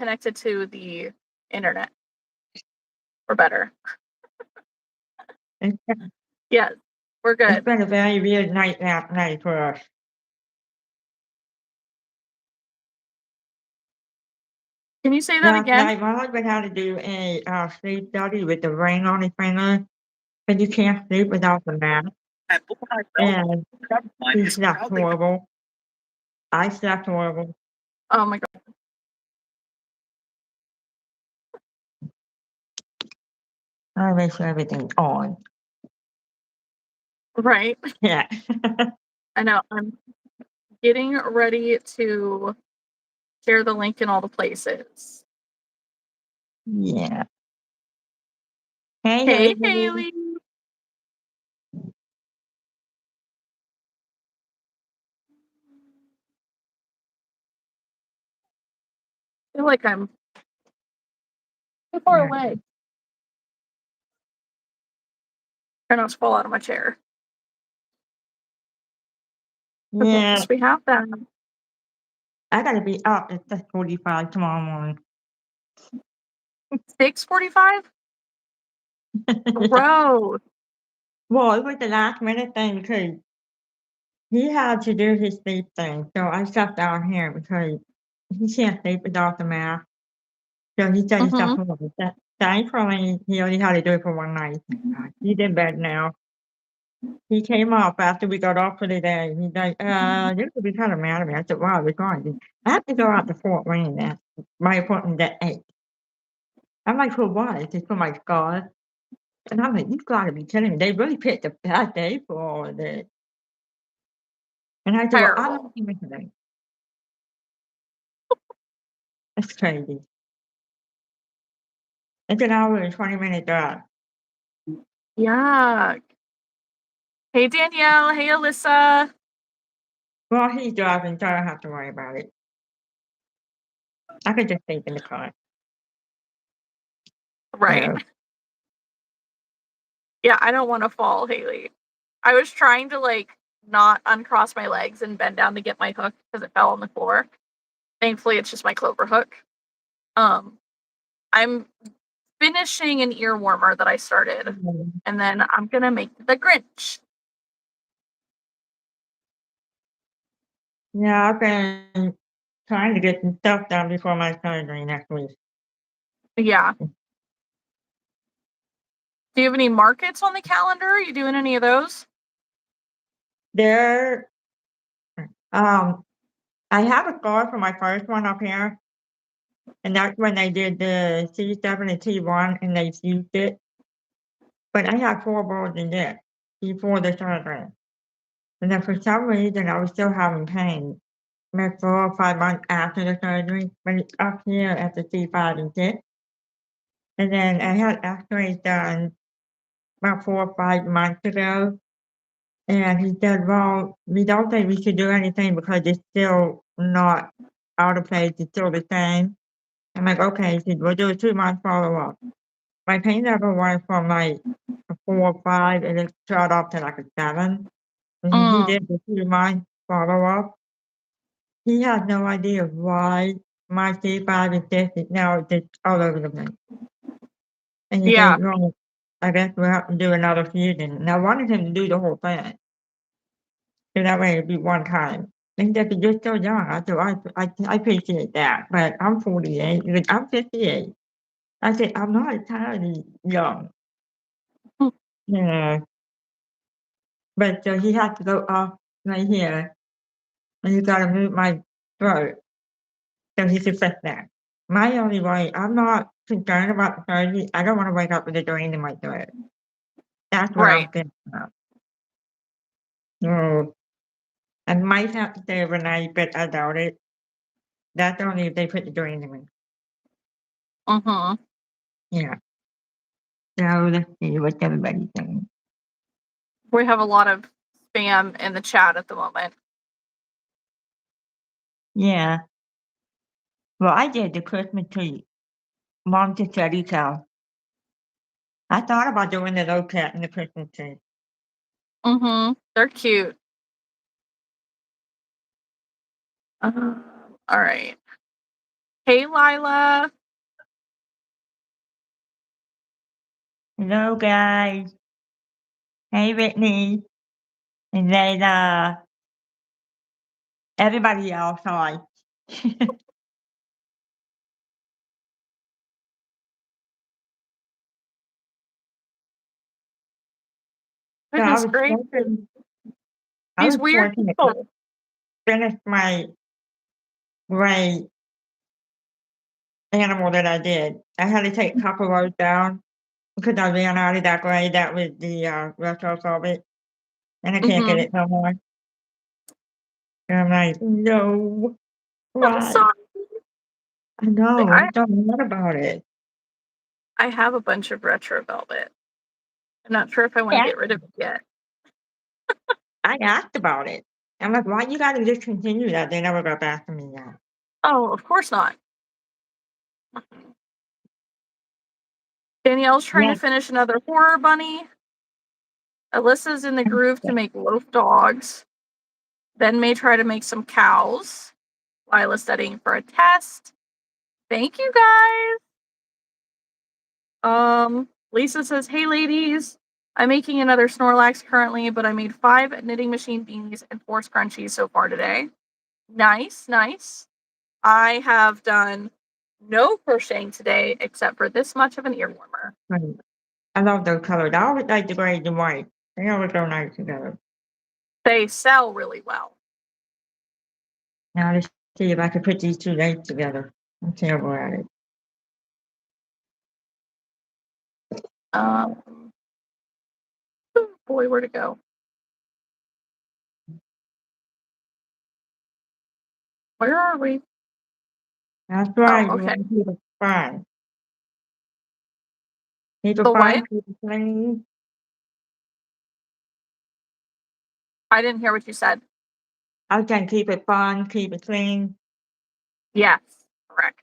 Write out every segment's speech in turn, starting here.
connected to the internet. We're better. It's Yes, we're good. been a very weird night last night for us. Can you say that Last again? night, my husband had to do a sleep study with the ring on his finger, but you can't sleep without the mask, and he slept horrible. I slept horrible. Oh my god. I make sure everything's on. Right. Yeah. I know. I'm getting ready to share the link in all the places. Yeah. Hey, Hey, Haley. Haley. I feel like I'm too far Yeah. away. Try not to fall out of my chair. Okay, Yeah. so we have that. I gotta be up at 6:45 tomorrow morning. 6:45? Gross. Well, it was the last minute thing because he had to do his sleep thing, so I slept down here because he can't sleep without the mask. So he said he slept Mm-hmm. horrible. Thankfully, he only had to do it for one night. He's in bed now. He came up after we got off for the day. He's like, "You could be kind of mad at me." I said, "Why? We're going. I have to go out to Fort Wayne now. My appointment's at 8." I'm like, "For what?" He said, "For my scars." And I'm like, "You've gotta be kidding me. They really picked a bad day for all of this." And I said, "Well, I'm not Terrible. even today." That's crazy. It's an hour and 20-minute drive. Yuck. Hey, Danielle. Hey, Alyssa. Well, he's driving, so I don't have to worry about it. I could just sleep in the car. Right. So, Yeah, I don't want to fall, Haley. I was trying to like not uncross my legs and bend down to get my hook because it fell on the floor. Thankfully, it's just my clover hook. I'm finishing an ear warmer that I started, and then I'm gonna make the Grinch. yeah, I've been trying to get some stuff done before my surgery next week. Yeah. Do you have any markets on the calendar? Are you doing any of those? There, um, I have a scar for my first one up here, and that's when they did the C7 and T1 and they fused it. But I had 4 balls in this before the surgery. And then for some reason, I was still having pain, like 4 or 5 months after the surgery, but it's up here at the C5 and 6. And then I had X-rays done about 4 or 5 months ago, and he said, "Well, we don't think we should do anything because it's still not out of place, it's still the same." I'm like, "Okay." He said, "We'll do a 2-month follow-up." My pain level went from, like, a 4 or 5, and it shot up to, like, a 7. When he Mm, did the 2-month follow-up, he had no idea why my C5 and 6 is now just all over the place. And he yeah. said, "Well, I guess we'll have to do another fusion." And I wanted him to do the whole thing, so that way it'd be one time. And he said, "But you're still young." I said, "I appreciate that, but I'm 48." He goes, "I'm 58." I said, "I'm not entirely young." Mm, Yeah. But so he had to go off right here, and you gotta move my throat so he could fix that. My only worry, I'm not concerned about the surgery. I don't wanna wake up with a drain in my throat. That's what I'm right. thinking about. So, I might have to stay overnight, but I doubt it. That's only if they put the drain in me. Mm-hmm. Yeah. So let's see what everybody's saying. We have a lot of spam in the chat at the moment. Yeah. Well, I did the Christmas tree. Mom just said tell. I thought about doing the low cat and the Christmas tree. Mm-hmm. They're cute. All right. Hey, Lila. Hello, guys. Hey, Whitney. And then, everybody else, hi. So Goodness gracious. I These was weird fortunate to people. finish my gray animal that I did. I had to take a couple rows down because I ran out of that gray. That was the retro of it, and I can't get Mhm. it no more. And I'm like, no, I'm why? sorry. I know, I I'm so mad about it. I have a bunch of retro velvet. I'm not sure if I wanna Yeah. get rid of it yet. I asked about it. I'm like, why you gotta discontinue that? They never got back to me yet. Oh, of course not. Danielle's trying Yeah. to finish another horror bunny. Alyssa's in the groove to make loaf dogs. Then may try to make some cows. Lila's studying for a test. Thank you guys. Lisa says, "Hey ladies, I'm making another Snorlax currently, but I made 5 knitting machine beanies and 4 scrunchies so far today." Nice, nice. I have done no crocheting today except for this much of an ear warmer. Right. I love those colors. I always like the gray and white. They always go nice together. They sell really well. Now let's see if I can put these two legs together. I'm terrible at it. Um, boy, where'd it go? Where are we? That's Oh, right. You okay. want to keep it fun. Keep it The fun, what? keep it clean. I didn't hear what you said. I can keep it fun, keep it clean. Yes, correct.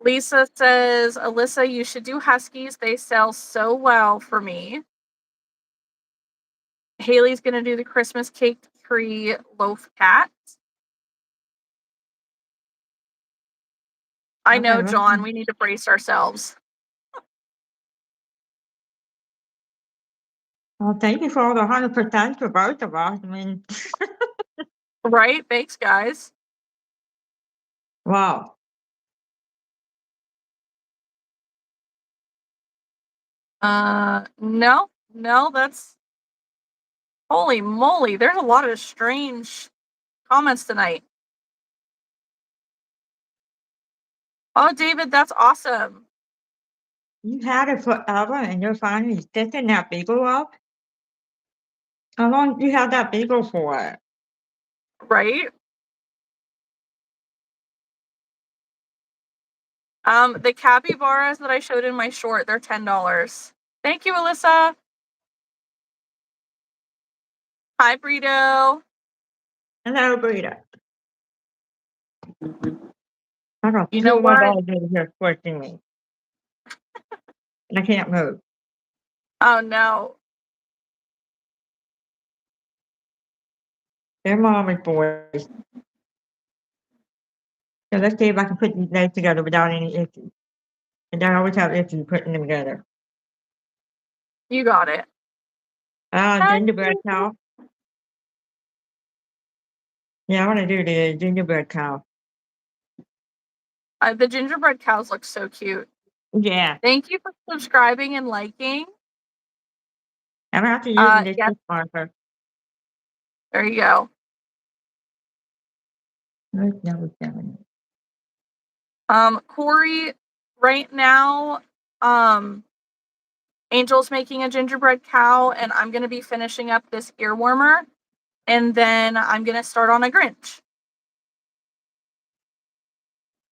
Lisa says, "Alyssa, you should do Huskies. They sell so well for me." Haley's gonna do the Christmas cake tree loaf cat. I Okay, know, well, John, we need to brace ourselves. thank you for all the 100% for both of us. I mean, Right? Thanks, guys. wow. No, no, that's holy moly. There's a lot of strange comments tonight. Oh, David, that's awesome. You had it forever and you're finally stitching that beagle up? How long did you have that beagle for? Right? The capybaras that I showed in my short, they're $10. Thank you, Alyssa. Hi, Brito. Hello, Brita. I got You know two more what? dogs over here squishing me, and I can't move. Oh no. They're mama's boys. So let's see if I can put these legs together without any issues. And I always have issues putting them together. You got it. Gingerbread cow. Yeah, I want to do the gingerbread cow. The gingerbread cows look so cute. Yeah, Thank you for subscribing and liking. I'm gonna have to use this Yes, stitch marker. there you go. Where's number 7? Corey, right now, um, Angel's making a gingerbread cow, and I'm gonna be finishing up this ear warmer, and then I'm gonna start on a Grinch.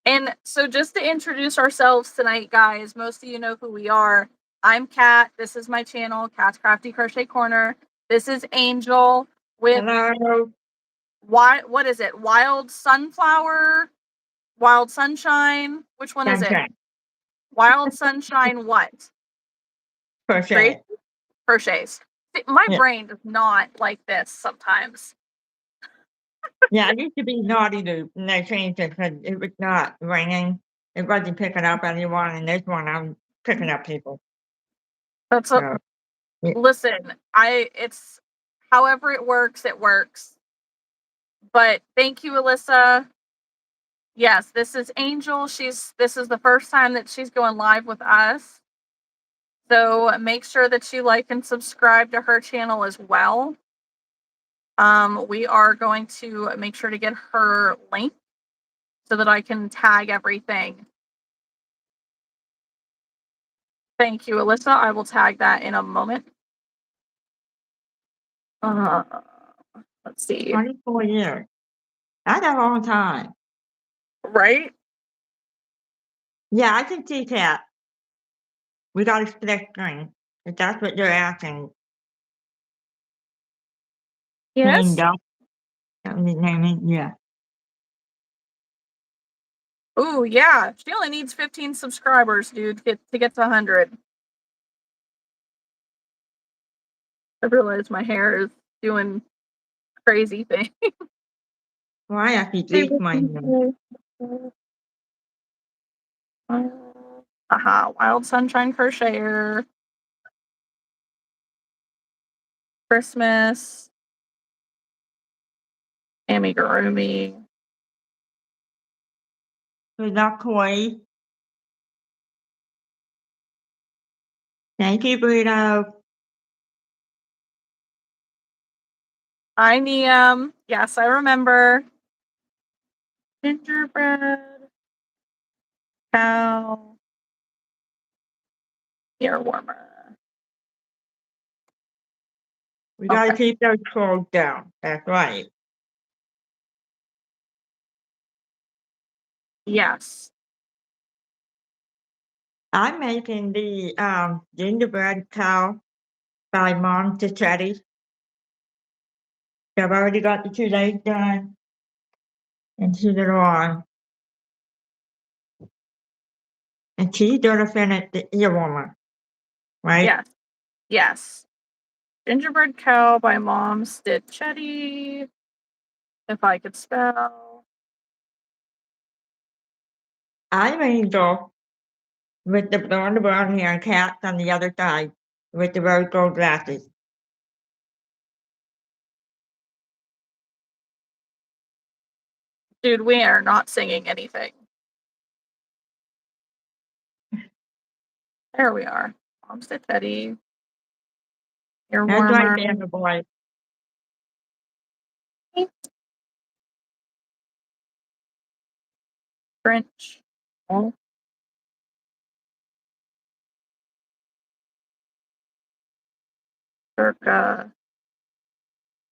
And so, just to introduce ourselves tonight, guys, most of you know who we are. I'm Kat. This is my channel, Kat's Crafty Crochet Corner. This is Angel with Hello. what is it? Wild Sunflower, Wild Sunshine. Which one is it? Sunshine. Wild Sunshine. What? Great Crochet. crochets. See, my Yeah. brain does not like this sometimes. Yeah, I used to be naughty loop, and they changed it because it was not ringing. It wasn't picking up anyone, and this one, I'm picking up people. That's a So, yeah. listen, it's however it works, it works. But thank you, Alyssa. Yes, this is Angel. This is the first time that she's going live with us. So make sure that you like and subscribe to her channel as well. We are going to make sure to get her link so that I can tag everything. Thank you, Alyssa. I will tag that in a moment. Uh, let's see. 24 years. That's a long time. Right? Yeah, I can see that. We got a split screen, if that's what you're asking. Yes. Up. That was his name, yeah. Ooh, yeah. She only needs 15 subscribers, dude, to get to 100. I realize my hair is doing crazy things. Why I keep leak mine. Aha, Wild Sunshine Crocheter. Christmas. Amigurumi. Good luck, Koi. Thank you, Burrito. Hi, Niam. Yes, I remember. Gingerbread. Cow. Earwarmer. We gotta Okay. keep those trolls down. That's right. Yes. I'm making the gingerbread cow by Mom Tichetti. I've already got the 2 legs done and 2 little arms. And she's gonna finish the ear warmer, right? Yes. Yes. Gingerbread Cow by Mom Stitchetti. If I could spell. I'm Angel with the blonde brown hair and cats on the other side with the rose gold glasses. Dude, we are not singing anything. There we are. Mom Stitchetti. That's right, Earwarmer. Daniel boy. Grinch. Oh. Circa.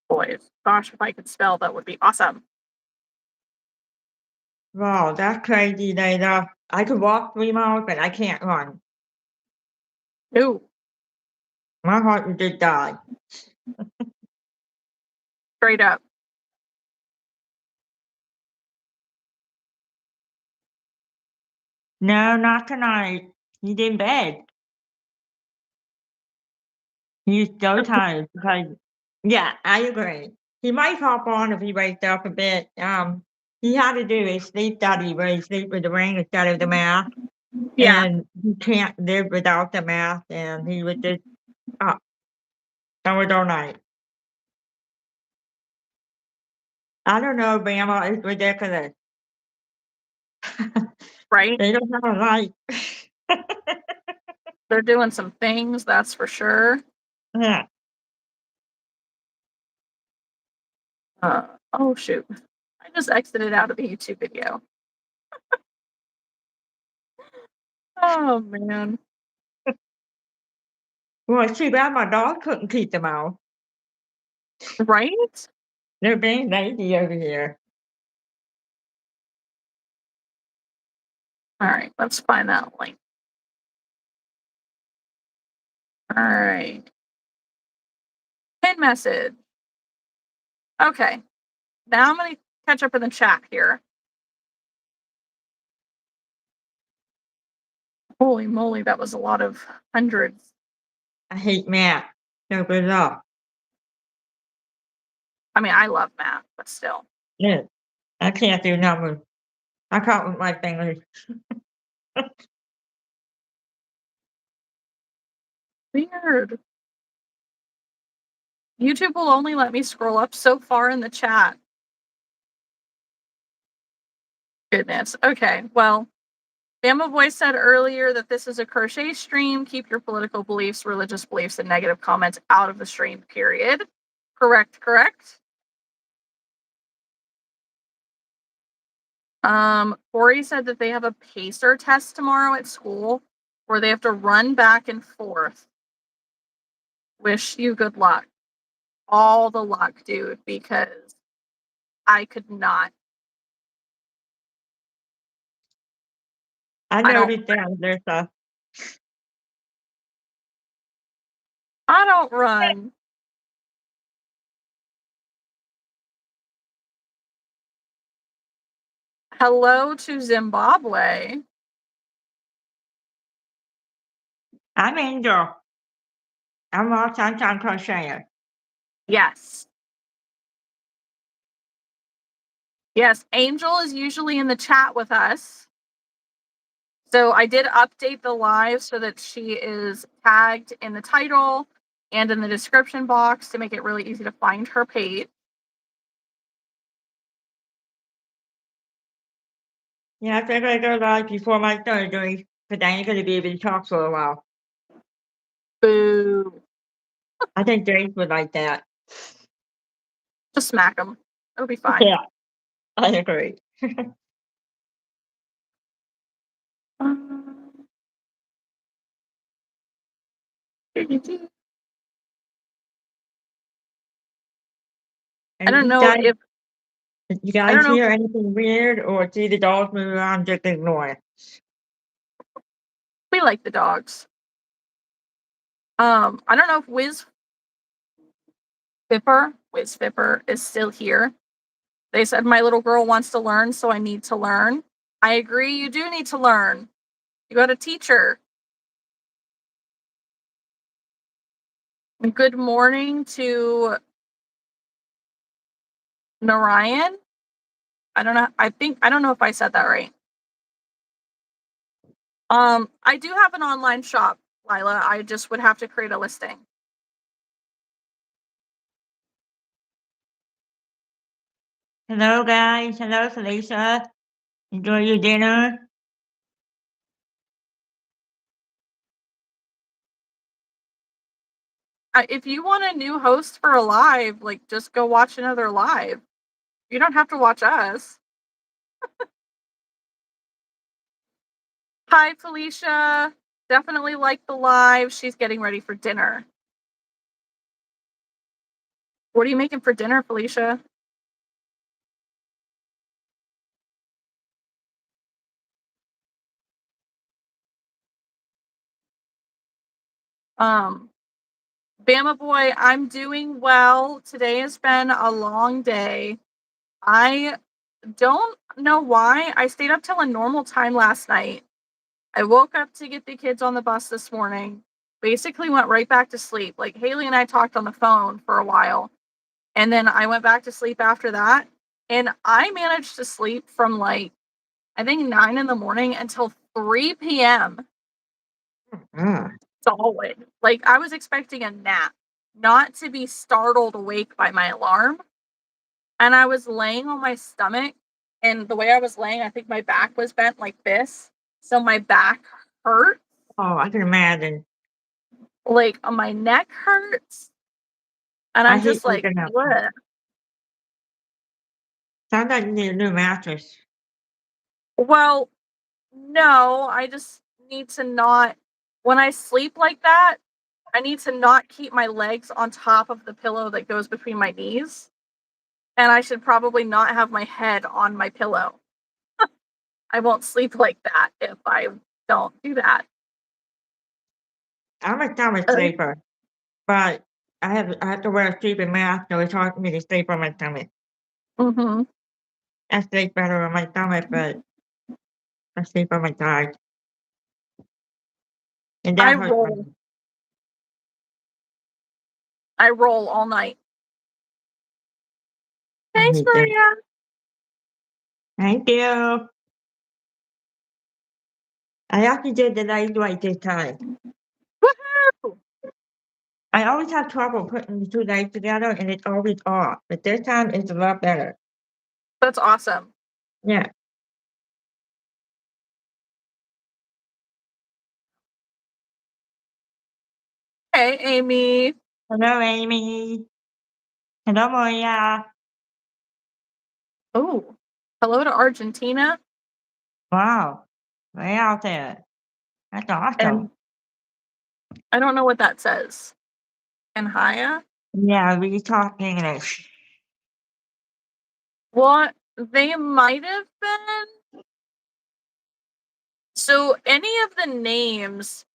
Boys. Gosh, if I could spell, that would be awesome. Wow, that's crazy, Dana. I could walk 3 miles, but I can't run. Ooh. My heart would just die. Straight up. No, not tonight. He's in bed. He's so tired because, yeah, I agree. He might hop on if he wakes up a bit. He had to do a sleep study where he sleep with the ring instead of the mask, Yeah. and he can't live without the mask, and he was just up. That was all night. I don't know, Bama, it's ridiculous. Right? They don't have a light. They're doing some things, that's for sure. Yeah. Oh, shoot. I just exited out of the YouTube video. Oh, man. Well, it's too bad my dog couldn't keep them out. Right? They're being lazy over here. All right, let's find that link. All right. Pin message. Okay. Now I'm going to catch up in the chat here. Holy moly, that was a lot of hundreds. I hate math. So good luck. I mean, I love math, but still. Yeah, I can't do numbers. I count with my fingers. Weird. YouTube will only let me scroll up so far in the chat. Goodness. Okay. Well, Bama Boy said earlier that this is a crochet stream. Keep your political beliefs, religious beliefs, and negative comments out of the stream, period. Correct, correct. Corey said that they have a pacer test tomorrow at school where they have to run back and forth. Wish you good luck. All the luck, dude, because I could not. I I don't noticed that there's a I don't run. Hello to Zimbabwe. I'm Angel. I'm all time crocheter. Yes. Yes, Angel is usually in the chat with us. So I did update the live so that she is tagged in the title and in the description box to make it really easy to find her page. Yeah, I think I go live before my surgery, but I ain't gonna be able to talk for a while. Boo. I think Dave would like that. Just smack them. It'll be fine. Yeah, I agree. I don't You know guys, if you I don't guys know. hear anything weird or see the dogs move around, just ignore it. We like the dogs. I don't know if Wiz Fipper is still here. They said my little girl wants to learn, so I need to learn. I agree, you do need to learn. You got a teacher. Good morning to Narayan. I don't know. I don't know if I said that right. I do have an online shop, Lila. I just would have to create a listing. Hello, guys. Hello, Felicia. Enjoy your dinner. If you want a new host for a live, like just go watch another live. You don't have to watch us. Hi, Felicia. Definitely like the live. She's getting ready for dinner. What are you making for dinner, Felicia? Bama Boy, I'm doing well. Today has been a long day. I don't know why. I stayed up till a normal time last night. I woke up to get the kids on the bus this morning. Basically went right back to sleep. Like Haley and I talked on the phone for a while. And then I went back to sleep after that. And I managed to sleep from like I think 9 in the morning until 3 p.m. Solid. Like I was expecting a nap, not to be startled awake by my alarm. And I was laying on my stomach, and the way I was laying, I think my back was bent like this. So my back hurt. Oh, I can imagine. Like my neck hurts. And I I'm hate just like, waking up. what? Sounds like you need a new mattress. Well, no, I just need to not, when I sleep like that, I need to not keep my legs on top of the pillow that goes between my knees. And I should probably not have my head on my pillow. I won't sleep like that if I don't do that. I'm a stomach sleeper, but I have to wear a sleeping mask, so it's hard for me to sleep on my stomach. Mm-hmm. I sleep better on my stomach, but I sleep on my side. And I that hurts my roll. I roll all night. I Thanks, hate that. Maria. Thank you. I actually did the legs right this time. Woohoo! I always have trouble putting the two legs together, and it's always off, but this time it's a lot better. That's awesome. Yeah. Hey, Amy. Hello, Amy. Hello, Maria. Oh, hello to Argentina. Wow. Way out there. That's awesome. And I don't know what that says. And Haya? Yeah, we talk English. What? They might have been. So any of the names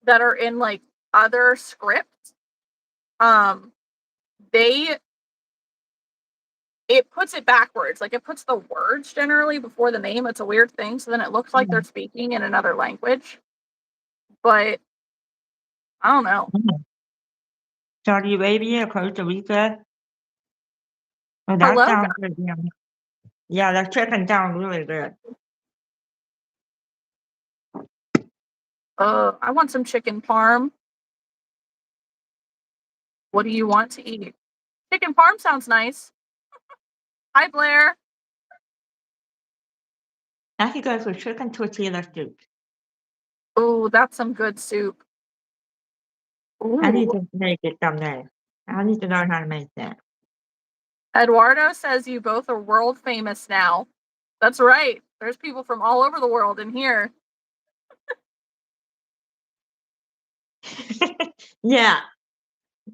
that are in like other scripts, they it puts it backwards. Like it puts the words generally before the name. It's a weird thing. So then it looks like they're speaking in another language. But I don't know. Saudi Arabia, Costa Rica. Oh, that Hello, sounds guys. good. Yeah, yeah, that chicken sounds really good. I want some chicken parm. What do you want to eat? Chicken parm sounds nice. Hi, Blair. I could go for chicken tortilla soup. Ooh, that's some good soup. I need Ooh. to make it someday. I need to learn how to make that. Eduardo says you both are world famous now. That's right. There's people from all over the world in here. Yeah,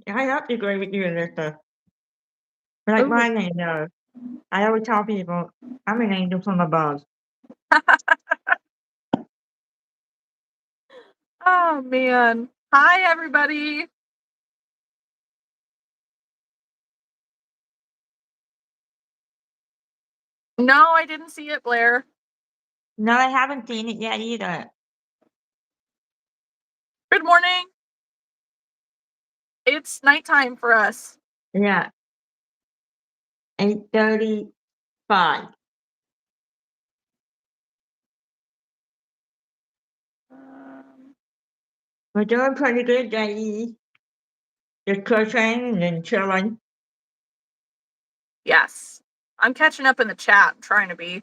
I have to agree with you in this stuff. Like Ooh. my name, though. I always tell people I'm an angel from above. Oh, man. Hi, everybody. No, I didn't see it, Blair. No, I haven't seen it yet either. Good morning. It's nighttime for us. Yeah. 8:35. Um, We're doing pretty good, Jackie. Just crocheting and chilling. yes. I'm catching up in the chat. I'm trying to be.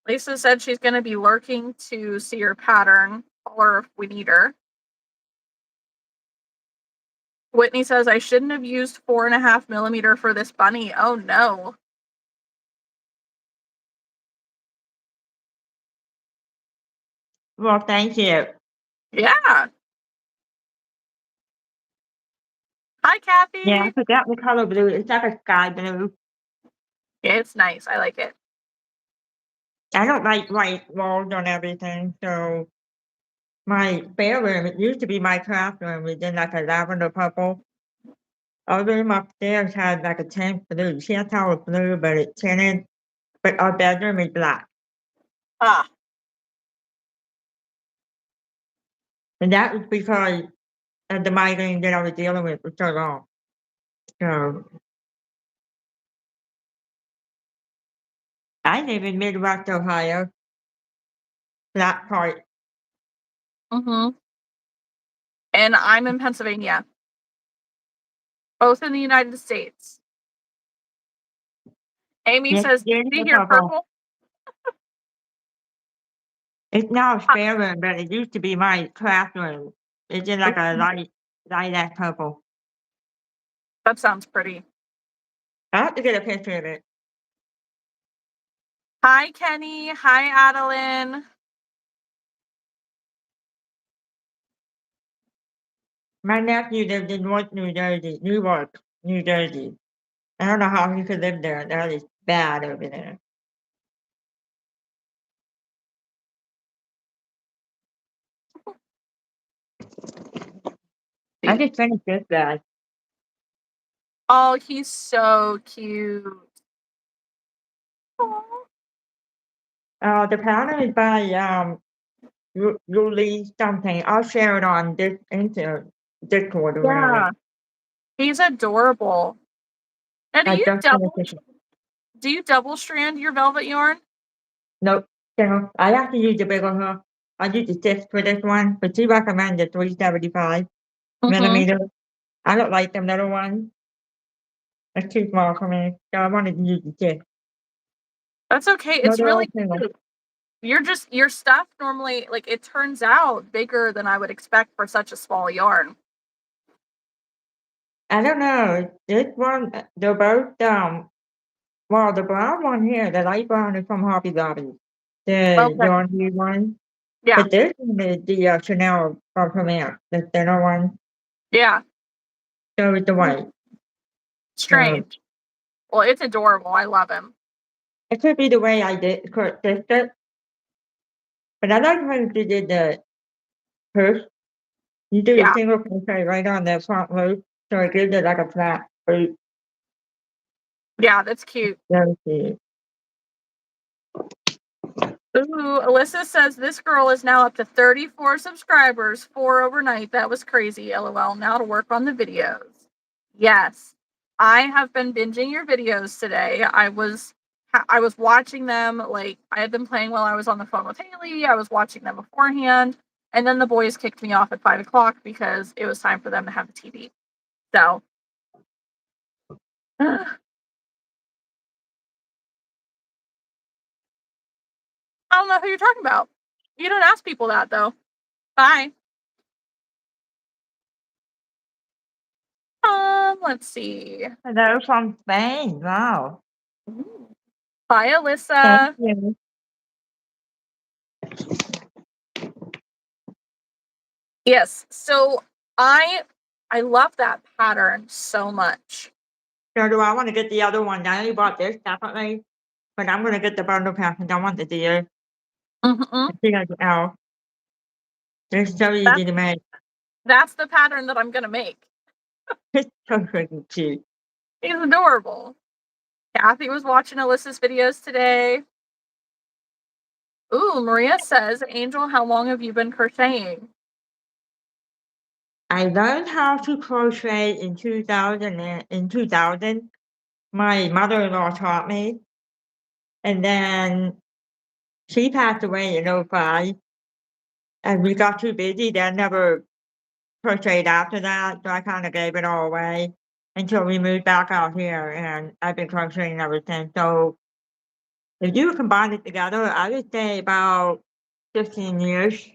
Lisa said she's going to be lurking to see her pattern. Call her if we need her. Whitney says, I shouldn't have used 4.5 millimeter for this bunny. Oh, no. Well, thank you. Yeah. Hi, Yeah, I Kathy. forgot the color blue. It's like a sky blue. It's nice. I like it. I don't like white walls on everything, so my spare room, it used to be my craft room, was in like a lavender purple. Our room upstairs had like a tank blue. She has how it's blue, but it's tinted. But our bedroom is black. Ah, And that was because of the migraine that I was dealing with for so long. So I live in Midwest Ohio, that part. mm-hmm. And I'm in Pennsylvania. Both in the United States. Amy It's says, in do you the hear purple. purple? It's now a Ah, spare room, but it used to be my classroom. It's in like a light ash purple. that sounds pretty. I have to get a picture of it. Hi, Kenny. Hi, Adeline. My nephew lived in North New Jersey, Newark, New Jersey. I don't know how he could live there. That is bad over there. I just finished this bag. Oh, he's so cute. Aw. The pattern is by Julie something. I'll share it on this into Discord or whatever. Yeah, he's adorable. Now, do I you just finished double it. Do you double strand your velvet yarn? Nope. So I have to use the bigger hook. I use the 6 for this one, but she recommended 375 Mm-hmm. millimeter. I don't like them little ones. It's too small for me, so I wanted to use the 6. That's okay. No, It's they're all really single. cute. Your stuff normally, like, it turns out bigger than I would expect for such a small yarn. I don't know. This one, they're both, well, the brown one here, the light brown is from Hobby Lobby, the Okay. yarn one. Yeah. But this one is the Chanel from Premier, the thinner one. Yeah. So is the Mm, white. So strange. Well, it's adorable. I love him. it could be the way I did it, but I like how you did the purse. You do a Yeah. single crochet right on the front loop, so it gives it like a flat boot. Yeah, that's cute. Very cute. Ooh, Alyssa says this girl is now up to 34 subscribers, 4 overnight. That was crazy. LOL. Now to work on the videos. Yes. I have been binging your videos today. I was watching them, like, I had them playing while I was on the phone with Haley. I was watching them beforehand, and then the boys kicked me off at 5 o'clock because it was time for them to have the TV. So I don't know who you're talking about. You don't ask people that though. Bye. Let's see. Hello from Spain. Wow. Ooh. Bye, Thank Alyssa. you. Yes. So I love that pattern so much. So do I want to get the other one? I only bought this separately, but I'm gonna get the bundle pack and I want the deer. Hmm. I think I get L. They're so That's easy to make. that's the pattern that I'm gonna make. It's so freaking cute. He's adorable. Kathy was watching Alyssa's videos today. Ooh, Maria says, Angel, how long have you been crocheting? I learned how to crochet in 2000. My mother-in-law taught me, and then she passed away in '05, and we got too busy. Then never crocheted after that, so I kind of gave it all away until we moved back out here, and I've been crocheting ever since. So if you combine it together, I would say about 15 years.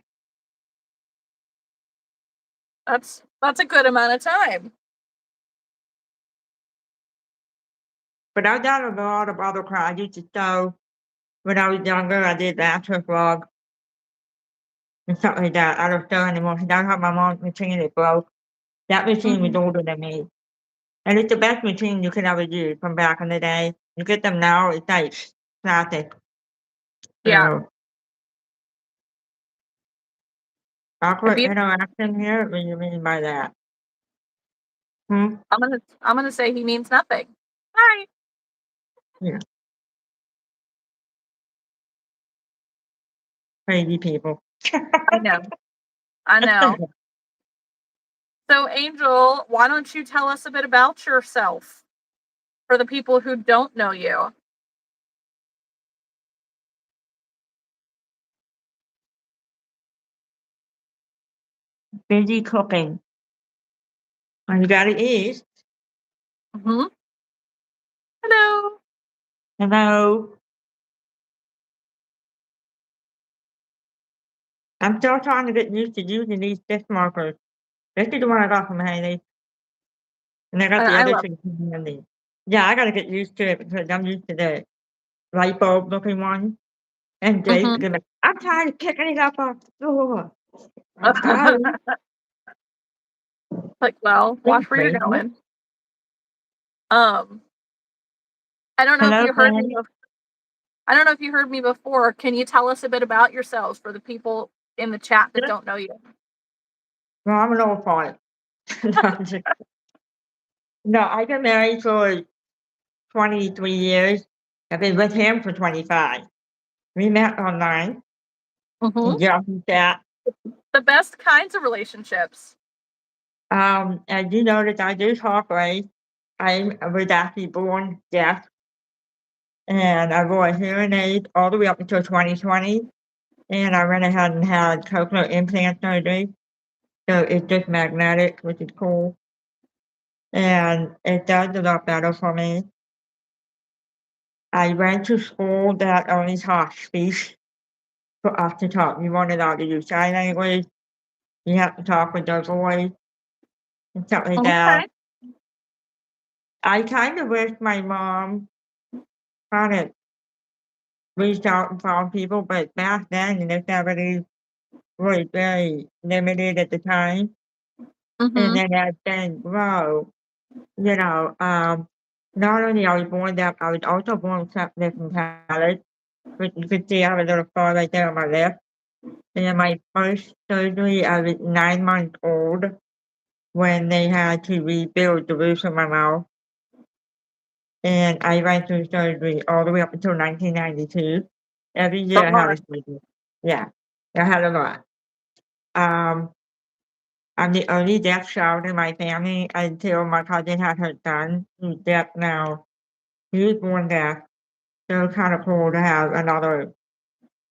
That's a good amount of time. But I've done a lot of other crafts. I used to sew when I was younger. I did mattress rug and stuff like that. I don't sew anymore because I have my mom's machine that broke. That machine was Hmm. older than me, and it's the best machine you could ever use from back in the day. You get them now, it's like classic. Yeah. So If awkward you, interaction here? What do you mean by that? Hmm? I'm gonna say he means nothing. Bye. Yeah, crazy people. I know. I know. So, Angel, why don't you tell us a bit about yourself for the people who don't know you? Busy cooking. And you gotta eat. Hmm. Hello. Hello. I'm still trying to get used to using these stitch markers. This is the one I got from Haley, and I got the I other love. two from Handy. Yeah, I gotta get used to it because I'm used to the light bulb looking one. And Jay's Hmm. gonna be, I'm tired of picking it up off the floor. I'm sorry. Like, well, Please, watch where you're baby. going. Um, I don't know if Hello, you heard me. Candy. I don't know if you heard me before. Can you tell us a bit about yourselves for the people in the chat that don't know you? No, I'm an old fart. No, I've been married for 23 years. I've been with him for 25. We met online Hmm. in Yahoo Chat. The best kinds of relationships. As you noticed, I do talk right. I was actually born deaf. and I wore a hearing aid all the way up until 2020, and I went ahead and had cochlear implant surgery, so it's just magnetic, which is cool, and it does a lot better for me. I went to school that only taught speech for us to talk. You weren't allowed to use sign language, you have to talk with your voice and stuff like that. Okay. I kind of wish my mom hadn't reached out and found people, but back then in the 70s was very limited at the time. And Mhm. then as things grow, you know, not only I was born deaf, I was also born deaf from college, which you could see I have a little scar right there on my lip. And then my first surgery, I was 9 months old when they had to rebuild the roof of my mouth. And I went through surgery all the way up until 1992. Every year I had a Darn. surgery. Yeah, I had a lot. Um, I'm the only deaf child in my family until my cousin had her son, who's deaf now. He was born deaf, so it's kinda cool to have another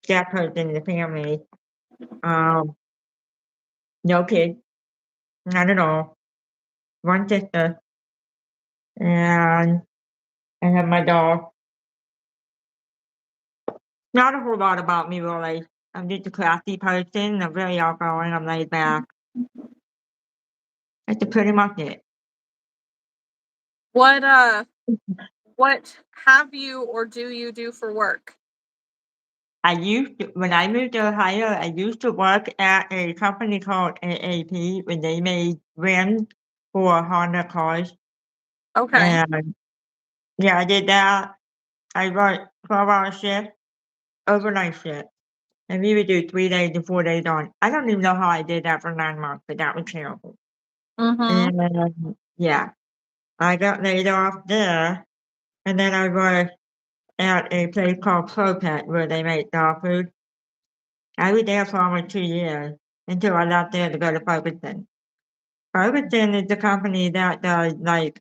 deaf person in the family. Um, no kids, not at all. One sister, and I have my dog. Not a whole lot about me, really. I'm just a crafty person, I'm very outgoing, I'm laid back. That's pretty much it. What what have you or do you do for work? I used to when I moved to Ohio, I used to work at a company called AAP when they made rims for Honda cars, Okay. and, yeah, I did that. I worked 12-hour shift, overnight shift, and we would do 3 days and 4 days on. I don't even know how I did that for 9 months, but that was terrible, Mhm. and, yeah, I got laid off there, and then I worked at a place called Crochet where they make dog food. I was there for almost 2 years until I left there to go to Ferguson. Ferguson is the company that does, like,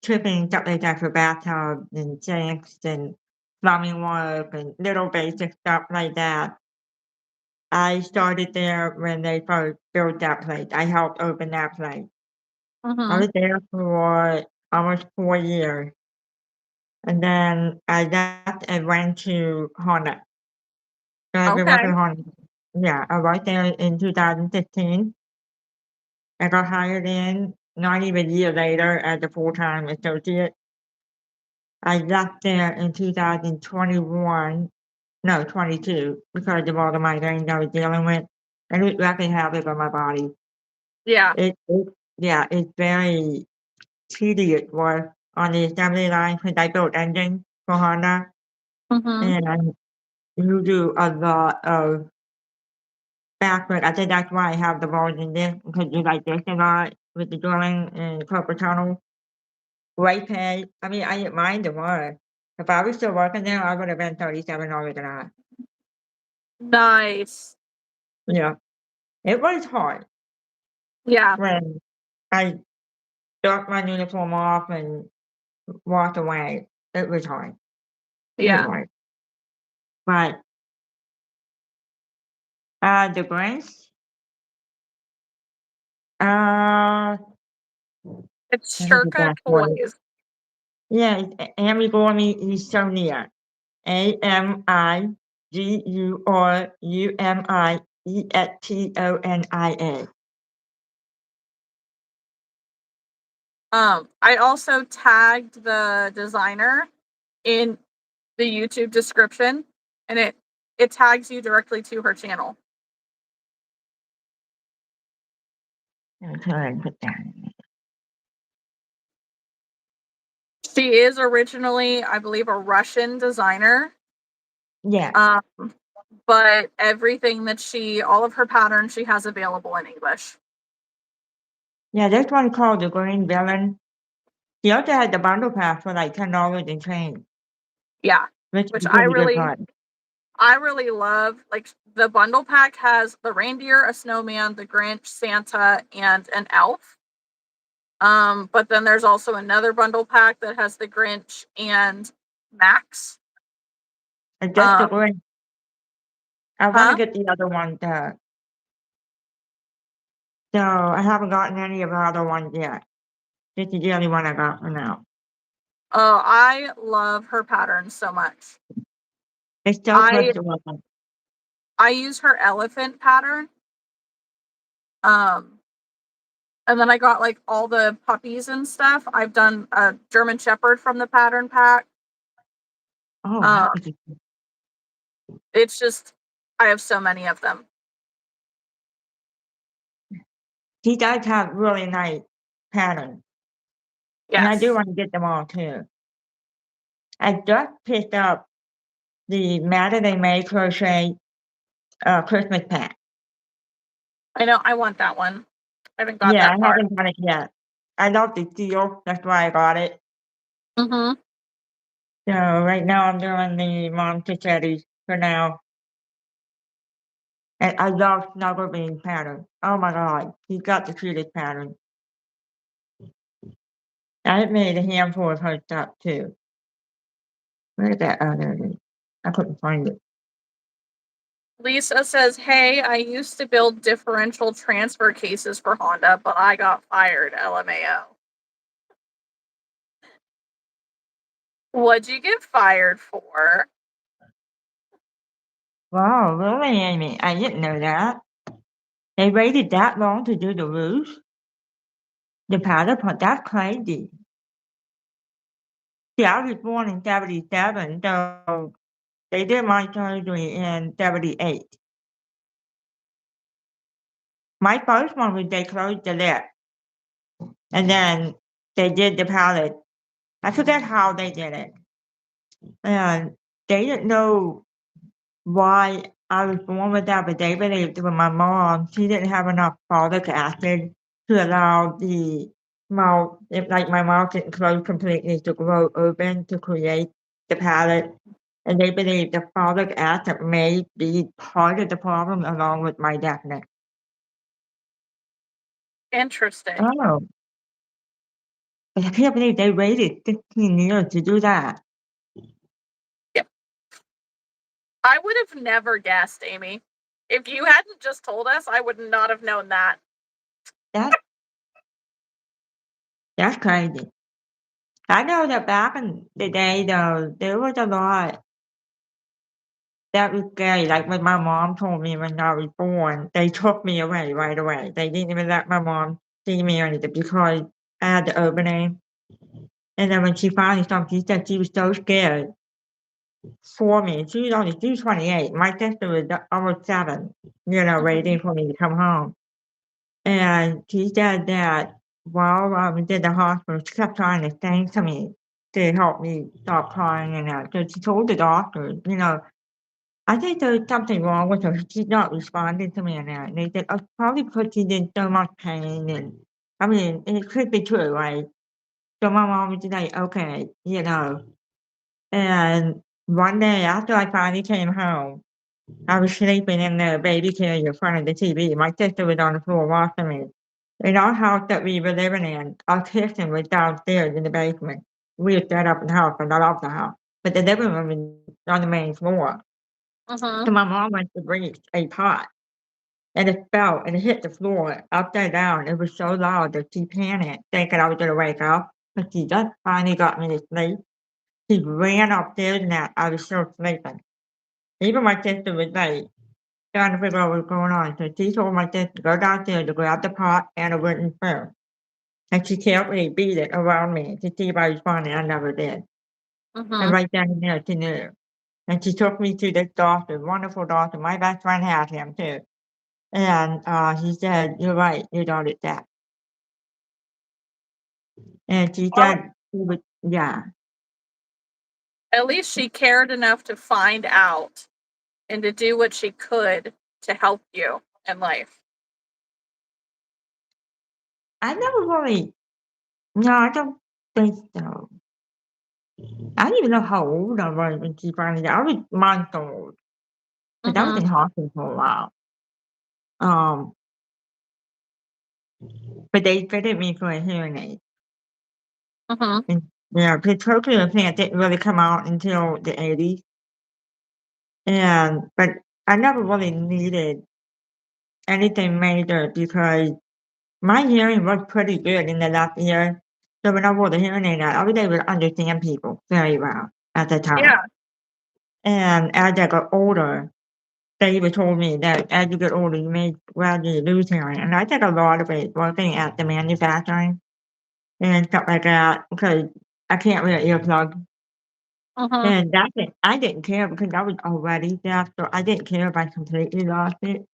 tripping, stuff like that for bathtubs and sinks and plumbing work and little basic stuff like that. I started there when they first built that place. I helped open that place. I Mhm. was there for almost 4 years, and then I left and went to Honda. So I've been working Okay. at Honda. Yeah, I worked there in 2016. I got hired in not even a year later as a full-time associate. I left there in 2021, no, 22, because of all the migraines I was dealing with, and it wreaking havoc on my body. Yeah. It yeah, it's very tedious work on the assembly line because I built engines for Honda, Mhm. and you do a lot of backwork. I think that's why I have the balls in this, because you like this a lot with the drilling and carpal tunnel. Great pay. I mean, I didn't mind the work. If I was still working there, I would have been 37 hours an hour. Nice. Yeah. It was hard Yeah. when I took my uniform off and walked away. It was hard. It was Yeah. hard. But, the Grinch, uh, It's let me get Shirka back for it. Toys. Yeah, it's Amigurumi Usonia. Amigurumi Estonia. I also tagged the designer in the YouTube description, and it tags you directly to her channel. Let me try and put that in. She is originally, I believe, a Russian designer. Yeah. Um, but everything that all of her patterns, she has available in English. Yeah, there's one called the Green Villain. He also had the bundle pack for like $10 and change, Yeah, which is which a pretty good price. I really love. Like the bundle pack has the reindeer, a snowman, the Grinch, Santa, and an elf. But then there's also another bundle pack that has the Grinch and Max. I just the Um, Grinch. I wanna huh? get the other one, so I haven't gotten any of the other ones yet. This is the only one I got for now. Oh, I love her patterns so much. It's so I personal. I use her elephant pattern. Um, and then I got like all the puppies and stuff. I've done a German Shepherd from the pattern pack. Oh, Um, that was it's just I have so many of them. he does have really nice patterns, and I do Yes. wanna get them all too. I just picked up the Matter May Crochet, Christmas pack. I know I want that one. I haven't got Yeah, that I far. haven't done it yet. I love the deal, that's why I got it. Mhm. So, right now I'm doing the Montessori for now, and I love Snuggle Bean pattern. Oh my god, he's got the cutest pattern. I have made a handful of her stuff too. Where is that? Oh, there it is. I couldn't find it. Lisa says, "Hey, I used to build differential transfer cases for Honda, but I got fired. LMAO." What'd you get fired for? Wow, really, Amy? I didn't know that. They waited that long to do the roof? The powder part, that's crazy. See, I was born in '77, so they did my surgery in '78. My first one was they closed the lip, and then they did the palate. I forget how they did it, and they didn't know why I was born with that, but they believed with my mom, she didn't have enough folic acid to allow the mouth, if like my mouth didn't close completely to grow open to create the palate. And they believe the folic acid may be part of the problem along with my deafness. Interesting. Oh, but I can't believe they waited 15 years to do that. Yep. I would have never guessed, Amy. If you hadn't just told us, I would not have known that. That that's crazy. I know that back in the day though, there was a lot that was scary, like when my mom told me when I was born, they took me away right away. They didn't even let my mom see me or anything because I had the opening. And then when she finally saw me, she said she was so scared for me. She was 28. My sister was almost 7, Mhm. waiting for me to come home. And she said that while I was in the hospital, she kept trying to sing to me to help me stop crying and that. So she told the doctor, I think there's something wrong with her. She's not responding to me and that. And they said, "Oh, probably because she's in so much pain." And I mean, it could be true, right? So my mom was like, "Okay." And one day after I finally came home, I was sleeping in the baby carriage in front of the TV. My sister was on the floor watching me. In our house that we were living in, our kitchen was downstairs in the basement. We were set up in the house, and I love the house, but the living room is on the main floor. Mhm. So my mom went to bring a pot, and it fell and it hit the floor upside down. It was so loud that she panicked, thinking I was gonna wake up, but she just finally got me to sleep. She ran upstairs and that I was still sleeping. Even my sister was like trying to figure out what's going on. So she told my sister to go downstairs to grab the pot and a wooden spoon. And she carefully beat it around me to see if I responded. I never did. And Mhm. right then and there, she knew. And she took me to this doctor, wonderful doctor. My best friend had him too. And he said, "You're right. Your daughter's deaf." And she Well, said, she would, yeah. at least she cared enough to find out and to do what she could to help you in life. I never really, no, I don't think so. I don't even know how old I was when she finally, I was months old because I was Mhm. in hospital for a while. Um, but they fitted me for a hearing aid. Mhm. Yeah, because cochlear implant didn't really come out until the '80s, but I never really needed anything major because my hearing was pretty good in the left ear. So when I wore the hearing aid, I was able to understand people very well at the time. Yeah. And as I got older, they even told me that as you get older, you may gradually lose hearing. And I think a lot of it working at the manufacturing and stuff like that because I can't wear earplugs. Mhm. And I didn't care because I was already deaf, so I didn't care if I completely lost it.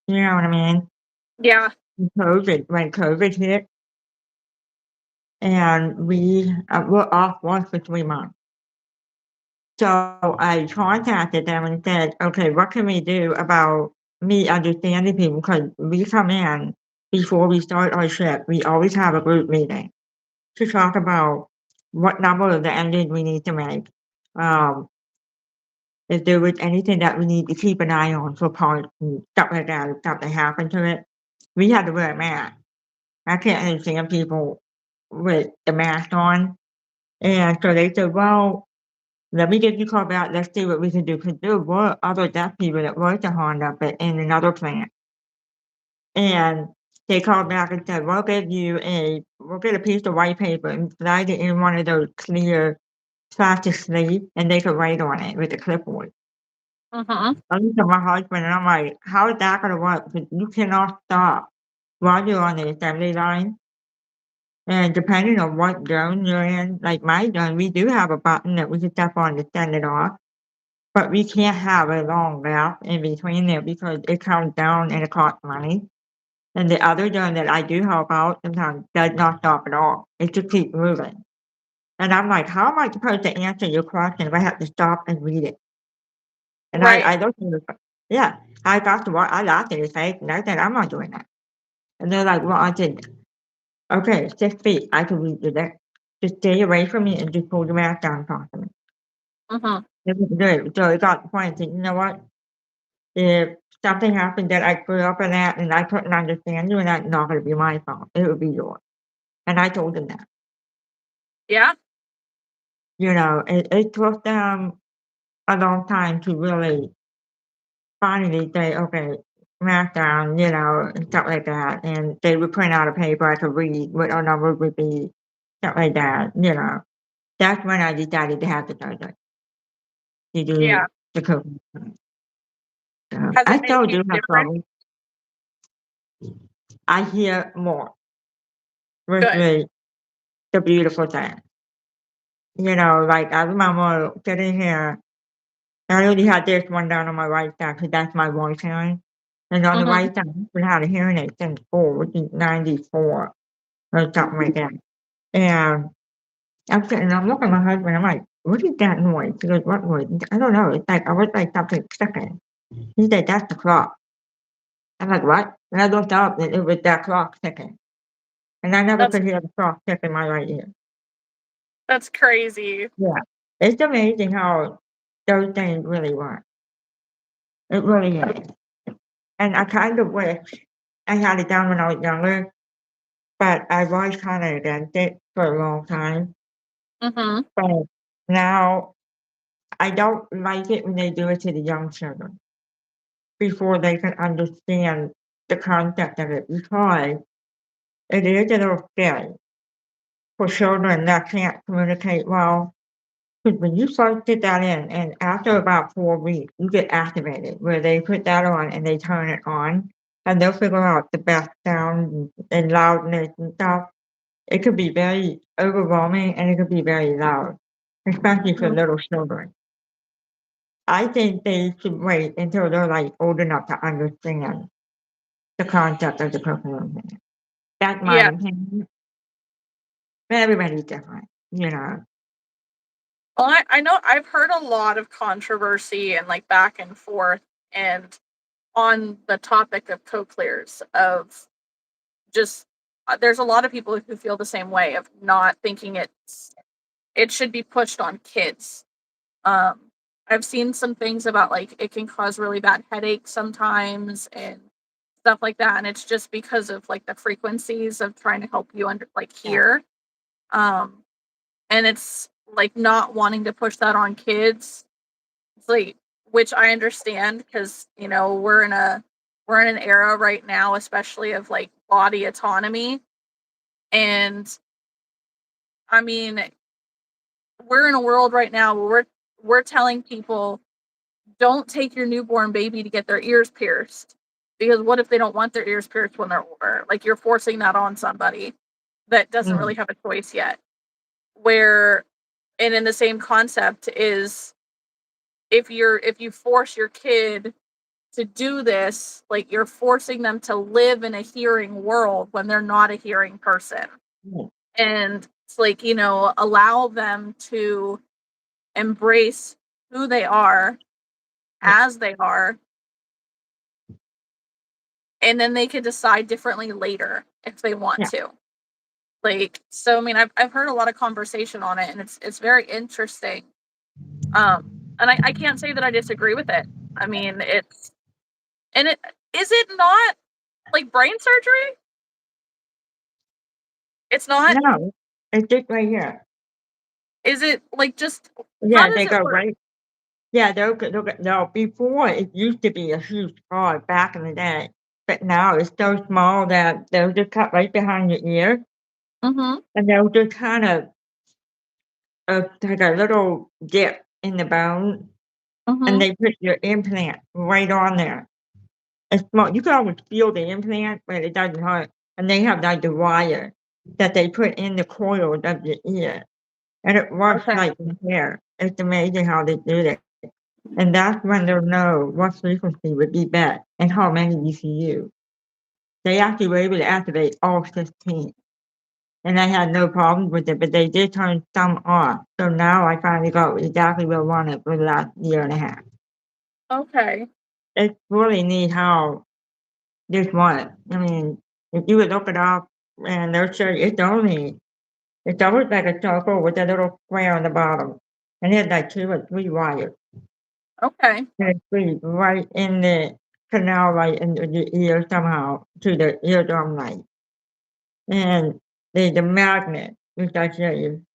You know what I mean? Yeah. When COVID hit, and we were off work for 3 months. So I contacted them and said, "Okay, what can we do about me understanding people? Because we come in before we start our shift, we always have a group meeting to talk about what number of the ending we need to make. Um, if there was anything that we need to keep an eye on for parts and stuff like that, if something happened to it, we had to wear a mask. I can't understand people with the mask on." And so they said, "Well, let me give you a call back. Let's see what we can do." Because there were other deaf people that worked at Honda, but in another plant. And they called back and said, we'll get a piece of white paper and slide it in one of those clear plastic sleeves, and they could write on it with a clipboard." Mhm. I looked at my husband and I'm like, "How is that gonna work? Because you cannot stop while you're on the assembly line. And depending on what zone you're in, like my zone, we do have a button that we can step on to send it off. But we can't have a long gap in between there because it comes down and it costs money. And the other zone that I do help out sometimes does not stop at all. It just keeps moving. And I'm like, "How am I supposed to answer your question if I have to stop and read it?" And Right. I looked at it, yeah, I got to what I laughed in his face and I said, "I'm not doing that." And they're like, "Well," I said, "Okay, 6 feet, I can read you that. Just stay away from me and just pull your mask down and talk to me." Mhm. It was good. So it got to the point, I said, "You know what? If something happened that I grew up in that and I couldn't understand you, and that's not gonna be my fault, it would be yours." And I told them that. Yeah. It took them a long time to really finally say, "Okay, math down," and stuff like that, and they would print out a paper I could read what our number would be, stuff like that. That's when I decided to have the surgery, to Yeah. do the cooking. So, Has I it made a still huge do have difference? problems. I hear more, which Good. is the beautiful thing. Like, I remember sitting here, I only had this one down on my right side because that's my voice hearing, and on the Mhm. right side, I haven't had a hearing aid since 4, which is '94 or something like that, and I'm looking at my husband, I'm like, "What is that noise?" He goes, "What noise?" "I don't know, it's like I was like something clicking." He said, "That's the clock." I'm like, "What?" And I looked up and it was that clock ticking, and I never That's could hear the clock tick in my right ear. that's crazy. Yeah. It's amazing how those things really work. It really is. And I kind of wish I had it done when I was younger, but I was kinda against it for a long time. Mhm. But now I don't like it when they do it to the young children before they can understand the concept of it because it is a little scary for children that can't communicate well. Because when you first get that in, and after about 4 weeks, you get activated, where they put that on and they turn it on, and they'll figure out the best sound and loudness and stuff. It could be very overwhelming, and it could be very loud, especially for Mhm. little children. I think they should wait until they're, like, old enough to understand the concept of the curriculum. That's my Yeah. opinion, but everybody's different. Well, I know I've heard a lot of controversy and like back and forth and on the topic of cochlears of just there's a lot of people who feel the same way of not thinking it should be pushed on kids. Um, I've seen some things about like it can cause really bad headaches sometimes and stuff like that, and it's just because of like the frequencies of trying to help you under like Yeah. hear. Um, and it's like not wanting to push that on kids. It's like, which I understand because we're in an era right now, especially of like body autonomy. And I mean, we're in a world right now where we're telling people don't take your newborn baby to get their ears pierced, because what if they don't want their ears pierced when they're older? Like, you're forcing that on somebody that doesn't really Mm, have a choice yet. Where, and in the same concept is, if you force your kid to do this, like, you're forcing them to live in a hearing world when they're not a hearing person. mm, And it's like, allow them to embrace who they are yeah, as they are, and then they could decide differently later if they want yeah. to. Like, so I mean, I've heard a lot of conversation on it, and it's very interesting. And I can't say that I disagree with it. I mean, it is it not like brain surgery? It's not. No, it's just right here. Is it like just how Yeah, does they it go work? right. Yeah, they'll get no, before it used to be a huge scar back in the day, but now it's so small that they'll just cut right behind your ear, Mhm. and they'll just kind of, like a little dip in the bone, and Mhm. they put your implant right on there. It's small. You can always feel the implant, but it doesn't hurt, and they have, like, the wire that they put in the coils of your ear, and it works Okay. like your hair. It's amazing how they do that. And that's when they'll know what frequency would be best and how many ECU. They actually were able to activate all 15, and I had no problems with it, but they did turn some off. So now I finally got exactly what I wanted for the last year and a half. Okay. It's really neat how this works. I mean, if you would look it up and they'll show you, it's almost like a circle with a little square on the bottom, and it has like 2 or 3 wires. Okay. And it's really right in the canal, right into the ear somehow to the eardrum light. And the magnet, which I show you,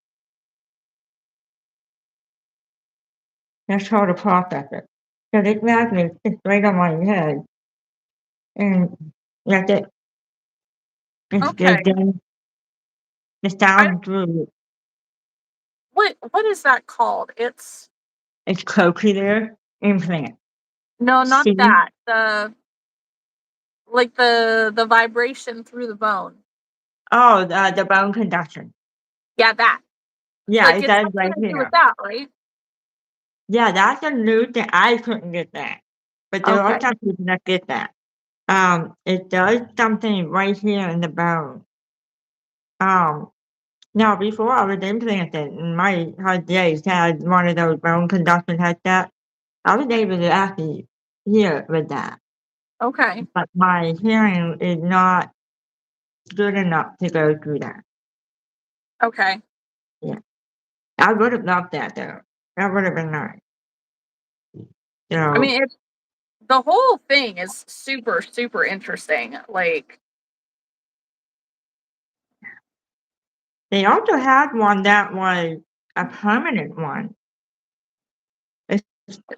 that's how to process it. So this magnet sits right on my head, and that's it. It's Okay. good then the I sound through what is that called? it's cochlear implant. No, not See? that. The vibration through the bone. Oh, the bone conduction. Yeah, that. Yeah, Like, it it's does something right to do with here. that, right? Yeah, that's a new thing. I couldn't get that, but there are Okay. some people that get that. It does something right here in the bone. Um, Now before I was implanted, in my hard days had one of those bone conduction headsets, I was able to actually hear with that, Okay. but my hearing is not good enough to go through that. Okay. Yeah. I would have loved that though. That would have been nice. I So mean, it's the whole thing is super, super interesting. Like, they also had one that was a permanent one. It's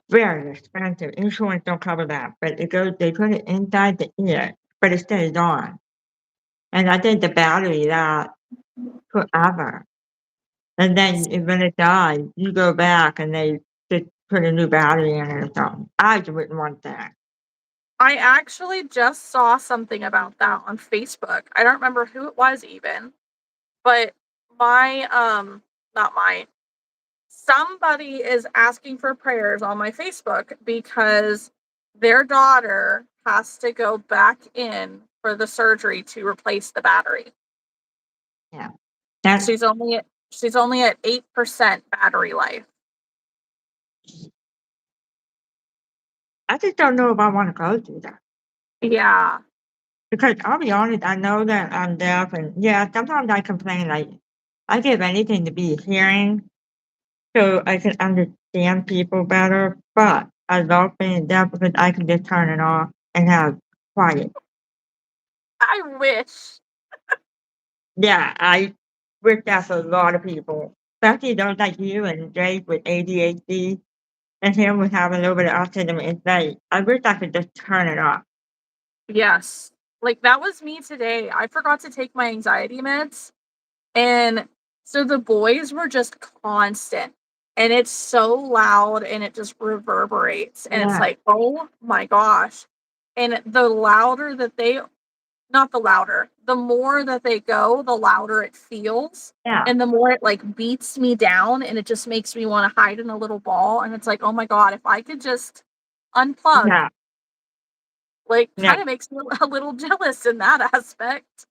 very expensive. Insurance don't cover that, but it goes they put it inside the ear, but it stays on. And I think the battery lasts forever. And then when it dies, you go back and they just put a new battery in it or something. I just wouldn't want that. I actually just saw something about that on Facebook. I don't remember who it was even, but my not my somebody is asking for prayers on my Facebook because their daughter has to go back in for the surgery to replace the battery. Yeah. That She's only at 8% battery life. I just don't know if I wanna go through that. Yeah. Because I'll be honest, I know that I'm deaf and yeah, sometimes I complain like I give anything to be hearing so I can understand people better, but I love being deaf because I can just turn it off and have quiet. I wish. Yeah, I wish that for a lot of people. especially those like you and Jake with ADHD and him with having a little bit of autism. It's like, I wish I could just turn it off. Yes. Like, that was me today. I forgot to take my anxiety meds, and so the boys were just constant, and it's so loud, and it just reverberates, and it's Yeah, like, "Oh my gosh." And the louder that they not the louder, the more that they go, the louder it feels, yeah, and the more it, like, beats me down, and it just makes me wanna hide in a little ball, and it's like, "Oh my god, if I could just unplug." yeah, Like, yeah. kinda makes me a little jealous in that aspect.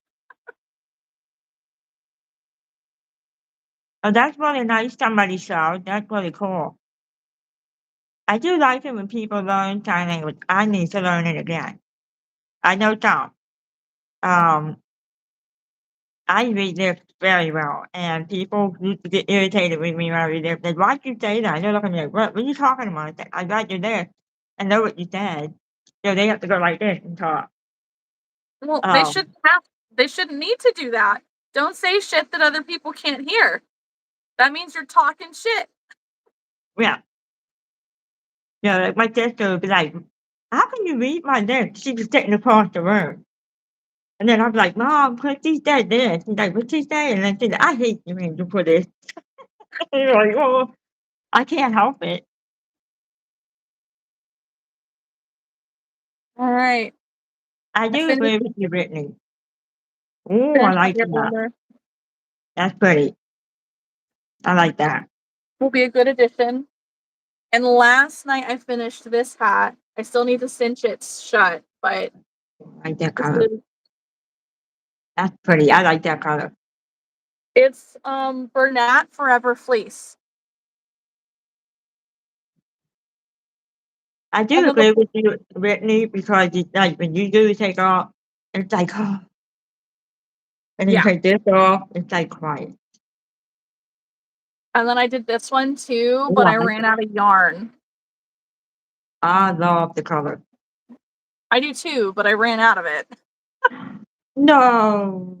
Oh, that's really nice somebody showed. That's really cool. I do like it when people learn sign language. I need to learn it again. I know some. Um, I read lips very well, and people used to get irritated with me when I read lips. Like, why'd you say that? They're looking at me like, what are you talking about? I said, I got your lips. I know what you said. So they have to go like this and talk. Well, Um, they shouldn't need to do that. Don't say shit that other people can't hear. That means you're talking shit. yeah. Yeah, like my sister would be like, how can you read my lips? She was sitting across the room. And then I'm like, Mom, Christy said this. She's like, what'd she say? And then she's like, I hate you when you put this. And you're like, well, I can't help it. All right. I I do finished agree with you, Brittany. Oh, I finished my like that. earwarmer. That's pretty. I like that. Will be a good addition. And last night I finished this hat. I still need to cinch it shut, but I like that this color. is That's pretty. I like that color. it's Bernat Forever Fleece. I I do know the agree with you, Brittany, because it's like when you do take off, it's like, oh, and then you yeah. take this off, it's like quiet. And then I did this one too, Oh, but I I like ran that. out of yarn. I love the color. I do too, but I ran out of it. No.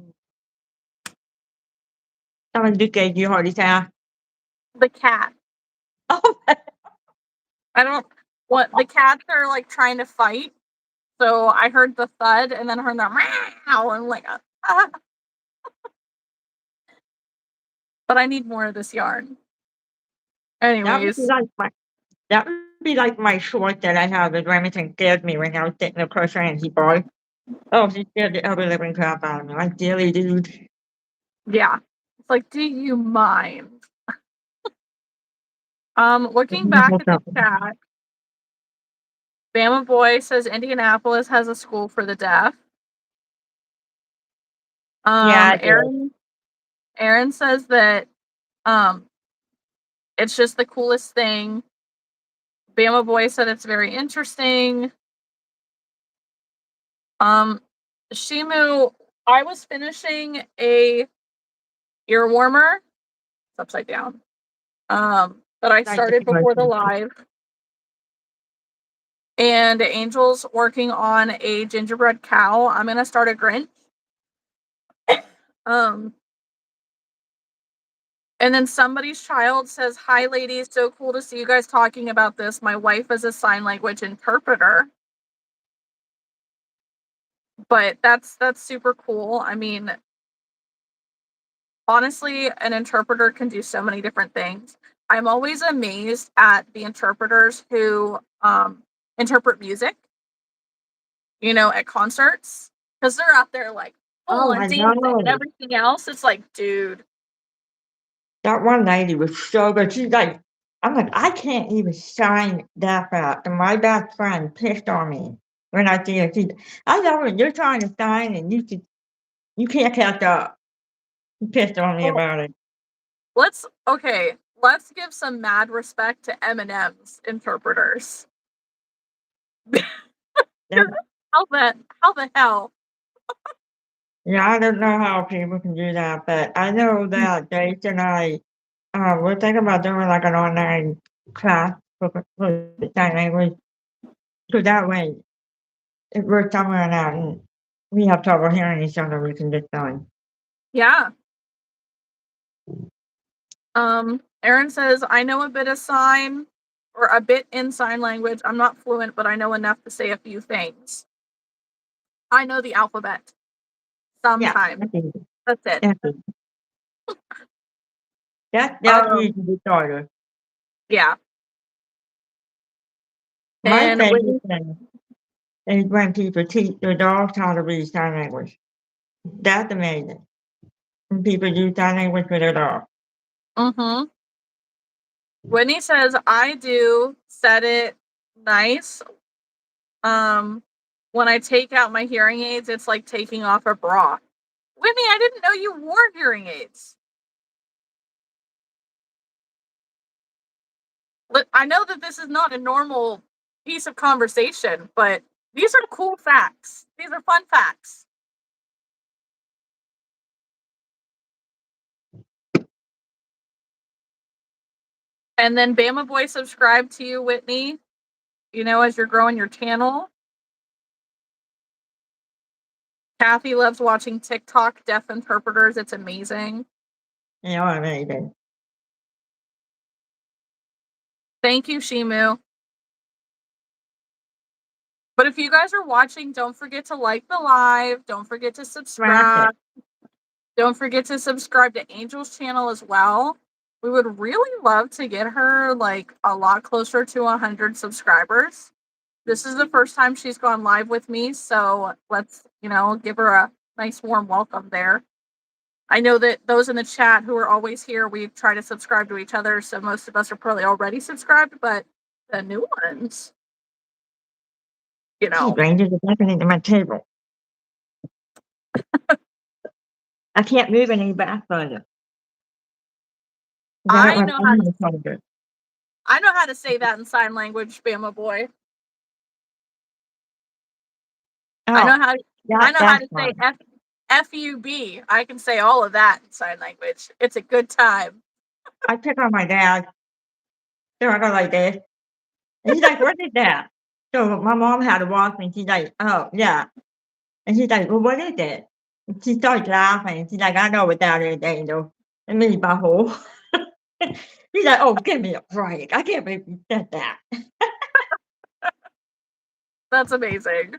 Someone just gave you a heart attack. The cat. Oh, I don't what the cats are like trying to fight. So I heard the thud and then I heard the meow and I'm like, "Ah." But I need more of this yarn. that would be Anyways, like my that would be like my short that I have that Remington gave me when I was sitting there crocheting keyboard. Oh, she scared the ever living crap out of me. Like, really, dude. yeah. It's like, do you mind? Looking back What's at the up? chat, Bama Boy says Indianapolis has a school for the deaf. Yeah, I did. Aaron says that um it's just the coolest thing. Bama Boy said it's very interesting. Um Shimu, I was finishing a ear warmer. It's upside down. That I Like the started before the promotion. live. And Angel's working on a gingerbread cow. I'm gonna start a Grinch. Um, and then somebody's child says, "Hi, ladies. So cool to see you guys talking about this. My wife is a sign language interpreter, but that's super cool. I mean, honestly, an interpreter can do so many different things. I'm always amazed at the interpreters who interpret music, at concerts, because they're out there like full Oh, on I dancing and know. everything else. It's like, dude, That one lady was so good. She's like, I'm like, I can't even shine that fast. And my best friend pissed on me when I see her. I know when you're trying to shine and you can't catch up. She pissed on me well, about it. let's give some mad respect to Eminem's interpreters. That, How the hell? yeah, I don't know how people can do that, but I know that Jason and I, we're thinking about doing like an online class for sign language. So that way, if we're somewhere out and we have trouble hearing each other, we can just join. Yeah. Erin says, I know a bit of sign or a bit in sign language. I'm not fluent, but I know enough to say a few things. I know the alphabet. Yeah, Sometimes. that's easy. That's it. That's easy. That's easy Um, to start. yeah. My And favorite Whitney, thing is when people teach their dogs how to read sign language. That's amazing. When people use sign language with their dog. mm-hmm. Whitney says, I do said it nice. Um, when I take out my hearing aids, it's like taking off a bra. Whitney, I didn't know you wore hearing aids. I know that this is not a normal piece of conversation, but these are cool facts. These are fun facts. And then Bama Boy subscribed to you, Whitney, as you're growing your channel. Kathy loves watching TikTok deaf interpreters. It's amazing. You know, amazing. Thank you, Shimu. But if you guys are watching, don't forget to like the live. Don't forget to Smash it. subscribe. Don't forget to subscribe to Angel's channel as well. We would really love to get her like a lot closer to 100 subscribers. This is the first time she's gone live with me, so let's, give her a nice warm welcome there. I know that those in the chat who are always here, we try to subscribe to each other, so most of us are probably already subscribed, but the new ones, Gee, Ranger, you're jumping into my table. I can't move any back further. I don't I have know how to any further. I know how to say that in sign language, Bama Boy. I know Oh, how I know how that's to say fine. FUB. I can say all of that in sign language. It's a good time. I pick on my dad. So I go like this. And he's like, what is that? So my mom had to watch me. She's like, oh, yeah. And she's like, well, what is it? And she starts laughing. She's like, I know what that is, Angel. It means butthole. He's like, oh, give me a break. I can't believe you said that. That's amazing.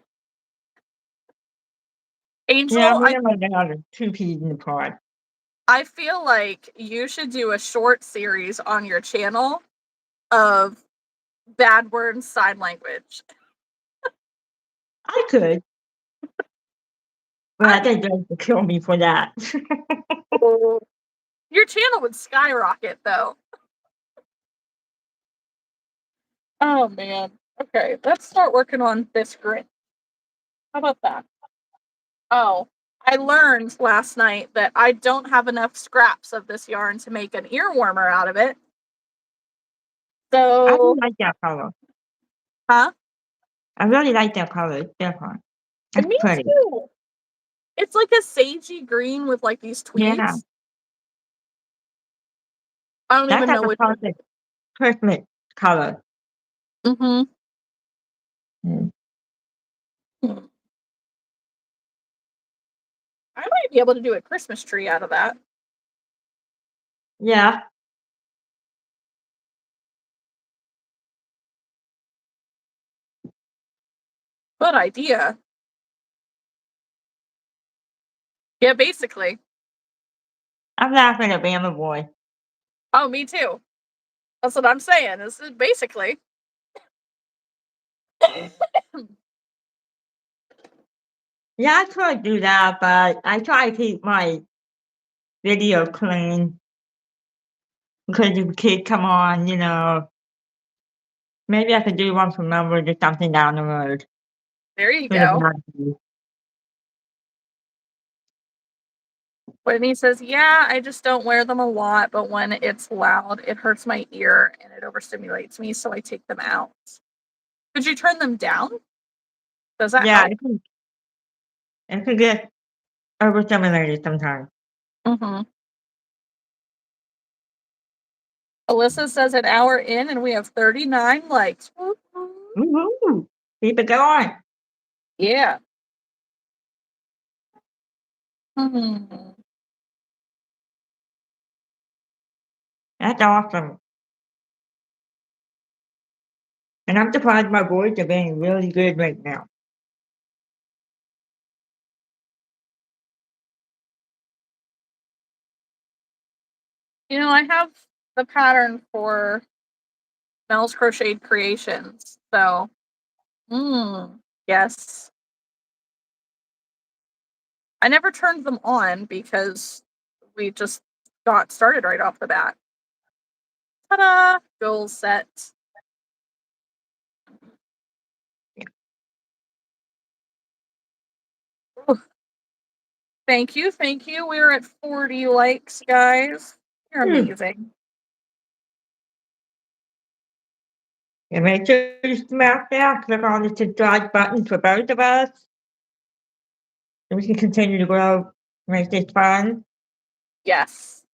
Angel, Yeah, me and my dad are 2 peas in the pod. I feel like you should do a short series on your channel of bad word sign language. I could, but I I think they would kill me for that. Your channel would skyrocket though. Oh man. Okay, let's start working on this grid. How about that? Oh, I learned last night that I don't have enough scraps of this yarn to make an earwarmer out of it. I do So, like that color. huh? I really like that color. It's different. And That's me pretty. too. It's like a sagey green with like these Yeah, tweeds. I don't that's even like know a which one. perfect Christmas color. Mm-hmm. Mm. I might be able to do a Christmas tree out of that. Yeah, Good idea. Yeah, basically. I'm laughing at Bama Boy. Oh, me too. That's what I'm saying. This is basically. Yeah, I could do that, but I try to keep my video clean because if a kid come on, maybe I could do one for members or something down the road. There you With a go. barbecue. Whitney says, yeah, I just don't wear them a lot, but when it's loud, it hurts my ear and it overstimulates me, so I take them out. Could you turn them down? Does that Yeah, help? it can get overstimulated sometimes. Mm-hmm. Alyssa says an hour in and we have 39 likes. Woo-hoo. Woo-hoo. Keep it going. Yeah. Mm-hmm. That's awesome. And I'm surprised my boys are being really good right now. I have the pattern for Mel's Crocheted Creations. So, yes. I never turned them on because we just got started right off the bat. Ta-da! Goal set. Ooh, thank you, thank you. We're at 40 likes, guys. You're Hmm. amazing. And make sure you smash that, click on the subscribe button for both of us. So we can continue to grow, make this fun. Yes.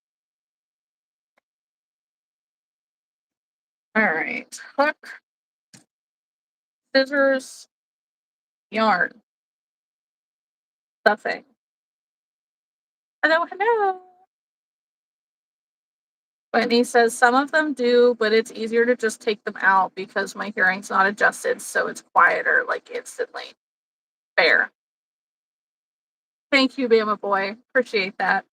All right. Hook, scissors, yarn, stuffing. Hello, hello. Whitney says some of them do, but it's easier to just take them out because my hearing's not adjusted, so it's quieter like instantly. Fair. Thank you, Bama boy. Appreciate that.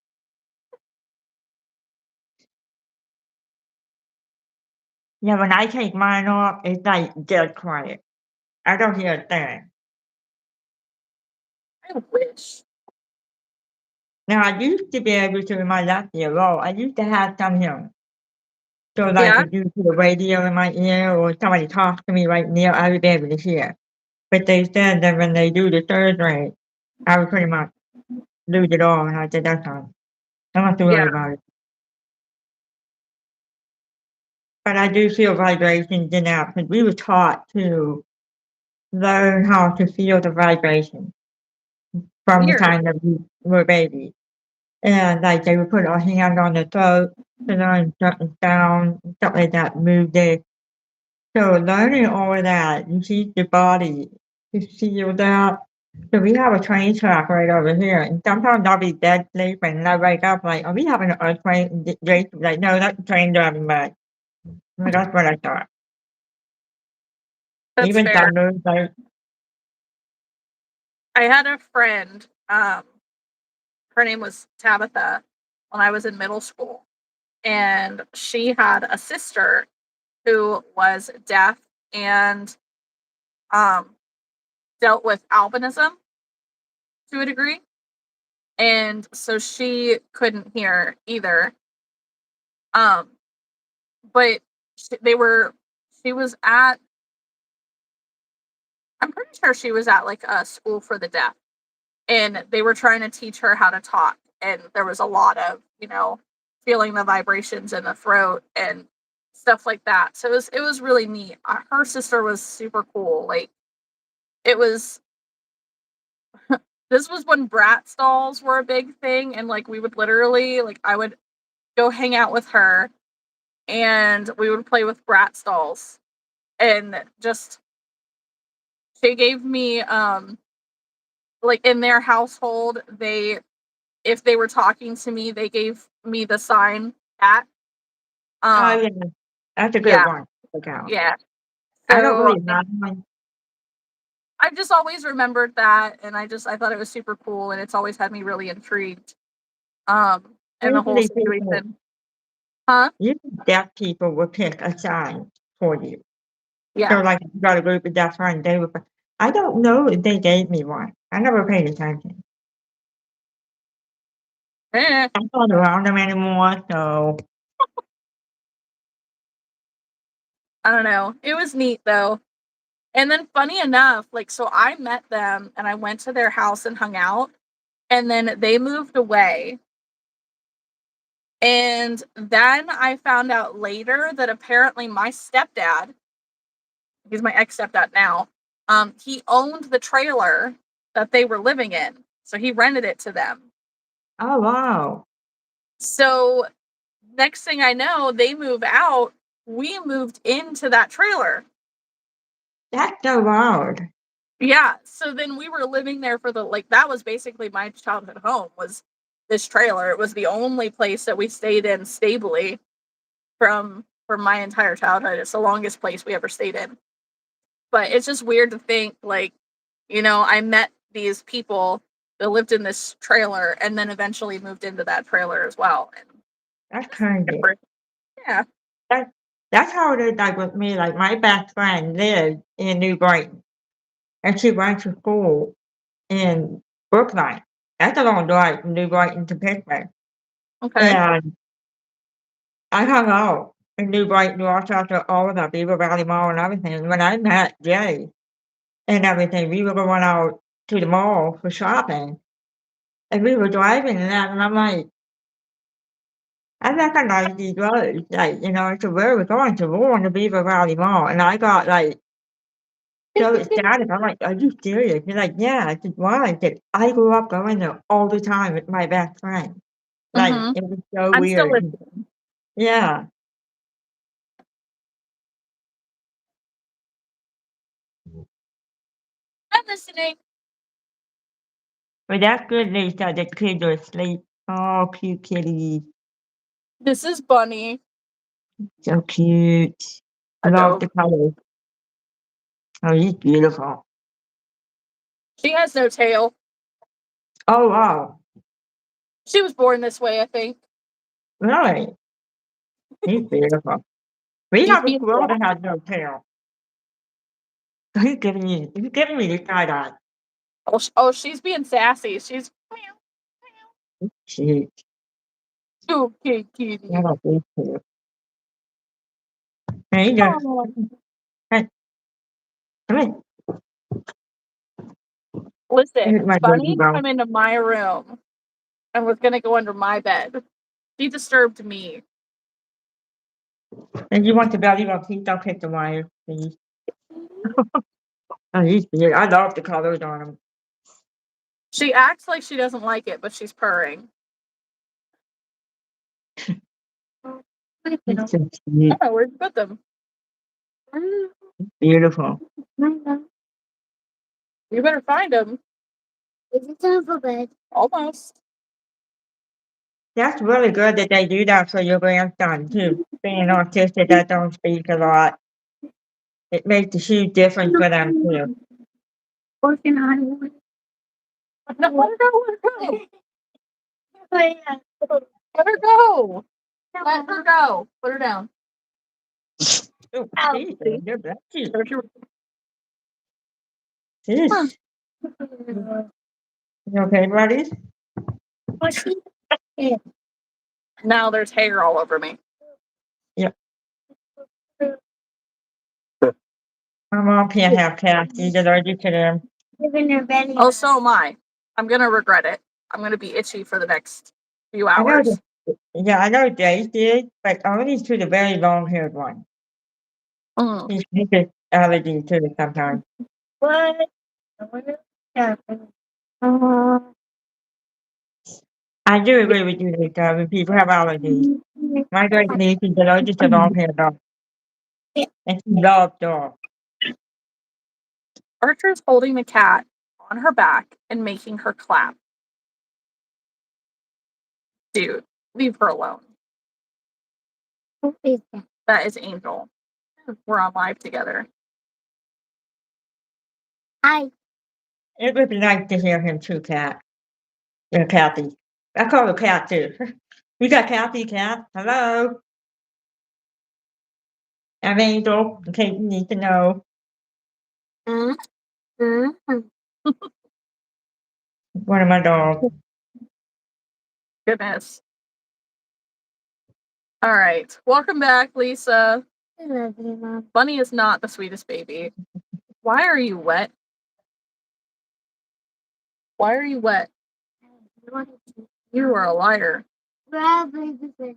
Yeah, when I take mine off, it's like dead quiet. I don't hear a thing. I wish. Now, I used to be able to in my left ear roll. I used to have some hearing. So, like, Yeah, if you put a radio in my ear or somebody talks to me right near, I would be able to hear. But they said that when they do the surgery, I would pretty much lose it all, and I said, "That's fine. I don't have to yeah, worry about it." But I do feel vibrations in that because we were taught to learn how to feel the vibration from the weird. time that we were babies. And, like, they would put our hand on the throat to learn certain sounds and stuff like that, music. So learning all of that, you teach your body to feel that. So we have a train track right over here, and sometimes I'll be dead sleeping, and I wake up like, "Are we having an earthquake?" And Jason's like, "No, that's the train driving by." Well, that's what I thought. That's Even fair. thunders, like, I had a friend, her name was Tabitha when I was in middle school, and she had a sister who was deaf and um dealt with albinism to a degree. And so she couldn't hear either. Um, but they were, she was at, I'm pretty sure she was at like a school for the deaf, and they were trying to teach her how to talk. And there was a lot of, feeling the vibrations in the throat and stuff like that. So it was really neat. Her sister was super cool. Like it was, this was when Bratz dolls were a big thing, and like we would literally, like I would go hang out with her and we would play with Bratz dolls. And just she gave me like in their household, they, if they were talking to me, they gave me the sign cat. oh, Um yeah, that's a good yeah, one. Look out. yeah. I don't So really have one. I've just always remembered that, and I thought it was super cool, and it's always had me really intrigued. And the whole Usually people situation. Huh? usually deaf people will pick a sign for you. So, Yeah. like, if you got a group of deaf friends, they would I don't know if they gave me one. I never paid attention. Eh, I'm not around them anymore, so I don't know. It was neat though. And then funny enough, like so I met them and I went to their house and hung out, and then they moved away. And then I found out later that apparently my stepdad, he's my ex-stepdad now, he owned the trailer that they were living in. So he rented it to them. oh, wow. So next thing I know, they move out. We moved into that trailer. That's so wild. Yeah. So then we were living there for the, like, that was basically my childhood home, was this trailer. It was the only place that we stayed in stably. from my entire childhood. It's the longest place we ever stayed in. But it's just weird to think, like, I met these people that lived in this trailer and then eventually moved into that trailer as well. And That's crazy. yeah. That that's how it is, like, with me, like, my best friend lived in New Brighton, and she went to school in Brookline. That's a long drive from New Brighton to Pittsburgh, Okay. and I hung out in New Brighton, Rochester, all of that, Beaver Valley Mall and everything, and when I met Jay and everything, we were going out to the mall for shopping, and we were driving and that, and I'm like, "I recognize these roads," like, I said, "Where are we going to?" "We're going to Beaver Valley Mall," and I got, like, so ecstatic, I'm like, "Are you serious?" He's like, "Yeah." I said, "Why?" I said, "I grew up going there all the time with my best friend." Like, Mhm. it was so I'm still weird. listening. Yeah. I'm listening. But that's good news that the kids are asleep. Oh, cute kitty. This is Bunny. So cute. Love Adobe. the colors. Oh, he's beautiful. She has no tail. Oh, wow. She was born this way, I think. Really? He's beautiful. We He's have a being squirrel that sassy. has no tail. He's giving me the side eye. Oh, she's being sassy. She's meow, Cute. meow. Okay, Yeah, kitty. he's cute. Hey, just, Oh, hey, come in. listen, Here's my baby Bunny bone. come into my room and was gonna go under my bed. She disturbed me. And you want the belly rub? Please don't hit the wire, please. Oh, he's cute. I love the colors on him. She acts like she doesn't like it, but she's purring. He's so cute. Yeah, where'd you put them? Beautiful. You better find them. Is it time for bed? Almost. That's really good that they do that for your grandson too. Being autistic that don't speak a lot. It makes a huge difference for them too. Working on it. No, let her go. Let her go. But, yeah. Let her go. Let her go. Put her down. Oh, Ow. Jesus, See? you're bless you. There she- Jeez. You okay, buddy? What's she? Now there's hair all over me. Yep. My mom can't have cats. She's allergic to them. Living her belly. Oh, so am I. I'm gonna regret it. I'm gonna be itchy for the next few I know hours. yeah, I know Jay did, but only to the very long haired one. Mm. He's just allergy to it sometimes. What? What happened? I do agree with you, Lisa, when people have allergies. My great niece is allergic to long haired dogs. And she loves dogs. Archer's holding the cat on her back and making her clap. Dude, leave her alone. Who is that? That is Angel. We're on live together. Hi. It would be nice to hear him too, Cat. Yeah, Kathy. I call her Cat too. We got Kathy, Cat. Hello. I'm Angel, in case you need to know. Mm-hmm. One of my dogs. Goodness. All right. Welcome back, Lisa. I love you, Mom. Bunny is not the sweetest baby. Why are you wet? Why are you wet? You are a liar. Probably because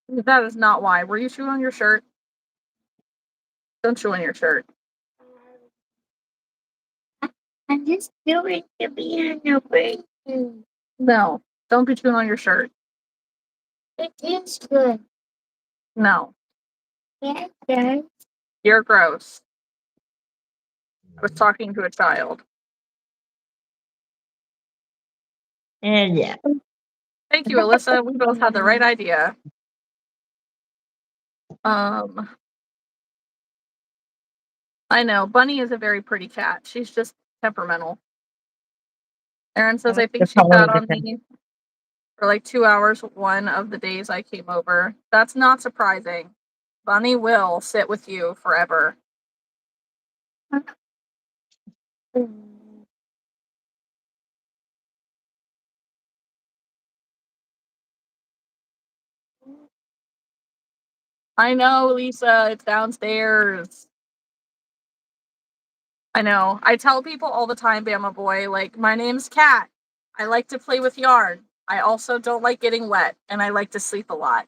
That is not why. Were you chewing on your shirt? Don't chew on your shirt. I'm just doing the piano break. No. Don't be chewing on your shirt. It is good. No. Yeah, it You're gross. I was talking to a child. And yeah. Thank you, Alyssa. We both had the right idea. Um, I know Bunny is a very pretty cat. She's just temperamental. Erin says, I think The she color sat of the on cat. me for like 2 hours one of the days I came over. That's not surprising. Bunny will sit with you forever. I know, Lisa, it's downstairs. I know. I tell people all the time, Bama Boy, like, my name's Kat. I like to play with yarn. I also don't like getting wet, and I like to sleep a lot.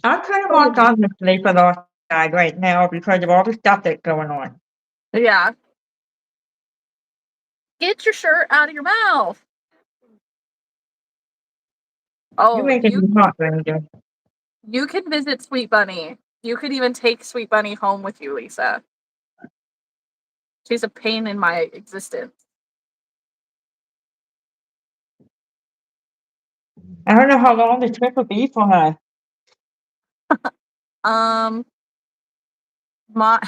I'm kind of on the sleep a lot side right now because of all the stuff that's going on. Yeah. Get your shirt out of your mouth. You're Oh, making me hot, Ranger. you can visit Sweet Bunny. You could even take Sweet Bunny home with you, Lisa. She's a pain in my existence. I don't know how long the trip will be for her. My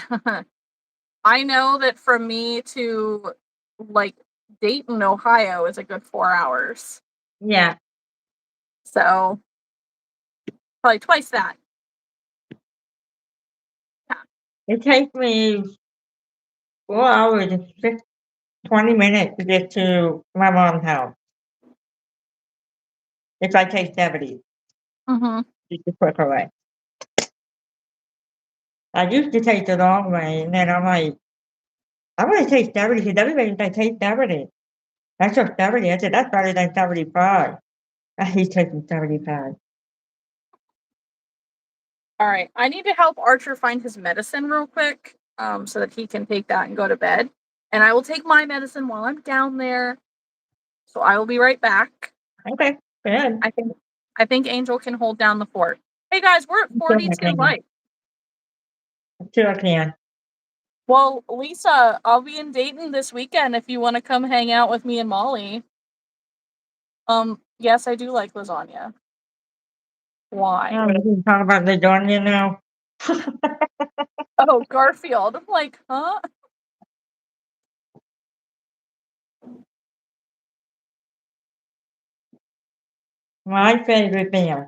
I know that from me to like Dayton, Ohio is a good 4 hours. Yeah. So probably twice that. It takes me 4 hours and 20 minutes to get to my mom's house. If I take 70, Mm-hmm. just a quicker way. I used to take the long way, and then I'm like, I'm going to take 70 because everybody's going to take 70. I took 70. I said, that's better than 75. I hate taking 75. All right. I need to help Archer find his medicine real quick, so that he can take that and go to bed. And I will take my medicine while I'm down there. So I will be right back. Okay, good. I think Angel can hold down the fort. Hey guys, we're at Sure I 42 can. likes. Sure I can. Well, Lisa, I'll be in Dayton this weekend if you want to come hang out with me and Molly. Yes, I do like lasagna. Why? Oh, we can talk about lasagna now. Oh, Garfield. I'm like, huh? My favorite meal.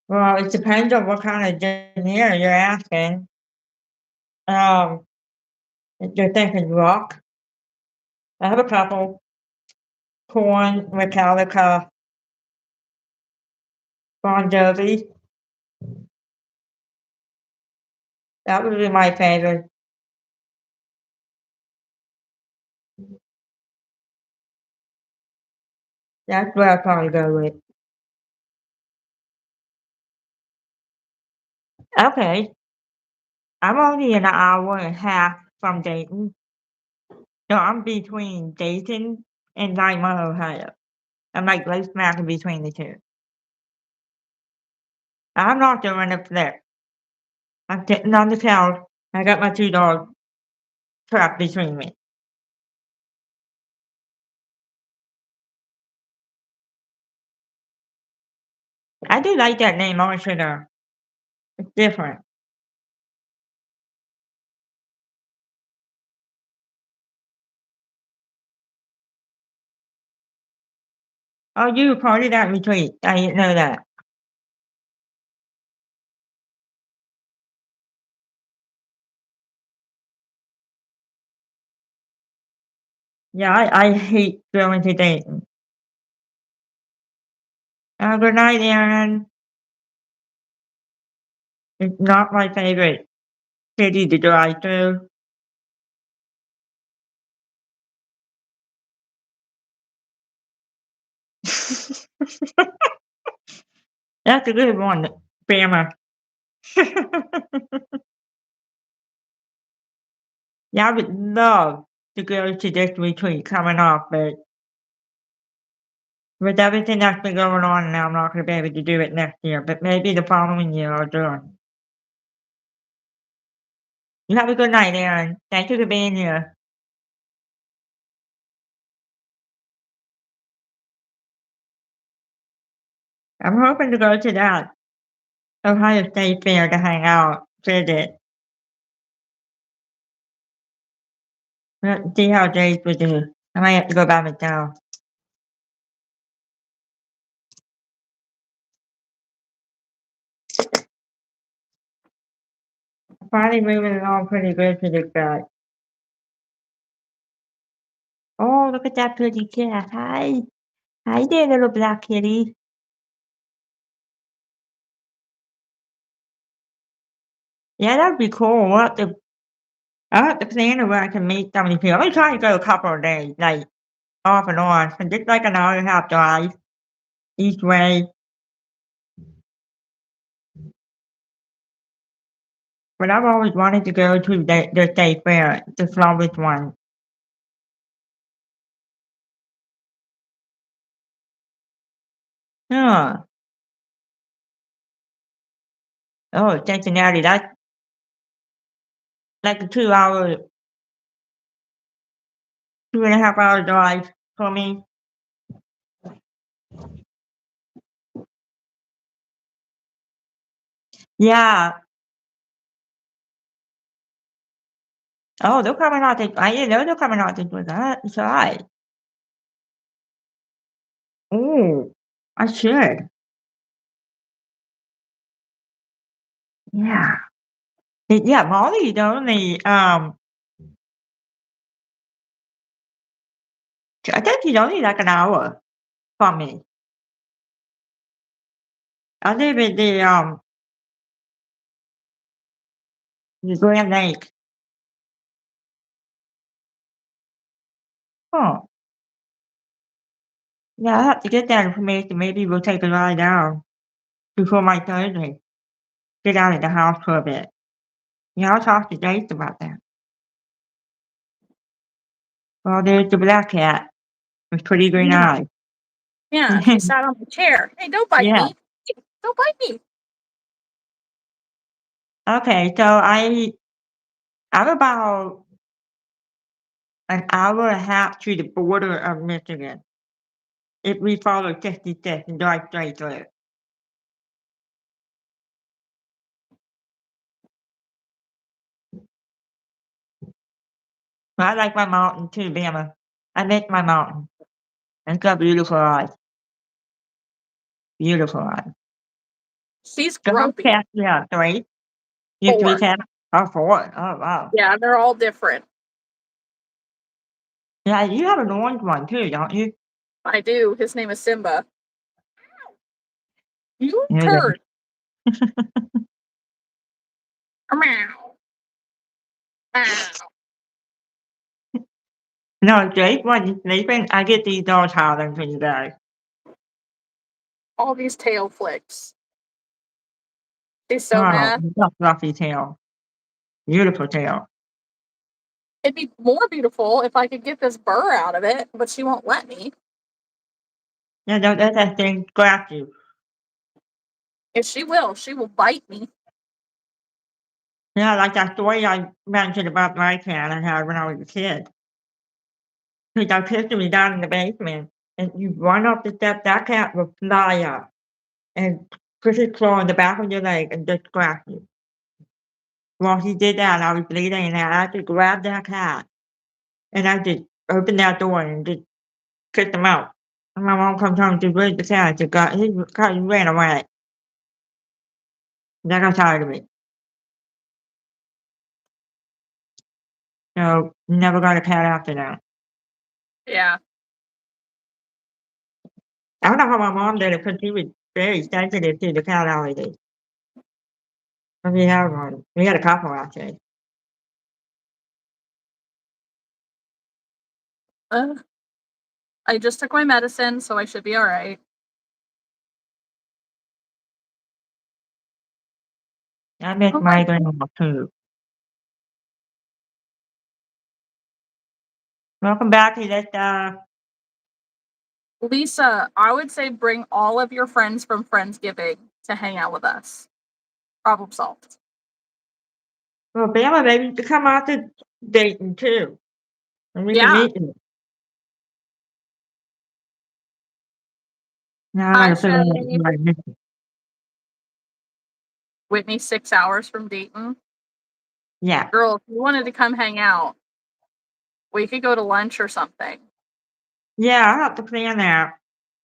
Well, it depends on what kind of dinner you're asking. If you're thinking rock, I have a couple. Corn, Metallica, Bon Jovi. That would be my favorite. That's what I'd probably go with. Okay. I'm only an hour and a half from Dayton. So I'm between Dayton and Lima, Ohio. I'm like right smack in between the two. I'm not doing a flip. I'm sitting on the couch. I got my two dogs trapped between me. I do like that name, Archer, though. It's different. Oh, you were part of that retreat. I didn't know that. Yeah, I hate going to Dayton. Good night, Aaron. It's not my favorite city to drive through. That's a good one, Bama. Yeah, I would love to go to this retreat coming up, but with everything that's been going on now, I'm not going to be able to do it next year, but maybe the following year I'll do it. You have a good night, Aaron. Thank you for being here. I'm hoping to go to that Ohio State Fair to hang out, visit. Let's see how Jay's would do. I might have to go by myself. Finally moving along pretty good to this guy. Oh, look at that pretty cat. Hi. Hi there, little black kitty. Yeah, that'd be cool. I'll have to plan it where I can meet some of these people. I'm trying to go a couple of days, like off and on, and just like an hour and a half drive each way. But I've always wanted to go to the state fair, the slowest one. Huh. Oh, Cincinnati, that's like a 2.5 hour drive for me. Yeah. Oh, they're coming out I didn't know they're coming out this week. That's right. Oh, I should. Yeah. Yeah, Molly's only, I think she's only like an hour from me. I live in the Grand Lake. Oh, yeah, I have to get that information. Maybe we'll take a ride down before my Thursday. Get out of the house for a bit. Yeah, I'll talk to Jace about that. Well, there's the black cat with pretty green Yeah. eyes. Yeah, she sat on the chair. Hey, don't bite Yeah. me. Hey, don't bite me. Okay, so I'm about an hour and a half to the border of Michigan. If we follow 66 and drive straight through. I like my mountain too, Bama. I miss my mountain. It's got beautiful eyes. Beautiful eyes. She's So how many grumpy. cats do you have? 3? You have 3 4. cats? Oh, 4. Oh, wow. Yeah, they're all different. Yeah, you have an orange one too, don't you? I do. His name is Simba. You Yeah. turd. Meow. Meow. No, Jake, when he's sleeping, I get these dogs howling for you guys. All these tail flicks. She's so Oh, mad. a fluffy tail. Beautiful tail. It'd be more beautiful if I could get this burr out of it, but she won't let me. Yeah, don't let that thing scratch you. If she will bite me. Yeah, like that story I mentioned about my cat I had when I was a kid. Because I pissed me down in the basement, and you run up the steps, that cat will fly up and put his claw in the back of your leg and just scratch you. Well, he did that, I was bleeding, and I had to grab that cat, and I just opened that door and just kicked him out. And my mom comes home to "Where's the cat?" I said, "God, he ran away." And I got tired of it. So, never got a cat after that. Yeah. I don't know how my mom did it because she was very sensitive to the cat allergy. But we had one. We had a couple actually. I just took my medicine, so I should be all right. I miss Oh, my grandma too. Welcome back to this Lisa, I would say bring all of your friends from Friendsgiving to hang out with us. Problem solved. well, Bama, maybe you could come out to Dayton too. And we can Yeah. meet you. Now I Hi, gotta figure out Shelly. what I missed. Whitney, 6 hours from Dayton. Yeah. Girl, if you wanted to come hang out, we could go to lunch or something. Yeah, I have to plan that.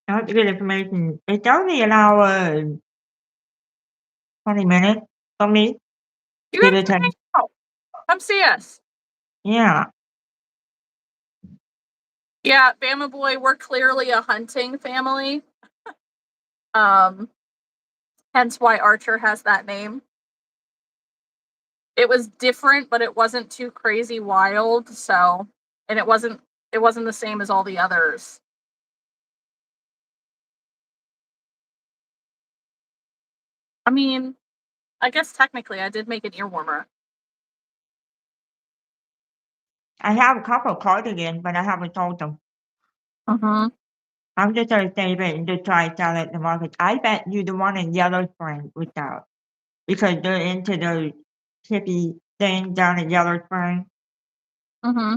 I have to get information. It's only an hour and 20 minutes for me. You Give guys or can take. hang out. Come see us. Yeah. Yeah, Bama Boy, we're clearly a hunting family. Hence why Archer has that name. It was different, but it wasn't too crazy wild, so and it wasn't the same as all the others. I mean, I guess technically I did make an earwarmer. I have a couple of cardigans, but I haven't sold them. Mm-hmm. I'm just gonna save it and just try to sell it in the market. I bet you the one in Yellow Spring would sell because they're into those hippie things down in Yellow Spring. Mm-hmm.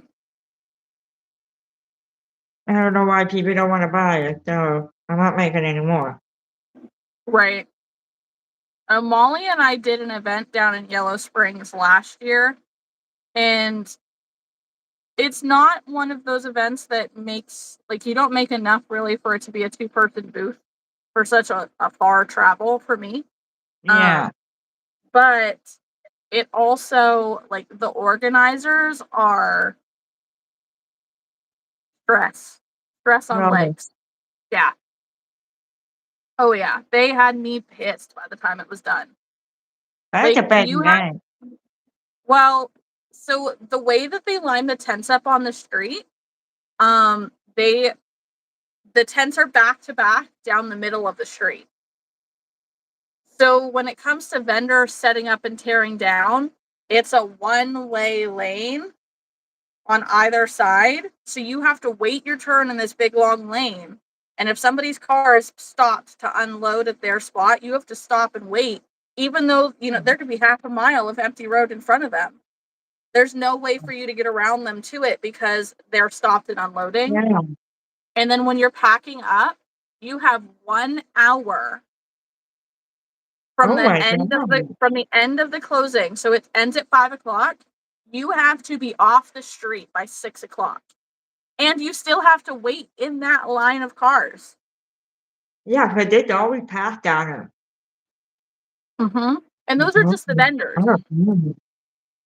I don't know why people don't want to buy it, so I'm not making any more. Right. Molly and I did an event down in Yellow Springs last year, and it's not one of those events that makes, like, you don't make enough really for it to be a 2-person booth for such a far travel for me. Yeah. But it also, like, the organizers are stress on Really. legs. Yeah. Oh yeah, they had me pissed by the time it was done. That's a Like, big event. well, so the way that they line the tents up on the street, the tents are back to back down the middle of the street. So when it comes to vendors setting up and tearing down, it's a one-way lane on either side. So you have to wait your turn in this big long lane. And if somebody's car is stopped to unload at their spot, you have to stop and wait, even though, there could be half a mile of empty road in front of them. There's no way for you to get around them to it because they're stopped and unloading. Yeah. And then when you're packing up, you have 1 hour from Oh the my end of God. the end of the closing. So it ends at 5 o'clock. You have to be off the street by 6 o'clock. And you still have to wait in that line of cars. Yeah, because they always pass down them. Mm-hmm. And those are just the vendors.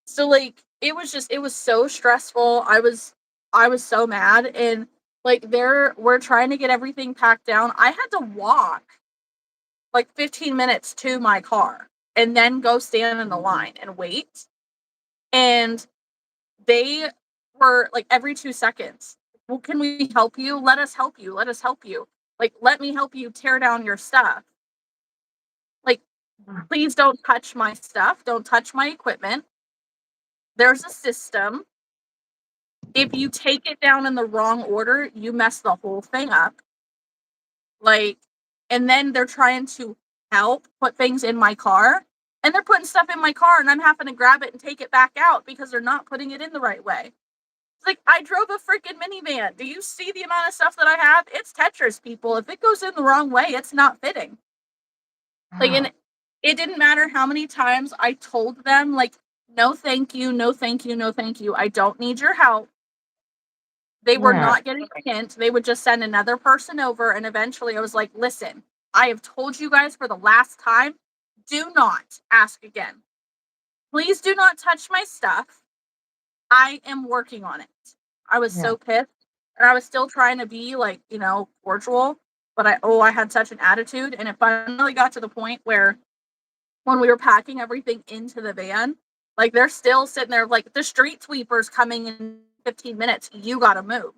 So, like, it was so stressful. I was so mad, and like we're trying to get everything packed down. I had to walk like 15 minutes to my car and then go stand in the line and wait. And they were like every 2 seconds. Well, can we help you? Let us help you. Let us help you. Like, let me help you tear down your stuff. Like, please don't touch my stuff. Don't touch my equipment. There's a system. If you take it down in the wrong order, you mess the whole thing up. Like, and then they're trying to help put things in my car, and they're putting stuff in my car, and I'm having to grab it and take it back out because they're not putting it in the right way. It's like, I drove a freaking minivan. Do you see the amount of stuff that I have? It's Tetris, people. If it goes in the wrong way, it's not fitting. Like, and it didn't matter how many times I told them, like, no, thank you, no, thank you, no, thank you. I don't need your help. They were not getting a hint. They would just send another person over. And eventually I was like, listen, I have told you guys for the last time, do not ask again. Please do not touch my stuff. I am working on it. I was so pissed. And I was still trying to be like, cordial. But I had such an attitude. And it finally got to the point where when we were packing everything into the van, like, they're still sitting there like, the street sweeper's coming in 15 minutes. You got to move.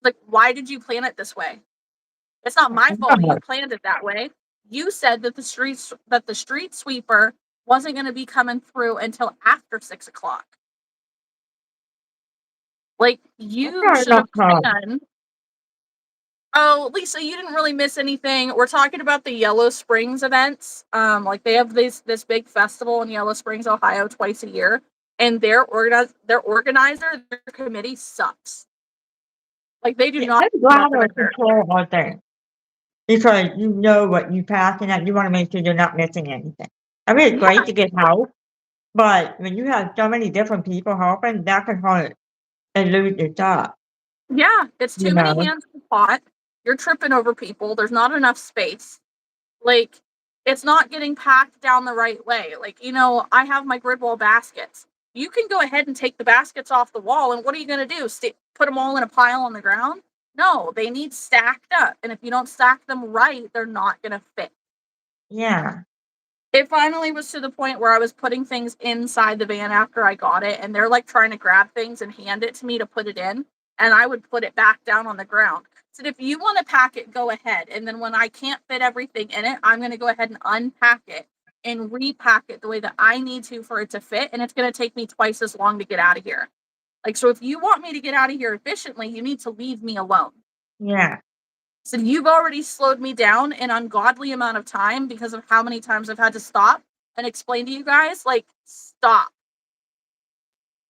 Like, why did you plan it this way? It's not my fault you planned it that way. You said that the street sweeper wasn't going to be coming through until after 6 o'clock. Like, you should have planned. Oh, Lisa, you didn't really miss anything. We're talking about the Yellow Springs events. Like, they have this big festival in Yellow Springs, Ohio, twice a year, and their organizer, their committee sucks. Like, they do not. Control all things. because you know what you pack and that you wanna make sure you're not missing anything. I mean, it's Yeah. great to get help, but when you have so many different people helping, that can hurt and lose your job, Yeah, it's you too many know? hands in the pot. You're tripping over people. There's not enough space. Like, it's not getting packed down the right way. Like, I have my grid wall baskets. You can go ahead and take the baskets off the wall, and what are you going to do? Put them all in a pile on the ground? No, they need stacked up. And if you don't stack them right, they're not going to fit. Yeah. It finally was to the point where I was putting things inside the van after I got it, and they're like trying to grab things and hand it to me to put it in, and I would put it back down on the ground. So if you want to pack it, go ahead. And then when I can't fit everything in it, I'm going to go ahead and unpack it and repack it the way that I need to for it to fit, and it's going to take me twice as long to get out of here. Like, so if you want me to get out of here efficiently, you need to leave me alone. Yeah. So you've already slowed me down an ungodly amount of time because of how many times I've had to stop and explain to you guys, like, stop.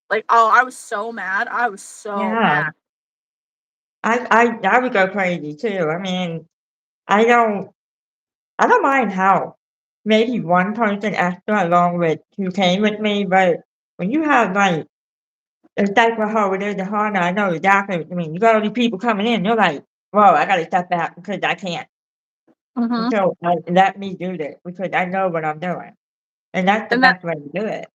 Like, oh, I was so mad. I was so Yeah. mad. I would go crazy too. I mean, I don't I don't mind help. Maybe one person extra along with who came with me, but when you have, like, it's like with her with the Honda, I know exactly what you mean. You got all these people coming in, you're like, "Whoa, I gotta step back because I can't." And Hmm. so, let me do this because I know what I'm doing, and that's the And that, best way to do it.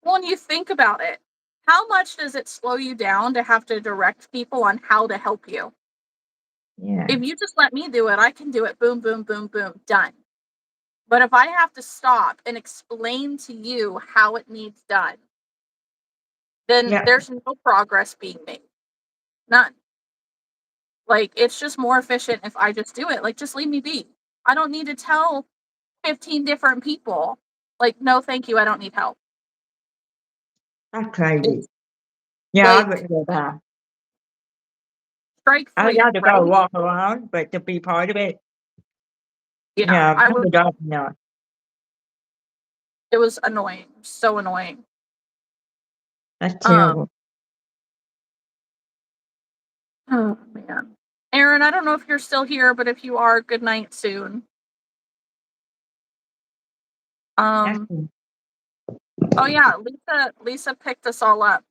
when you think about it, how much does it slow you down to have to direct people on how to help you? Yeah. If you just let me do it, I can do it. Boom, boom, boom, boom, done. But if I have to stop and explain to you how it needs done, then Yeah, there's no progress being made. None. Like, it's just more efficient if I just do it. Like, just leave me be. I don't need to tell 15 different people, like, no, thank you, I don't need help. that's crazy. It's Yeah, I like wouldn't go back. strike I'd three, rather go right? walk around, but to be part of it, Yeah, yeah, I I'm was, the dog, no, it was annoying, so annoying. that's Um, terrible. oh man. Aaron, I don't know if you're still here, but if you are, good night soon. That's Um, oh yeah, Lisa picked us all up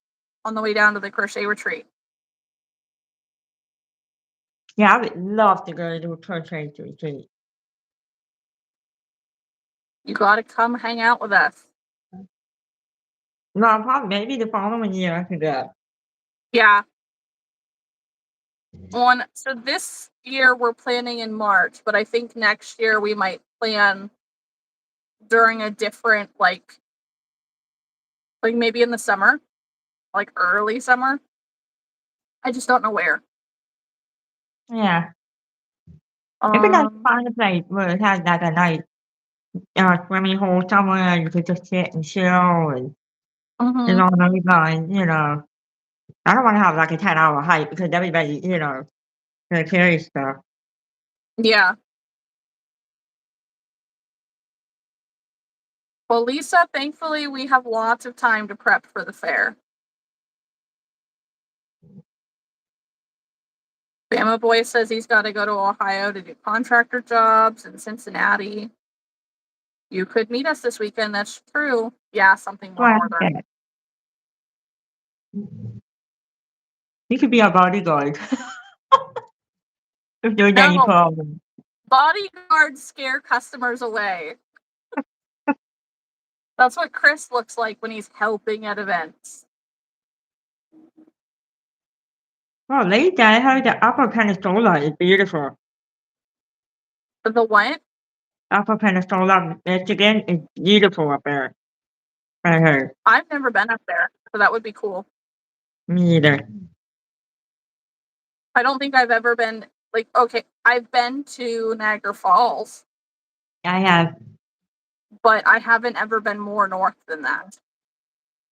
on the way down to the crochet retreat. yeah, I would love to go to a crochet retreat. You gotta come hang out with us. No, probably maybe the following year I could go. Yeah. So this year we're planning in March, but I think next year we might plan during a different like maybe in the summer, like early summer. I just don't know where. Yeah. It'd be nice to Um, find a place where it has like a nice, swimming hole somewhere you could just sit and chill and mhm. along those lines, you know. I don't wanna have like a 10-hour hike because everybody, gonna carry stuff. Yeah. Well, Lisa, thankfully we have lots of time to prep for the fair. Bama Boy says he's got to go to Ohio to do contractor jobs in Cincinnati. You could meet us this weekend. That's true. Yeah, something more Well, northern. yeah. You could be our bodyguard if there's any No, problem. bodyguards scare customers away. That's what Chris looks like when he's helping at events. Well, lately I heard the Upper Peninsula is beautiful. The what? Upper Peninsula, Michigan is beautiful up there, I heard. I've never been up there, so that would be cool. Me either. I don't think I've ever been like okay, I've been to Niagara Falls, I have but I haven't ever been more north than that.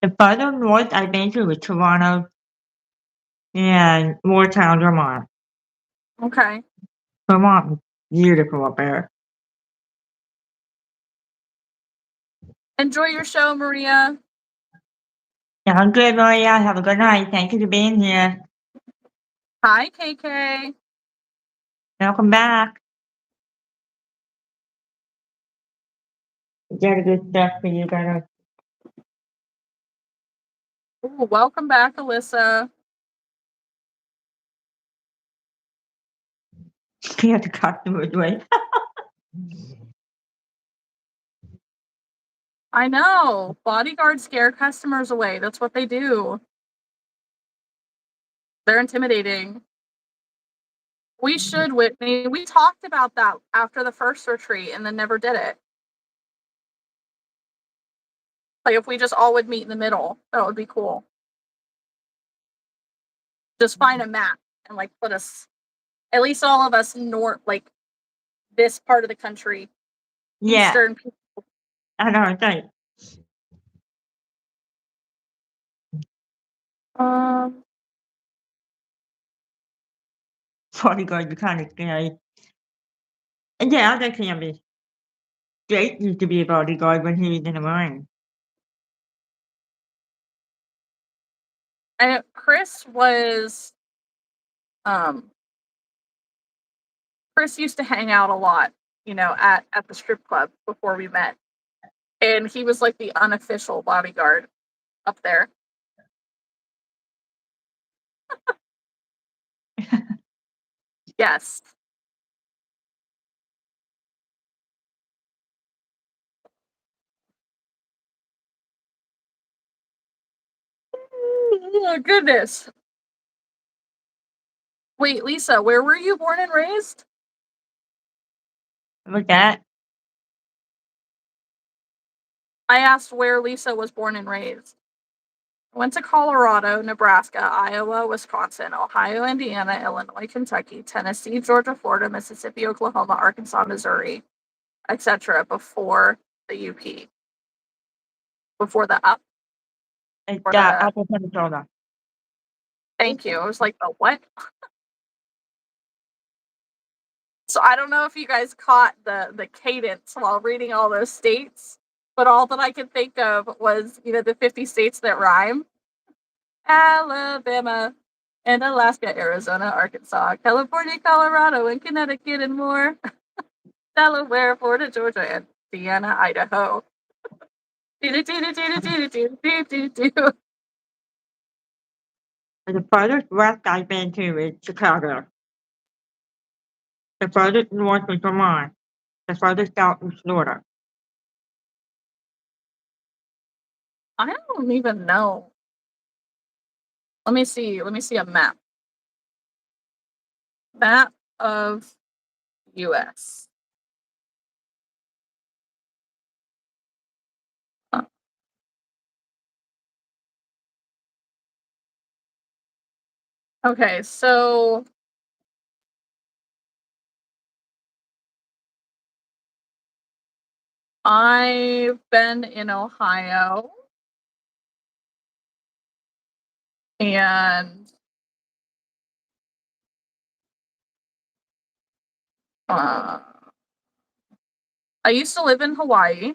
the further north I've been to was Toronto and Moortown, Vermont. Okay. Vermont is beautiful up there. Enjoy your show, Maria. Sounds good, Maria. Have a good night. Thank you for being here. Hi, KK. Welcome back. Get good stuff for you guys. Ooh, welcome back, Alyssa. Get the customers away. I know. Bodyguards scare customers away. That's what they do. They're intimidating. We should, Whitney. We talked about that after the first retreat and then never did it. Like if we just all would meet in the middle, that would be cool. Just find a map and like put us, at least all of us north, like this part of the country, Yeah, Eastern people. I know, it's like, bodyguards are kind of scary. And yeah, I can be. Jake used to be a bodyguard when he was in the mine. And Chris was, Chris used to hang out a lot, you know, at the strip club before we met. And he was like the unofficial bodyguard up there. Yes. Oh, goodness. Wait, Lisa, where were you born and raised? With that, I asked where Lisa was born and raised. I went to Colorado, Nebraska, Iowa, Wisconsin, Ohio, Indiana, Illinois, Kentucky, Tennessee, Georgia, Florida, Mississippi, Oklahoma, Arkansas, Missouri, etc. before the UP. Before the up. it's Or that the upper Minnesota. thank you. I was like, the what? So I don't know if you guys caught the cadence while reading all those states, but all that I could think of was, you know, the 50 states that rhyme. Alabama and Alaska, Arizona, Arkansas, California, Colorado, and Connecticut, and more. Delaware, Florida, Georgia, and Indiana, Idaho. The furthest west I've been to is Chicago. The furthest north is Vermont. The furthest south is Florida. I don't even know. Let me see. Let me see a map. Map of US. Okay, so I've been in Ohio and uh, I used to live in Hawaii.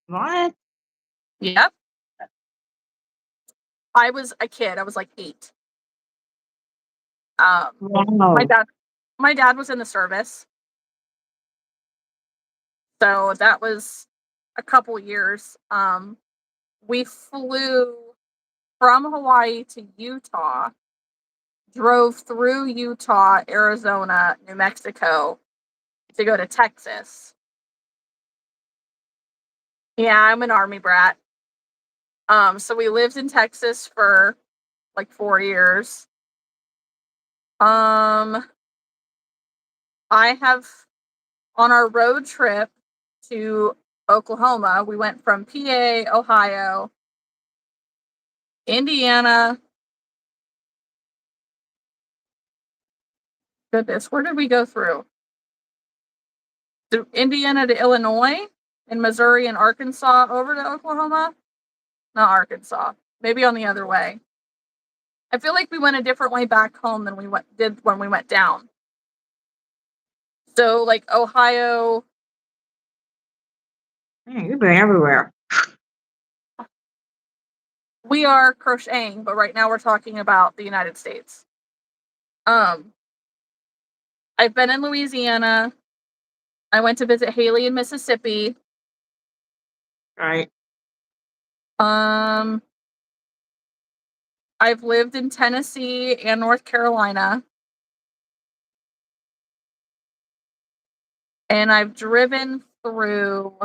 What? Yep. I was a kid. I was like 8. Wow. My dad was in the service. So that was a couple years. We flew from Hawaii to Utah, drove through Utah, Arizona, New Mexico to go to Texas. Yeah, I'm an Army brat. So we lived in Texas for like 4 years. I have on our road trip to Oklahoma, we went from PA, Ohio, Indiana. Goodness, where did we go through? Through Indiana to Illinois and Missouri and Arkansas over to Oklahoma? Not Arkansas. Maybe on the other way. I feel like we went a different way back home than did when we went down. So like Ohio. Man, you've been everywhere. We are crocheting, but right now we're talking about the United States. I've been in Louisiana. I went to visit Haley in Mississippi. Right. I've lived in Tennessee and North Carolina. And I've driven through,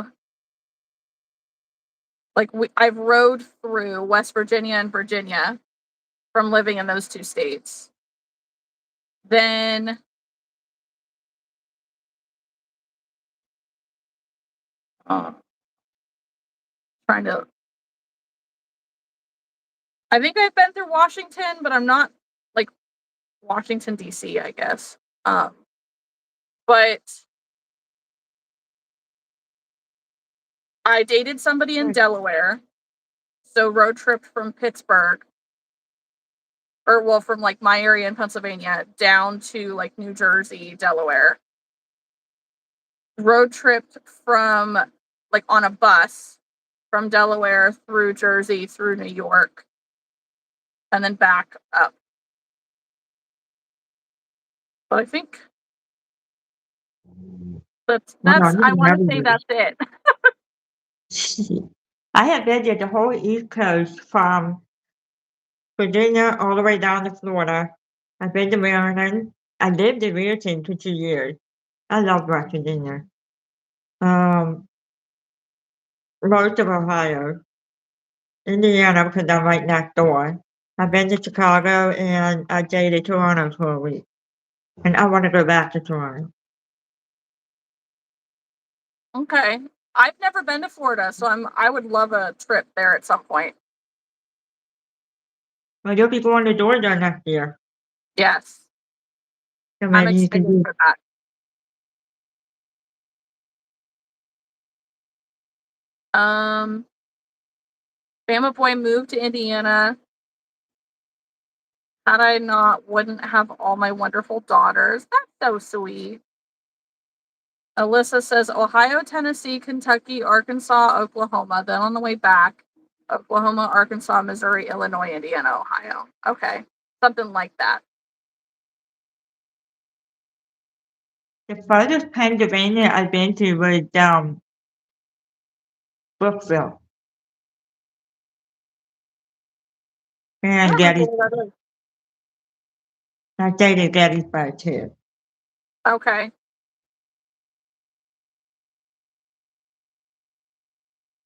I've rode through West Virginia and Virginia from living in those two states. Then trying to, I think I've been through Washington, but I'm not like Washington DC, I guess. But I dated somebody in Delaware, so road trip from Pittsburgh, or well, from like my area in Pennsylvania down to like New Jersey, Delaware. Road trip from like on a bus from Delaware through Jersey through New York and then back up. But I think that's I want to say that's it. I have visited the whole East Coast from Virginia all the way down to Florida. I've been to Maryland. I lived in Richmond for 2 years. I love West Virginia. Most of Ohio. Indiana, because I'm right next door. I've been to Chicago, and I dated Toronto for a week, and I wanna go back to Toronto. Okay. I've never been to Florida, so I would love a trip there at some point. Well, you'll be going to Georgia next year, Yes. so I'm maybe you can excited do. for that. Bama Boy moved to Indiana. Had I not, wouldn't have all my wonderful daughters. That's so sweet. Alyssa says Ohio, Tennessee, Kentucky, Arkansas, Oklahoma. Then on the way back, Oklahoma, Arkansas, Missouri, Illinois, Indiana, Ohio. Okay. Something like that. The furthest Pennsylvania I've been to was, Brookville I and don't remember where that is. I dated Gettysburg too. Okay.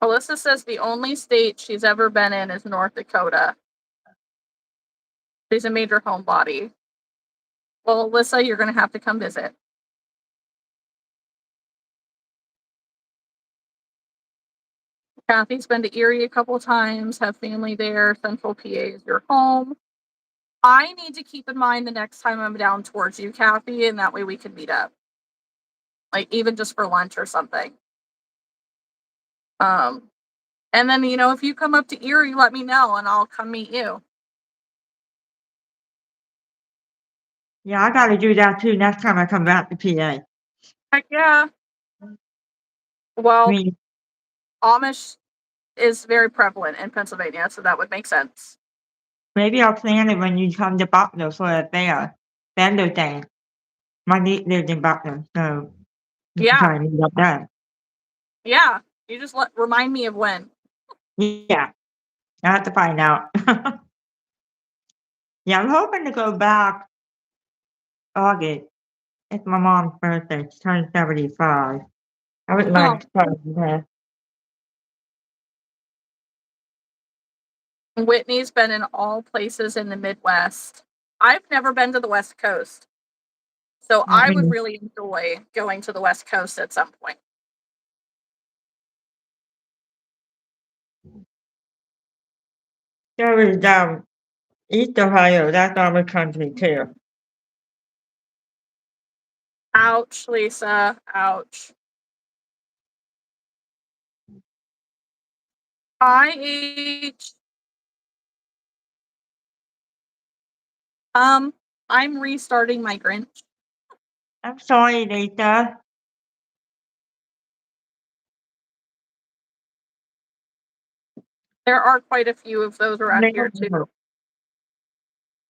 Alyssa says the only state she's ever been in is North Dakota. She's a major homebody. Well, Alyssa, you're going to have to come visit. Kathy's been to Erie a couple times, have family there. Central PA is your home. I need to keep in mind the next time I'm down towards you, Kathy, and that way we can meet up. Like even just for lunch or something. And then, if you come up to Erie, let me know and I'll come meet you. Yeah, I gotta do that too next time I come back to PA. Heck yeah. Well, mean Amish is very prevalent in Pennsylvania, so that would make sense. maybe I'll plan it when you come to Butler for a fair vendor thing. My niece lives in Butler, so we can Yeah. try and meet up there. Yeah. You just remind me of when. Yeah, I have to find out. Yeah, I'm hoping to go back August. It's my mom's birthday. She turned 75. I would like to Oh, spend her. Whitney's been in all places in the Midwest. I've never been to the West Coast. So I would really enjoy going to the West Coast at some point. There is, East Ohio, that's our country too. Ouch, Lisa. Ouch. Hi, H. I'm restarting my Grinch. I'm sorry, Lisa. There are quite a few of those around here too.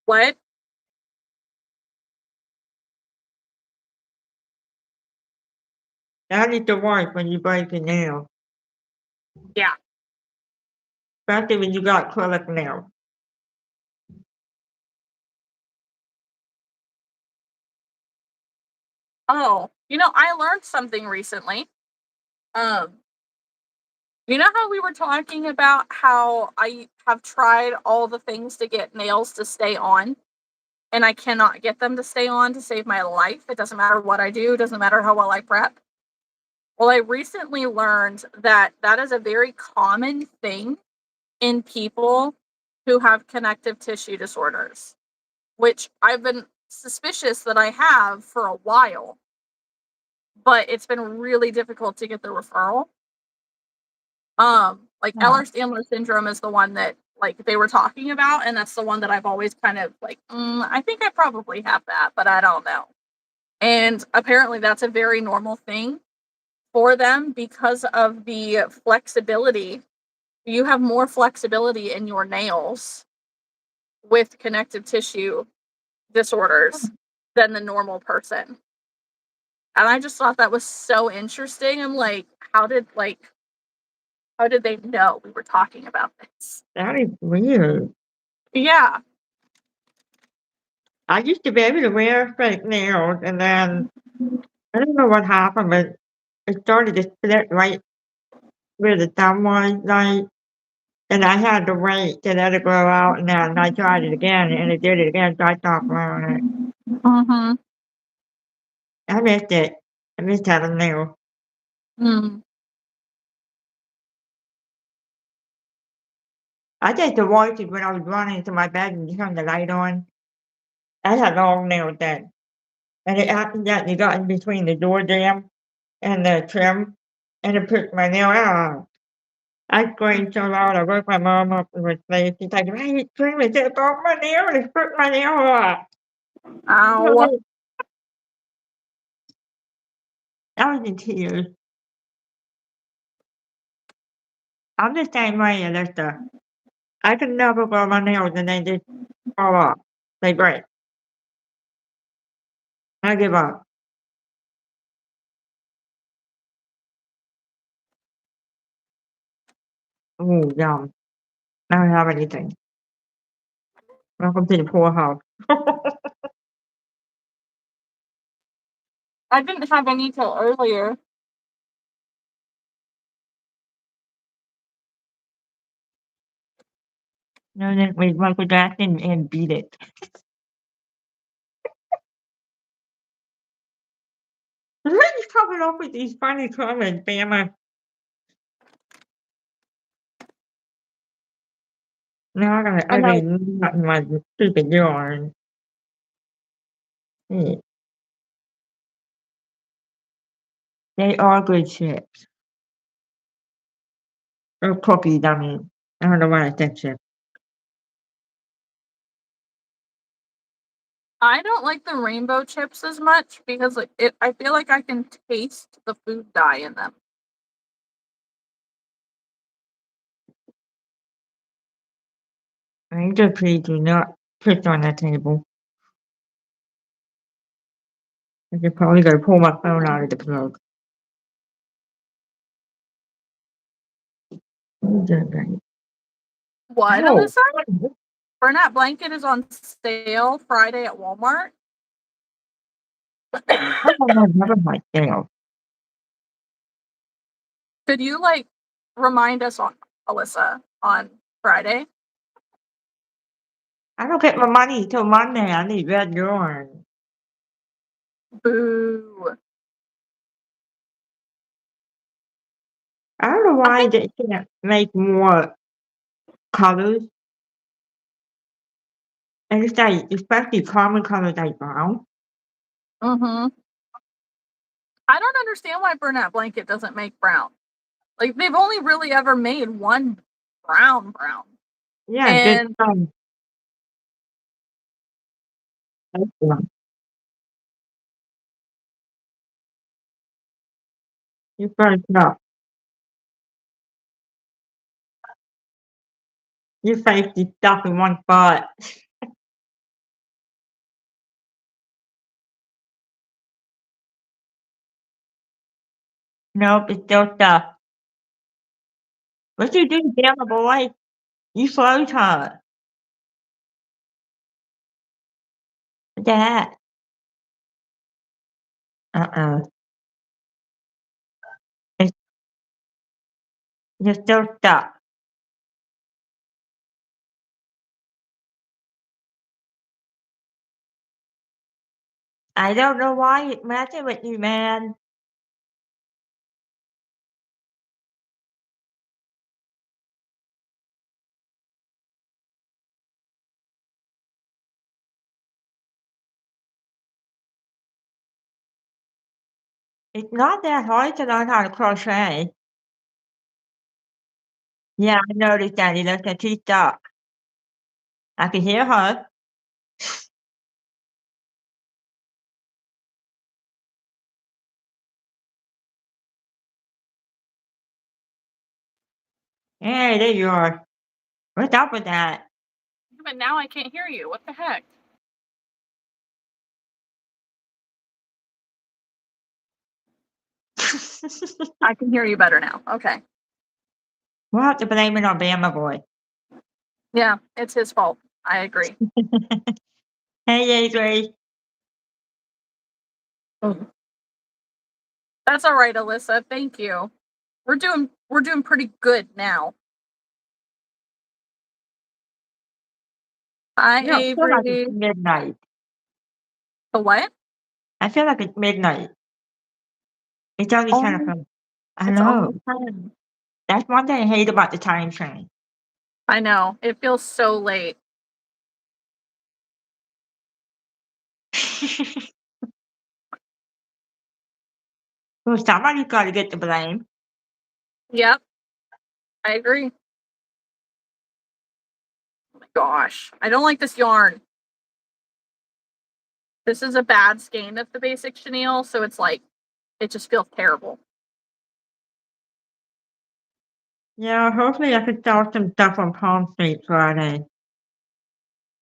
What? That is the worst when you break a nail. Yeah. Especially when you got acrylic nails. Oh, I learned something recently. Um, you know how we were talking about how I have tried all the things to get nails to stay on, and I cannot get them to stay on to save my life. It doesn't matter what I do, it doesn't matter how well I prep. Well, I recently learned that that is a very common thing in people who have connective tissue disorders, which I've been suspicious that I have for a while, but it's been really difficult to get the referral. Like Huh. Ehlers-Danlos syndrome is the one that like they were talking about, and that's the one that I've always kind of like, I think I probably have that, but I don't know. And apparently that's a very normal thing for them because of the flexibility. You have more flexibility in your nails with connective tissue disorders than the normal person. And I just thought that was so interesting. I'm like, how did they know we were talking about this? That is weird. Yeah. I used to be able to wear fake nails, and then I don't know what happened, but it started to split right where the thumb was, like, and I had to wait to let it grow out, and then I tried it again, and it did it again, so I stopped wearing it. Mm-hmm. I missed it. I missed having nails. Mm. I just avoided when I was running to my bed and turn the light on. I had long nails then, and it accidentally got in between the door jamb and the trim, and it pushed my nail out. I screamed so loud, I woke my mom up in her face. She's like, "Why are you screaming? It's off my nail, and it's put my nail off." Ow. I was in tears. I'm the same way, Alyssa. I can never grow my nails and they just fall off. They break. I give up. Ooh, yum. I don't have anything. Welcome to the poor house. I didn't have any till earlier. No, then with Michael Jackson and Beat It. Why are you coming up with these funny comments, Bama? Now I gotta And I ugly not my stupid yarn. Yeah, they are good chips. Or cookies, I mean. I don't know why I said chips. I don't like the rainbow chips as much because I feel like I can taste the food dye in them. Angel, please do not put on the table. I could probably go pull my phone out of the plug. You did great. What, Oh, Alyssa? Bernat blanket is on sale Friday at Walmart. I don't never my sale. Could you remind us on Alyssa on Friday? I don't get my money till Monday. I need red yarn. Boo. I don't know why Okay. they can't make more colors. And it's like, especially common colors like brown. Mm-hmm. I don't understand why Bernat blanket doesn't make brown. Like they've only really ever made one brown. Yeah, just And that's one. You first up. Your face is stuck in one spot. Nope, it's still stuck. What you do, Gamma boy? You froze her. What the heck? Uh-oh. It's you're still stuck. I don't know why it's messing with you, man. It's not that hard to learn how to crochet. Yeah, I noticed that. It looks like she's stuck. I can hear her. Hey, there you are. What's up with that? But now I can't hear you. What the heck? I can hear you better now. Okay. We'll have to blame it on Bama boy. Yeah, it's his fault. I agree. Hey, Avery. That's all right, Alyssa. Thank you. We're doing pretty good now. Hi, You don't feel like Avery. it's midnight. The what? I feel like it's midnight. It's only 10 Oh, o'clock. I it's know. only 10. That's one thing I hate about the time change. I know. It feels so late. Well, somebody's got to get the blame. Yep. I agree. Oh my gosh. I don't like this yarn. This is a bad skein of the basic chenille, so it's like, it just feels terrible. Yeah, hopefully I can sell some stuff on Palm Street Friday.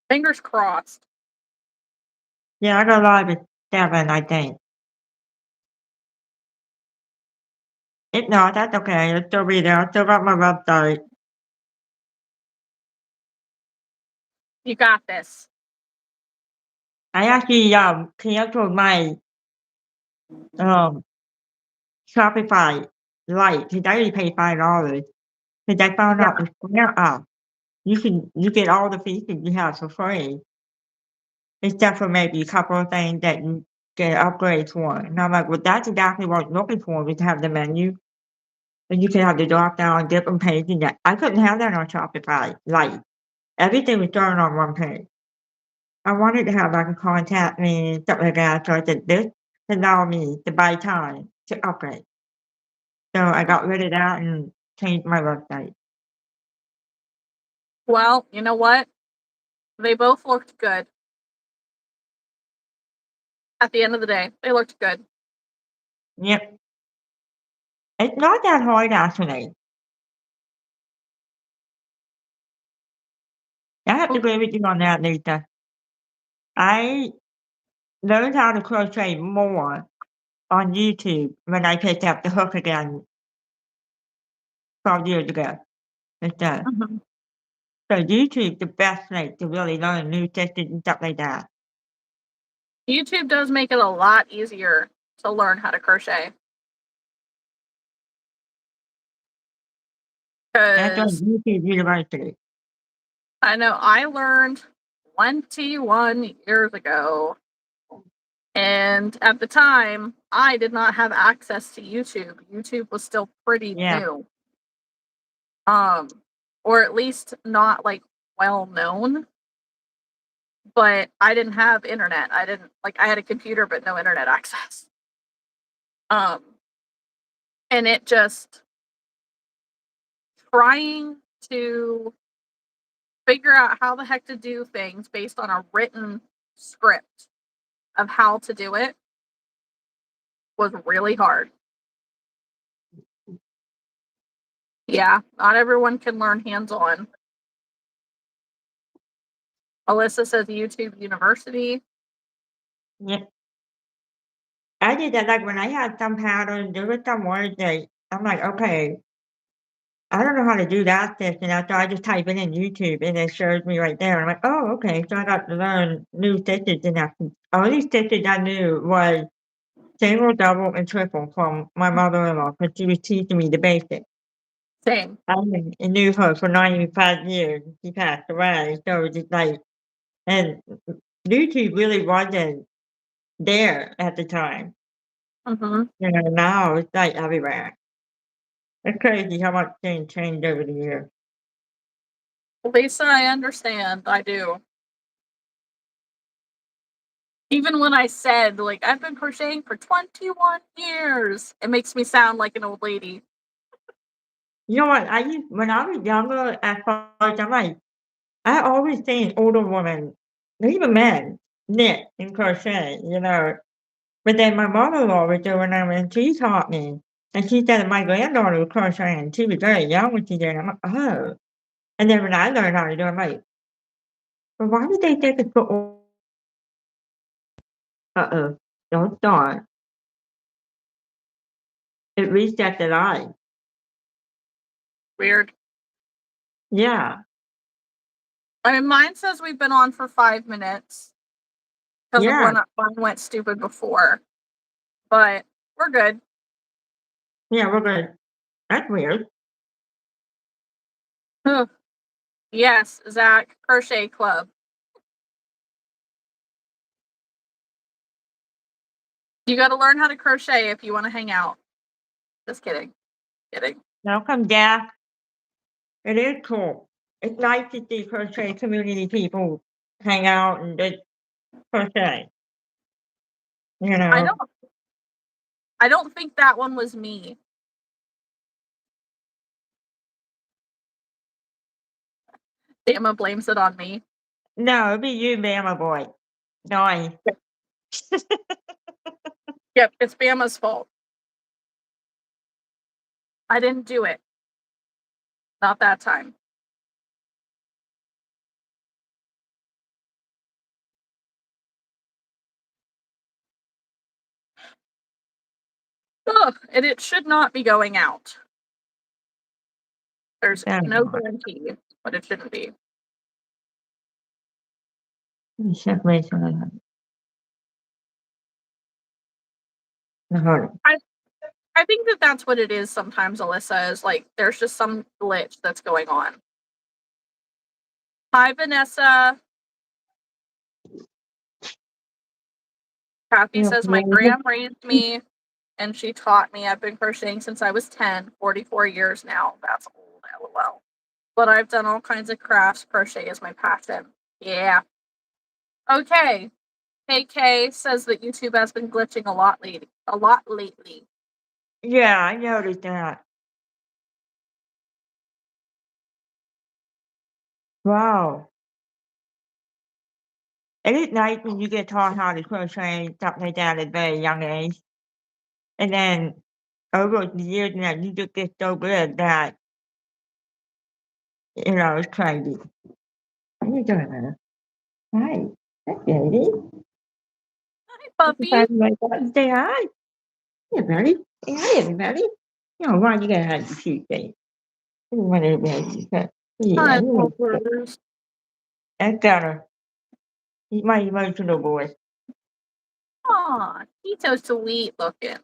Fingers crossed. Yeah, I go live at 7, I think. If not, that's okay. It'll still be there. I still got my website. You got this. I actually canceled my Shopify Lite because I only paid $5. Because I found Yeah. out the Square app, you get all the features you have for free, except for maybe a couple of things that you get upgrades for. And I'm like, well, that's exactly what I was looking for, was to have the menu, and you can have the drop down different pages. That I couldn't have that on Shopify Lite. Everything was thrown on one page. I wanted to have like a contact me, stuff like that. So I said, this allowed me to buy time to upgrade. So I got rid of that and changed my website. Well, you know what? They both looked good. At the end of the day, they looked good. Yep. It's not that hard actually. I have to agree with you on that, Lisa. I learned how to crochet more on YouTube when I picked up the hook again 12 years ago. It's, Mhm. so YouTube's the best place to really learn new techniques and stuff like that. YouTube does make it a lot easier to learn how to crochet. That's on Because YouTube University. I know I learned 21 years ago. And at the time, I did not have access to YouTube. YouTube was still pretty Yeah. new. Or at least not like well known. But I didn't have internet. I had a computer but no internet access. And it just trying to figure out how the heck to do things based on a written script of how to do it was really hard. Yeah, not everyone can learn hands-on. Alyssa says YouTube University. Yep. I did that like when I had some patterns, there was some words that I'm like, okay, I don't know how to do that stitching, so I just type it in YouTube and it shows me right there. I'm like, "Oh, okay." So I got to learn new stitches and that. All these stitches I knew was single, double, and triple from my mother-in-law because she was teaching me the basics. Same. I knew her for 95 years. She passed away, so it's just like and YouTube really wasn't there at the time. Mhm. Now it's, like, everywhere. It's crazy how much things changed over the years. Lisa, I understand. I do. Even when I said, like, I've been crocheting for 21 years, it makes me sound like an old lady. You know what? When I was younger at first, I'm like, I always seen older women, even men, knit and crochet. But then my mother-in-law was doing them and she taught me. And she said that my granddaughter was crocheting. She was very young when she did it. I'm like, oh. And then when I learned how to do it, I'm like, well, why did they think it's for old? Uh-oh. Don't start. It reset the line. Weird. Yeah. I mean, mine says we've been on for 5 minutes because of Yeah. when mine went stupid before, but we're good. Yeah, we're good. That's weird. Ugh. Yes, Zach, crochet club. You got to learn how to crochet if you want to hang out. Just kidding. Kidding. Welcome, Jack. It is cool. It's nice to see crochet community people hang out and just crochet. You I know? don't. I don't think that one was me. Emma blames it on me. No, it'd be you, Bama boy. Nice. Yep, it's Bama's fault. I didn't do it. Not that time. Ugh, and it should not be going out. There's That's no not. guarantee, but it shouldn't be. Let me separate some of that. Now, hold on. I think that that's what it is sometimes, Alyssa, is like there's just some glitch that's going on. Hi, Vanessa. Kathy Yeah, says, my well, gram raised me and she taught me. I've been crocheting since I was 10, 44 years now. That's old, lol. But I've done all kinds of crafts. Crochet is my passion. Yeah. Okay. KK says that YouTube has been glitching a lot lately. Yeah, I noticed that. Wow. It is nice when you get taught how to crochet and stuff like that at a very young age. And then over the years now, you just get so good that, it's crazy. How you doing, man? Hi. That's Daddy. Hi, puppy. Say hi. Hey, everybody. Say hi, everybody. Why you gotta have your cute face? You want everybody to yeah, Hi, you want lovers. that's Gunner. He's my emotional boy. Aw, he's so sweet looking.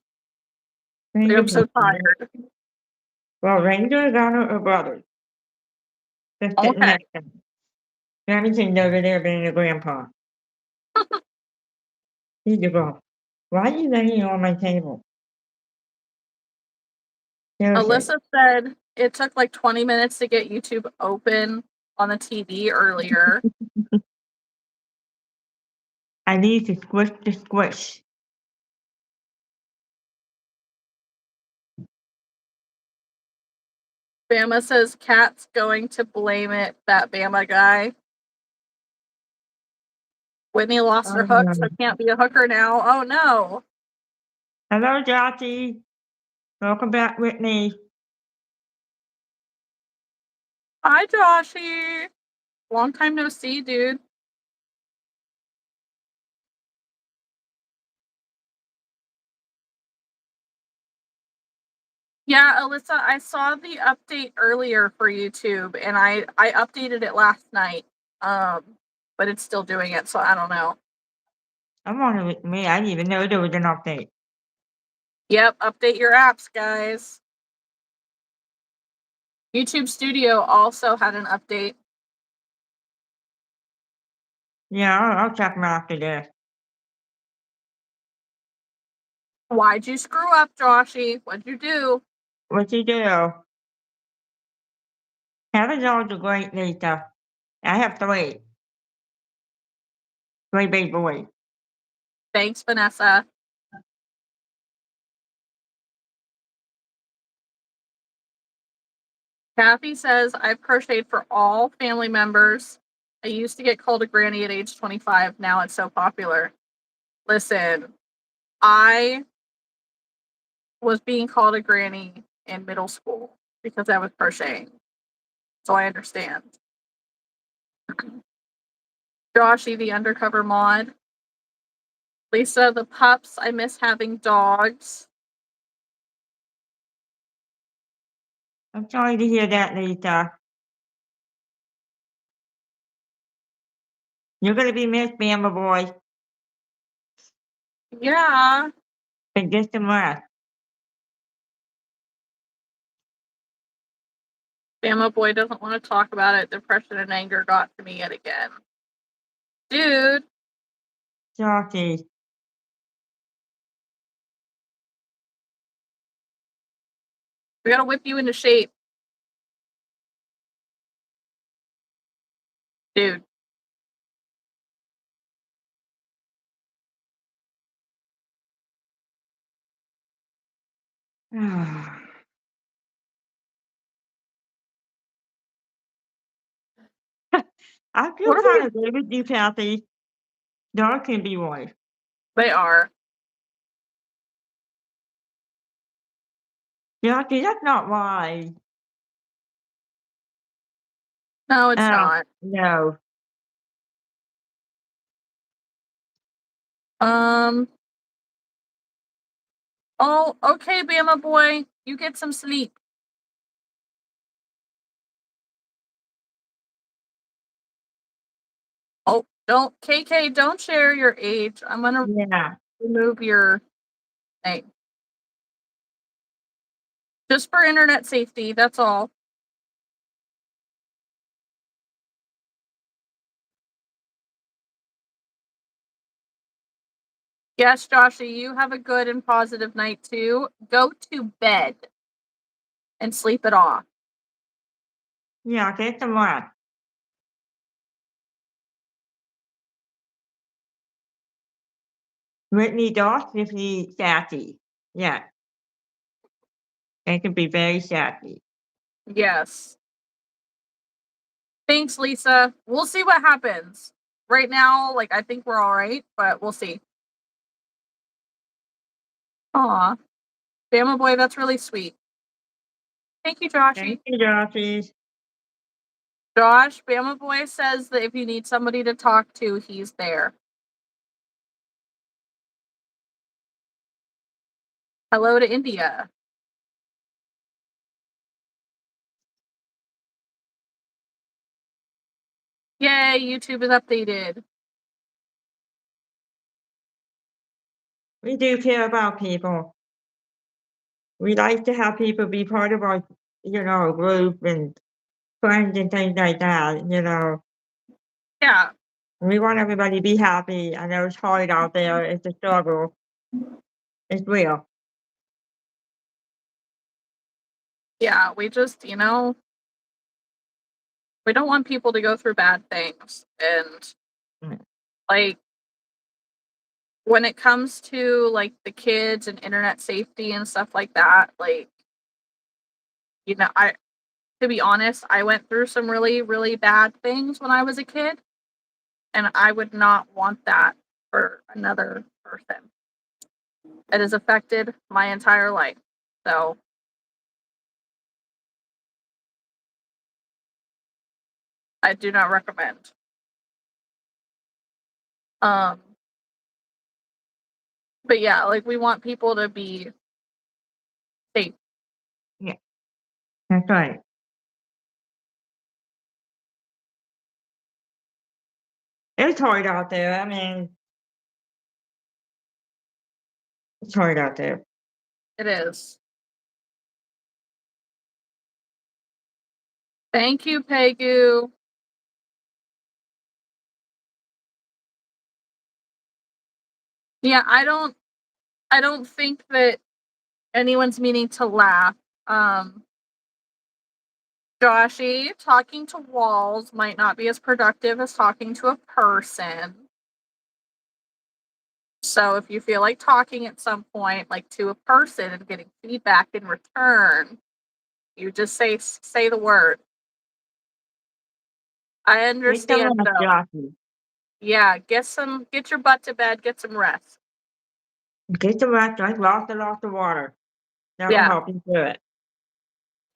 Ranger I'm so and Gunner. tired. Well, Ranger and Gunner are brothers. They're sitting Okay. next to me. Remington's over there being a grandpa. He's a girl. Why are you laying on my table? Seriously. Alyssa said it took like 20 minutes to get YouTube open on the TV earlier. I need to squish the squish. Bama says Kat's going to blame it, that Bama guy. Whitney lost her hook, so can't be a hooker now. Oh no. Hello, Jackie. Welcome back, Whitney. Hi, Joshy. Long time no see, dude. Yeah, Alyssa, I saw the update earlier for YouTube, and I updated it last night. But it's still doing it, so I don't know. I'm wondering with me. I didn't even know there was an update. Yep, update your apps, guys. YouTube Studio also had an update. Yeah, I'll check them after this. Why'd you screw up, Joshy? What'd you do? What you do? Having dogs are great, Lisa. I have three. Three big boys. Thanks, Vanessa. Kathy says, I've crocheted for all family members. I used to get called a granny at age 25. Now it's so popular. Listen, I was being called a granny in middle school because I was crocheting. So I understand. Joshy, the undercover mod. Lisa, the pups. I miss having dogs. I'm sorry to hear that, Lisa. You're gonna be missed, Bama boy. Yeah. But get some rest. Bama boy doesn't want to talk about it. Depression and anger got to me yet again. Dude. Joshy. We gotta whip you into shape. Dude. I feel What are kind we? of good with you, Kathy. Dogs can be worse. They are. Joshy, that's not why. No, it's not. No. Um. Oh, okay, Bama boy. You get some sleep. Oh, don't, KK, don't share your age. I'm gonna Yeah. remove your name. Just for internet safety, that's all. Yes, Joshy, you have a good and positive night too. Go to bed and sleep it off. Yeah, get some rest. Whitney dogs can be sassy. Yeah. They can be very sassy. Yes. Thanks, Lisa. We'll see what happens. Right now, like, I think we're all right, but we'll see. Aw. Bama boy, that's really sweet. Thank you, Joshy. Thank you, Joshy. Josh, Bama boy says that if you need somebody to talk to, he's there. Hello to India. Yay, YouTube is updated. We do care about people. We like to have people be part of our, group and friends and things like that. Yeah, We want everybody to be happy. I know it's hard out there. It's a struggle. It's real. yeah, we just, we don't want people to go through bad things. And, Mm. like, when it comes to, like, the kids and internet safety and stuff like that, like, to be honest, I went through some really, really bad things when I was a kid, and I would not want that for another person. It has affected my entire life. So I do not recommend. Um, but yeah, like we want people to be safe That's right. It's hard out there. I mean, it's hard out there. It is. Thank you, Pegu. Yeah, I don't think that anyone's meaning to laugh. Joshy, talking to walls might not be as productive as talking to a person. So if you feel like talking at some point, like to a person and getting feedback in return, you just say the word. I It's some understand though. Joshy. Yeah, get your butt to bed, get some rest. Get some rest, drink lots of water. That'll Yeah, help you through it.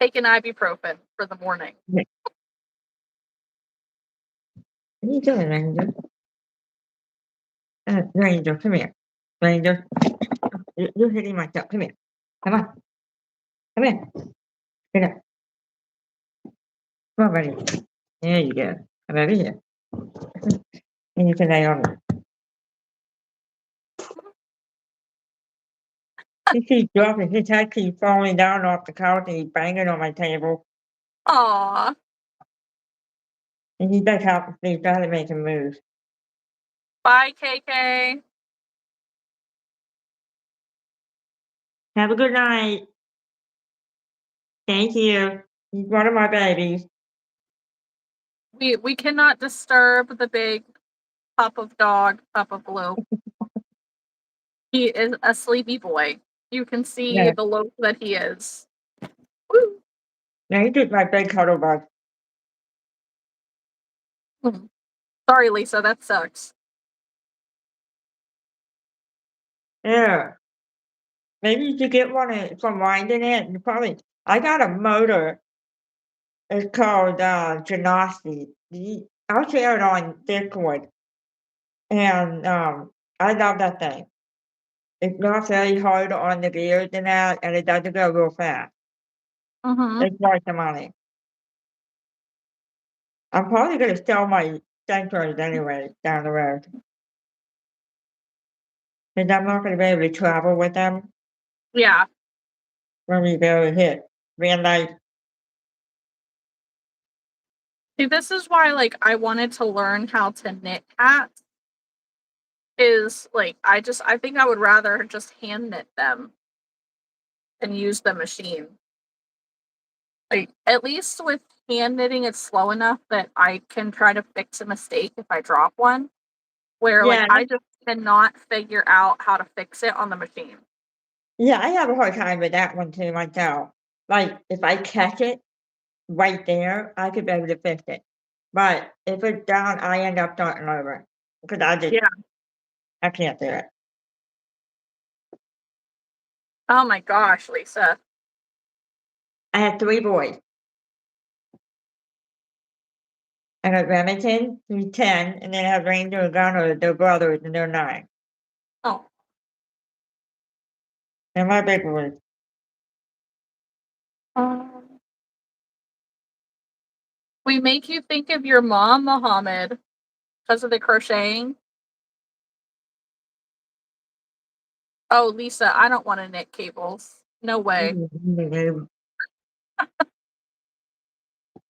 take an ibuprofen for the morning. Yeah. What are you doing, Ranger? Ranger, come here. Ranger, you're hitting myself. Come here. Come on. Come here. Get up. Come on, buddy. There you go. Come over here. And you can lay on me. He keeps dropping. His head keeps falling down off the couch and he's banging on my table. Aw, And he's back out to sleep. Trying to make him move. bye, KK. Have a good night. Thank you. He's one of my babies. We cannot disturb the big pup of blue. He is a sleepy boy. You can see Yeah. the loaf that he is. Woo. Now he took my big cuddle bug. Sorry, Lisa, that sucks. Yeah. Maybe you should get one from winding it. You probably. I got a motor. It's called Genasi. I'll share it on Discord. And I love that thing. It's not very hard on the gears and that, and it doesn't go real fast. Mm-hmm. It's worth the money. I'm probably gonna sell my sensors anyway down the road. Because I'm not gonna be able to travel with them Yeah. when we go hit real life. See, this is why, like, I wanted to learn how to knit hats. Is like, I think I would rather just hand knit them than use the machine. Like, at least with hand knitting, it's slow enough that I can try to fix a mistake if I drop one. Where, like, Yeah, I just cannot figure out how to fix it on the machine. yeah, I have a hard time with that one too myself. Like if I catch it right there, I could be able to fix it. But if it's down, I end up starting over because Yeah. I can't do it. Oh my gosh, Lisa. I have 3 boys. I got Remington, who's 10, and then I have Ranger and Gunner, they're brothers, and they're 9. Oh. And my big boys. We make you think of your mom, Mohammed, because of the crocheting. Oh, Lisa, I don't want to knit cables. No way.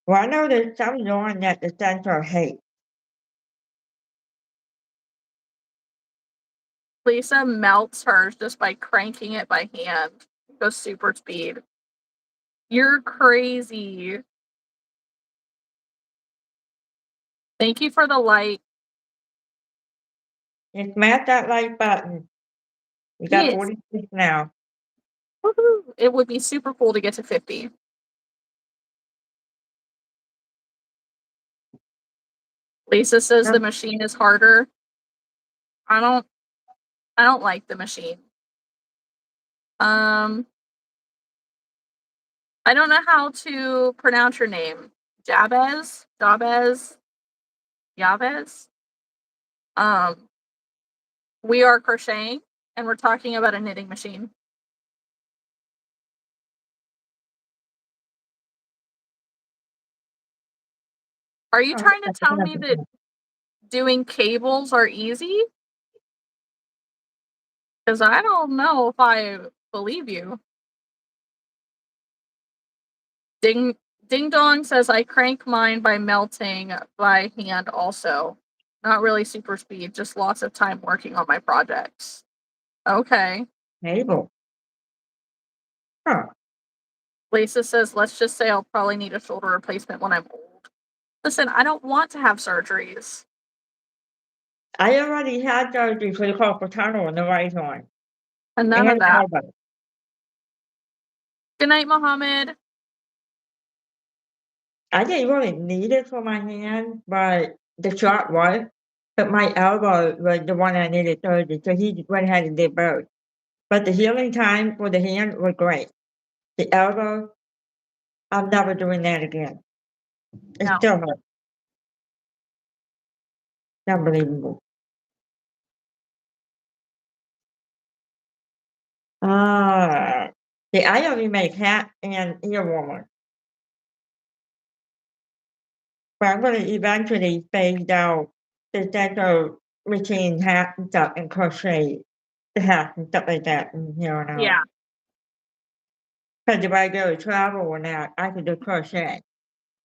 Well, I know there's some yarn that the censor hates. Lisa melts hers just by cranking it by hand. It goes super speed. You're crazy. Thank you for the light. Just smash that like button. We got Yes. 46 now. Woohoo. It would be super cool to get to 50. Lisa says the machine is harder. I don't like the machine. I don't know how to pronounce your name. Jabez? Jabez? Yavez? We are crocheting and we're talking about a knitting machine. Are you Oh, trying to that's tell me that doing cables are easy? Because I don't know if I believe you. Ding Ding Dong says I crank mine by melting by hand also. Not really super speed, just lots of time working on my projects. Okay. cable. Huh. Lisa says, let's just say I'll probably need a shoulder replacement when I'm old. Listen, I don't want to have surgeries. I already had surgery for the carpal tunnel in the right one. And none of And that. elbow. Good night, Mohammed. I didn't really need it for my hand, but the shot was. But my elbow was the one I needed surgery, so he went ahead and did both. But the healing time for the hand was great. The elbow, I'm never doing that again. It No. still hurts. Unbelievable. See, I only make hat and earwarmer. But I'm gonna eventually phase out the dental machine hat and stuff and crochet the hats and stuff like that from here on out. Yeah. Because if I go travel or not, I can do crochet.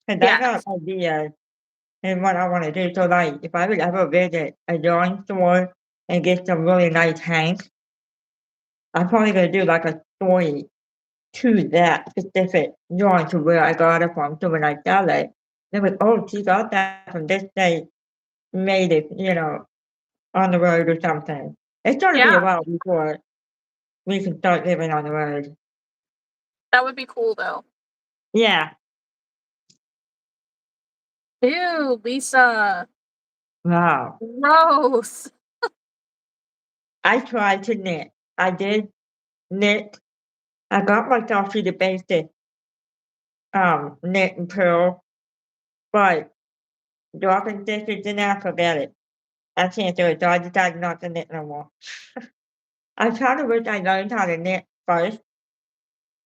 Because I got Yes. ideas and what I want to do. So, like, if I would ever visit a yarn store and get some really nice hanks, I'm probably gonna do like a story to that specific yarn to where I got it from. So when I sell it, they're like, "Oh, she got that from this state, made it, on the road or something." It's gonna be a Yeah. while before we can start living on the road. That would be cool, though. Yeah. Ew, Lisa. Wow. Gross. I tried to knit. I did knit. I got myself through the basic knit and purl, but dropping stitches in there, forget it. I can't do it, so I decided not to knit no more. I kinda wish I learned how to knit first,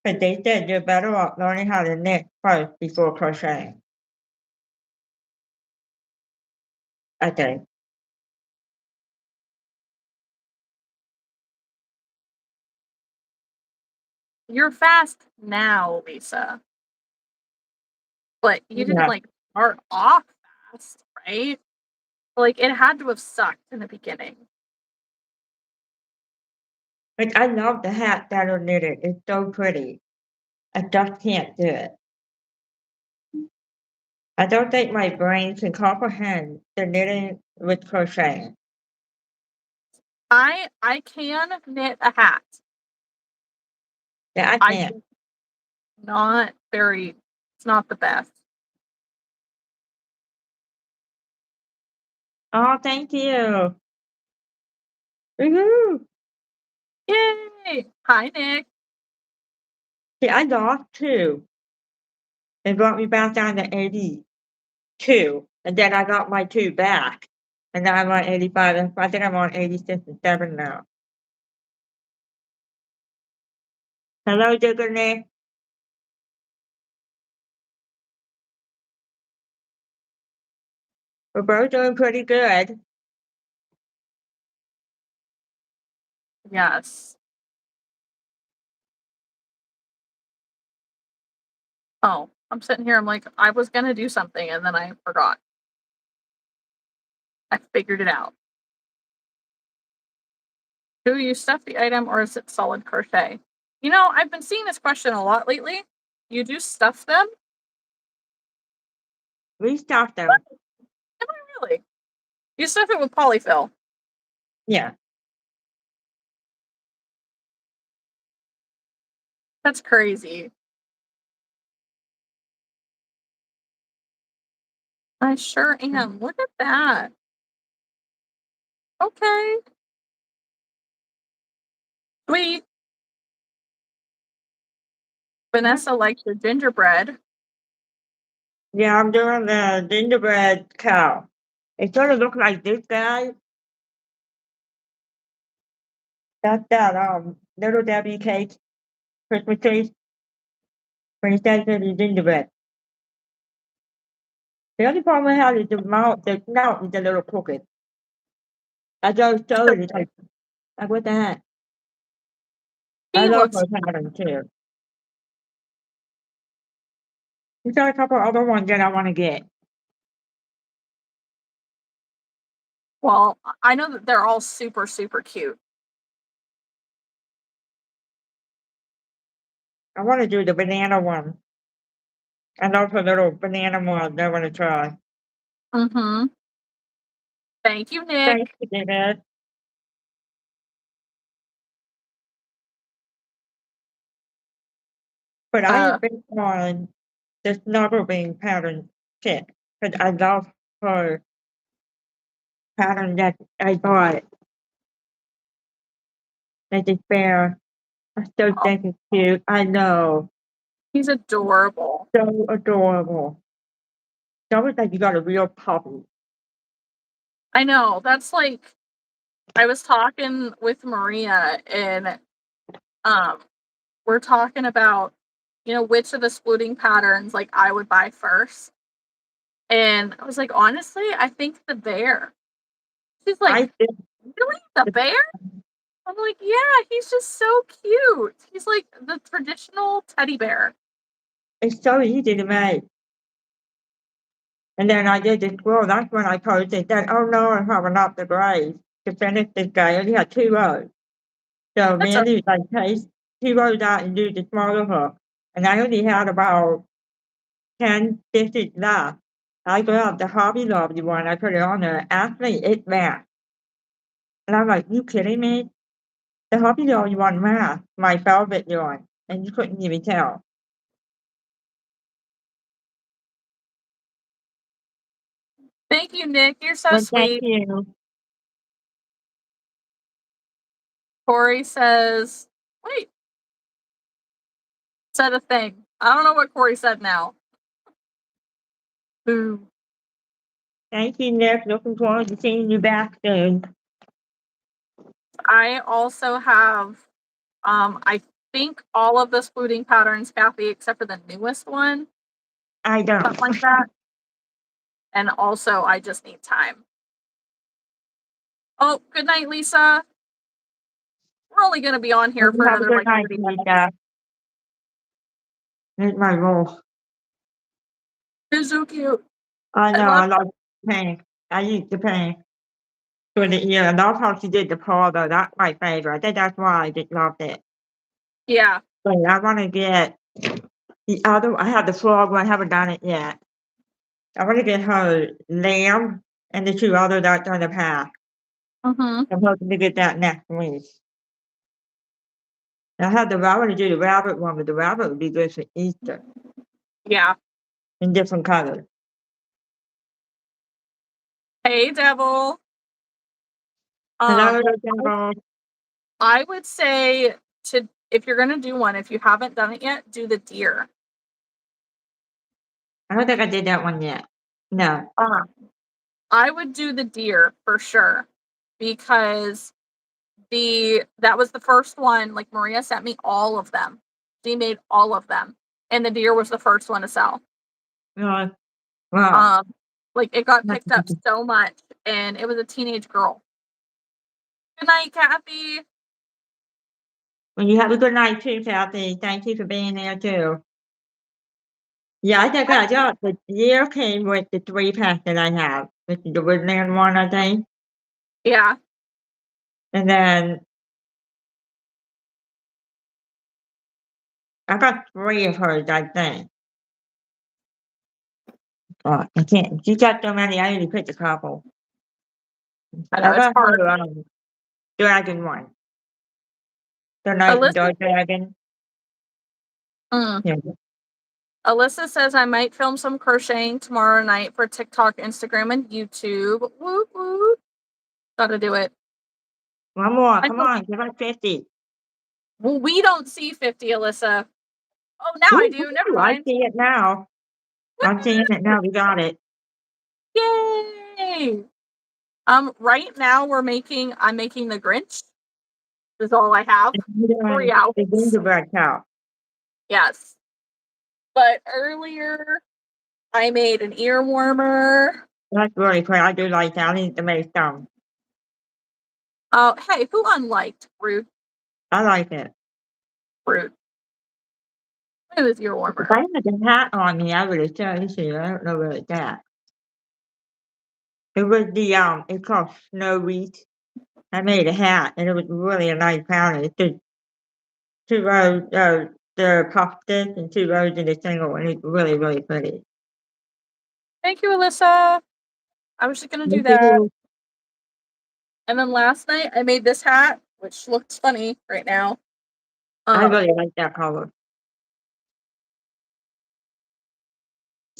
but they said you're better off learning how to knit first before crocheting. I think. You're fast now, Lisa. But you didn't, Yeah. like, start off fast, right? Like, it had to have sucked in the beginning. Like, I love the hat that are knitted, it's so pretty. I just can't do it. I don't think my brain can comprehend the knitting with crocheting. I can knit a hat. Yeah, I I can't. just not very it's not the best. Oh, thank you. Woohoo! Yay! Hi, Nick. See, I lost 2. They brought me back down to 82, and then I got my 2 back, and now I'm on 85, and I think I'm on 86 and 7 now. Hello, Digger Nick. We're both doing pretty good. Yes. Oh, I'm sitting here, I'm like, I was gonna do something and then I forgot. I figured it out. Do you stuff the item or is it solid crochet? You know, I've been seeing this question a lot lately. You do stuff them? We stuffed them. Am I really? You stuff it with polyfill. Yeah. That's crazy. I sure am. Look at that. Okay. Sweet. Vanessa likes your gingerbread. Yeah, I'm doing the gingerbread cow. It sort of looks like this guy. That's that little Debbie cake, Christmas tree. But instead of the gingerbread. The only problem I have is the mouth is a little crooked. I just showed it, like what the heck? I He love looks her pattern too. We've got a couple other ones that I want to get. well. I know that they're all super, super cute. I want to do the banana one. I love her little banana one. I want to try. Mm-hmm. Thank you, Nick. Thanks, David. But I have been on the snuggle bean pattern kit because I love her pattern that I bought. That is fair. I still Oh, think it's cute. I know. he's adorable. So adorable. It's almost like you got a real puppy. I know. That's like I was talking with Maria and we're talking about, which of the splooting patterns like I would buy first. And I was like, honestly, I think the bear. She's I like, think really? The bear? I'm like, yeah, he's just so cute. He's like the traditional teddy bear. it's so easy to make. And then I did this well, that's when I posted that, oh no, I have enough the grade to finish this guy. I only had 2 rows. So That's a Mandy like takes 2 rows out and do the smaller hook. And I only had about 10 stitches left. I grabbed the Hobby Lobby one, I put it on there. Actually, it matched. And I'm like, you kidding me? The Hobby Lobby one matched my velvet yarn, and you couldn't even tell. thank you, Nick. You're so But thank sweet. you. Corey says, wait, said a thing. I don't know what Corey said now. Boo. Thank you, Nick. Looking forward to seeing you back soon. I also have, I think all of the splooting patterns, Kathy, except for the newest one, I don't. something like that. And also, I just need time. Oh, good night, Lisa. We're only going to be on here for Have a another good like night, 30 minutes. Lisa. Here's my roll. It's so cute. I know, love I love the paint. I use the paint for the ear. I love how she did the paw though. That's my favorite. I think that's why I just loved it. Yeah. But I want to get the other. I have the frog one. I haven't done it yet. I want to get her lamb and the 2 other that's on the path. Mm-hmm. I'm hoping to get that next week. I want to do the rabbit one, but the rabbit would be good for Easter Yeah. in different colors. Hey, Devil. Hello, Devil. I would say if you're gonna do one, if you haven't done it yet, do the deer. I don't think I did that one yet. No. I would do the deer for sure because that was the first one. Like Maria sent me all of them. She made all of them, and the deer was the first one to sell. Wow. Wow. Like it got picked up so much, and it was a teenage girl. Good night, Kathy. Well, you have a good night too, Kathy. Thank you for being there too. Yeah, I think I got the year came with the 3-pack that I have, which is the Woodland one, I think. Yeah. And then I got 3 of hers, I think. I can't. She got so many. I only picked a couple. I know I it's got hard. her dragon one. The night and dark dragon. Yeah. Alyssa says I might film some crocheting tomorrow night for TikTok, Instagram, and YouTube. Woo woo. Gotta do it. One more. Come on, give us 50. Well, we don't see 50, Alyssa. Oh, now I do. Never Ooh, I mind. see it now. I'm seeing it now. We got it. Yay! Right now I'm making the Grinch. This is all I have. 3 hours. The gingerbread cow. Yes. But earlier, I made an ear warmer. That's really pretty. I do like that. I need to make some. Oh, hey, who unliked? Rude, I like it. rude. It was ear If warmer. I had a hat on me, I would have shown you. I don't know where it's at. It was it's called snow wheat. I made a hat, and it was really a nice pattern. It's just 2 rows of the puff stick and 2 rows of the single, and it's really, really pretty. Thank you, Alyssa. I was just gonna do Look at that. you. And then last night I made this hat, which looks funny right now. I Um, really like that color.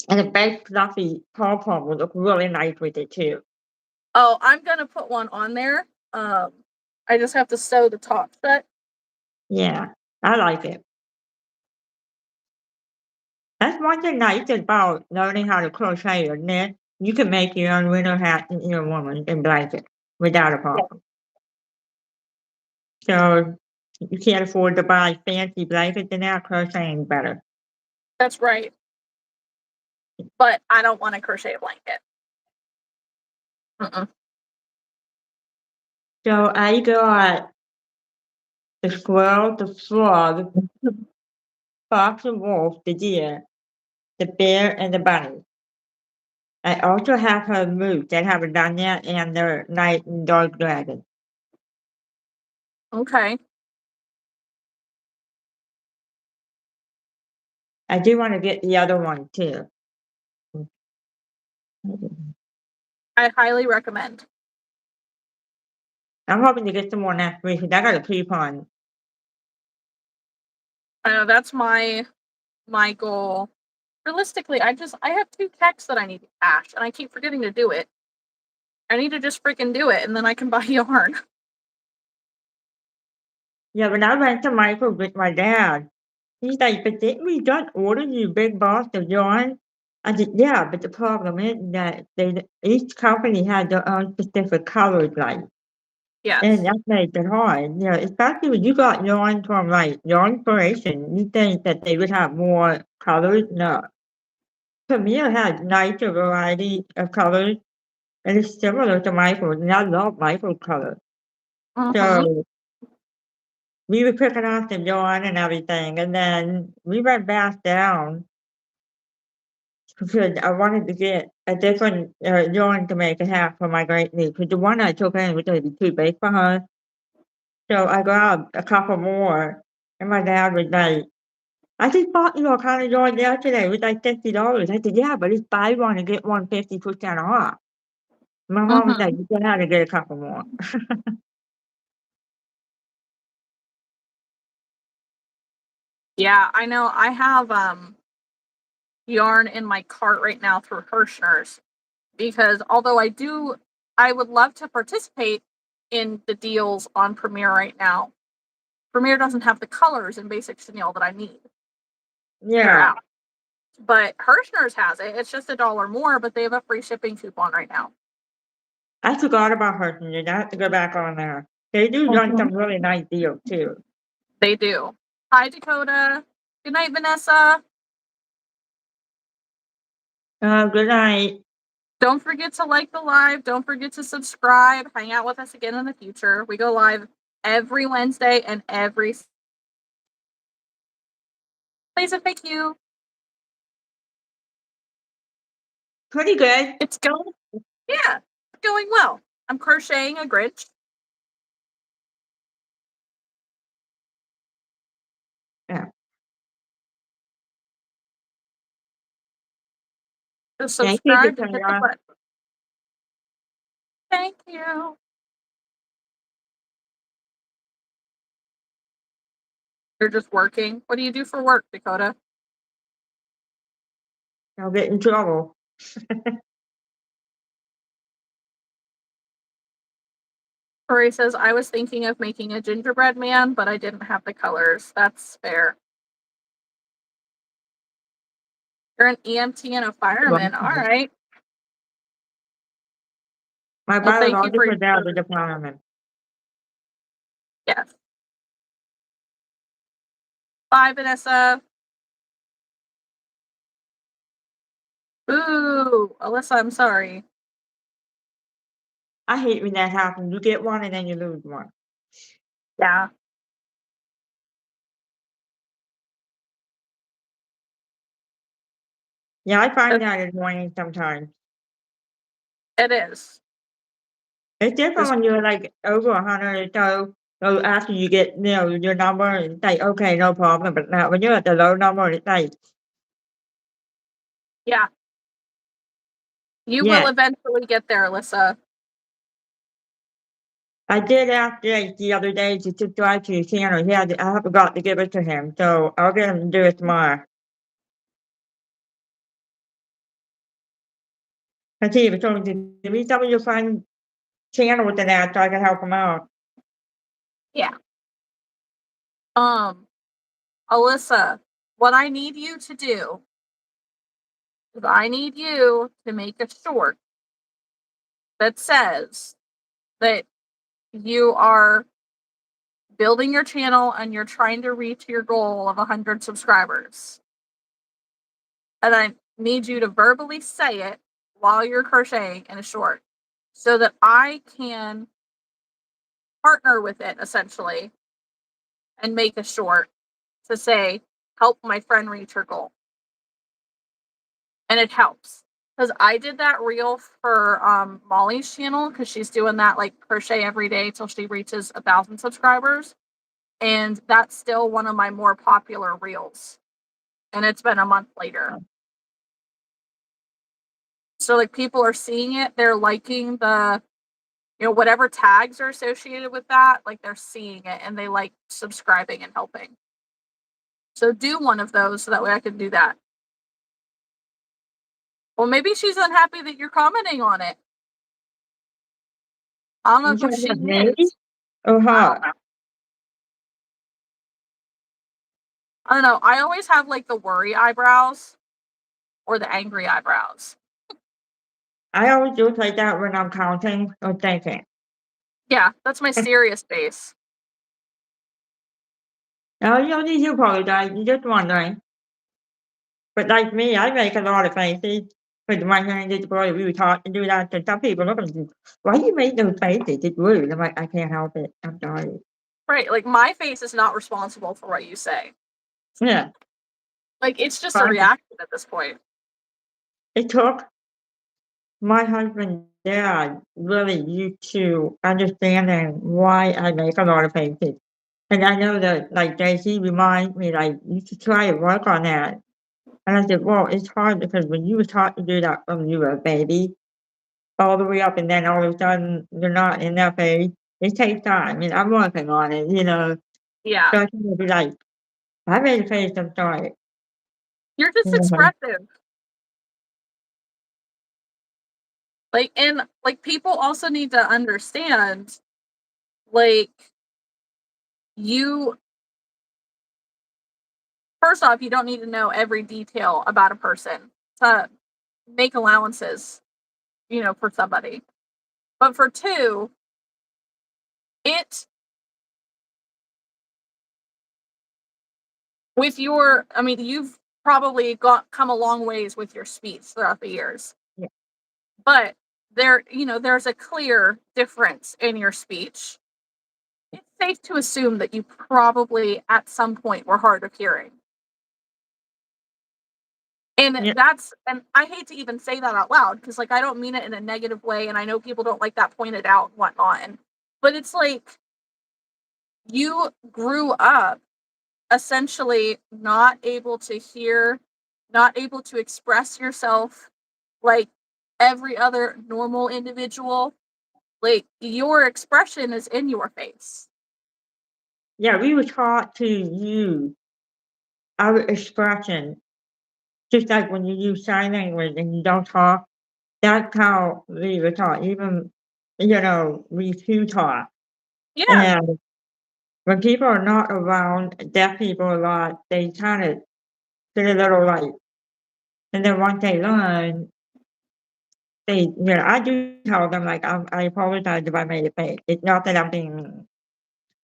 And the big fluffy pom-pom would look really nice with it too. oh, I'm gonna put one on there. I just have to sew the top shut. Yeah, I like it. That's one thing nice about learning how to crochet or knit. You can make your own winter hat and ear warmers and blanket without a problem. So you can't afford to buy fancy blankets and now crocheting better. That's right. But I don't want a crochet blanket. Mm-mm. So I got the squirrel, the frog, the fox and wolf, the deer, the bear, and the bunny. I also have her moose that haven't done yet, and the night and dark dragon. Okay. I do want to get the other one too. I highly recommend. I'm hoping to get some more next week because I got a coupon. I know that's my goal. Realistically, I have 2 texts that I need to cash, and I keep forgetting to do it. I need to just freaking do it, and then I can buy yarn. Yeah, when I went to Michael with my dad, he's like, "But didn't we just order you big box of yarn?" I said, "Yeah, but the problem is that each company has their own specific colors, like, and Yes. that makes it hard. You know, especially when you got yarn from like Yarnspiration, you think that they would have more colors. No, Premier has nicer variety of colors, and it's similar to Michael's, and I love Michael's colors. Mm-hmm. So we were picking out some yarn and everything, and then we went back down because I wanted to get a different yarn to make a hat for my great niece. Because the one I took in was going to be too big for her. So I grabbed a couple more, and my dad was like, "I just bought you a kind of yarn yesterday. It was like $50." I said, "Yeah, but it's buy one and get one 50% off." My mom was Mm-hmm. like, "You're gonna have to get a couple more." Yeah, I know. I have yarn in my cart right now through Hirschner's because although I would love to participate in the deals on Premiere right now. Premiere doesn't have the colors in basic chenille that I need. They're Yeah, out. But Hirschner's has it. It's just $1 more, but they have a free shipping coupon right now. I forgot about her. I have to go back on there. They do run Mhm. some really nice deals too. They do. Hi, Dakota. Good night, Vanessa. Good night. Don't forget to like the live. Don't forget to subscribe. Hang out with us again in the future. We go live every Wednesday and every. Please and thank you. Pretty good. It's going. Yeah, it's going well. I'm crocheting a grinch. Yeah. Just Thank you, subscribe and hit the Dakota. button. Thank you. You're just working. What do you do for work, Dakota? I'll get in trouble. Corey says, I was thinking of making a gingerbread man, but I didn't have the colors. That's fair. You're an EMT and a fireman. All right. My Well, thank you for biological your dad was service. a fireman. Yes. Bye, Vanessa. Ooh, Alyssa, I'm sorry. I hate when that happens. You get one and then you lose one. Yeah. Yeah, I find It, that annoying sometimes. it is. It's different 'Cause- when you're like over 100 so after you get, your number, it's like, okay, no problem. But now when you're at the low number, it's like, yeah. You will yeah. eventually get there, Alyssa. I did ask Jake the other day to subscribe to his channel. I forgot to give it to him, so I'll get him to do it tomorrow. Cause he was telling me, give me some of your friend's channel with the that so I can help him out. Yeah. Alyssa, what I need you to do is I need you to make a short that says that you are building your channel and you're trying to reach your goal of 100 subscribers. And I need you to verbally say it while you're crocheting in a short so that I can partner with it essentially and make a short to say, help my friend reach her goal. And it helps. Because I did that reel for Molly's channel because she's doing that like crochet every day till she reaches 1,000 subscribers. And that's still one of my more popular reels. And it's been a month later. So like people are seeing it, they're liking the, whatever tags are associated with that, like they're seeing it and they like subscribing and helping. So do one of those so that way I can do that. Well, maybe she's unhappy that you're commenting on it. I don't know You who talking she about me is. or I her? don't know. I don't know. I always have like the worry eyebrows or the angry eyebrows. I always do it like that when I'm counting or thinking. Yeah, that's my serious face. No, you don't need to apologize. You're just wondering. But like me, I make a lot of faces. With my hand is boy, we were taught to do that. And some people look at me, why do you make those faces? It's rude. I'm like, I can't help it. I'm sorry. Right. Like my face is not responsible for what you say. Yeah. Like it's just a Fine. reaction at this point. It took my husband dad really used to understanding why I make a lot of faces. And I know that like JC reminds me like you should try to work on that. And I said, well, it's hard because when you were taught to do that when you were a baby, all the way up and then all of a sudden you're not in that phase, it takes time. And I'm working on it. Yeah. So I can be like, I made a face, I'm sorry. You're just You know, expressive. Like, and like people also need to understand, like, you, first off, you don't need to know every detail about a person to make allowances, for somebody. But for two, it, I mean, you've probably come a long ways with your speech throughout the years, yeah. but there's a clear difference in your speech. It's safe to assume that you probably at some point were hard of hearing. And Yeah. and I hate to even say that out loud because like I don't mean it in a negative way, and I know people don't like that pointed out and whatnot. But it's like you grew up essentially not able to hear, not able to express yourself like every other normal individual. Like your expression is in your face. Yeah, we were taught to use our expression, just like when you use sign language and you don't talk. That's how we were taught. Even, we too taught. Yeah, And when people are not around deaf people a lot, they kind of get a little like, and then once they learn, I do tell them like, I apologize if I made a mistake. It's not that I'm being,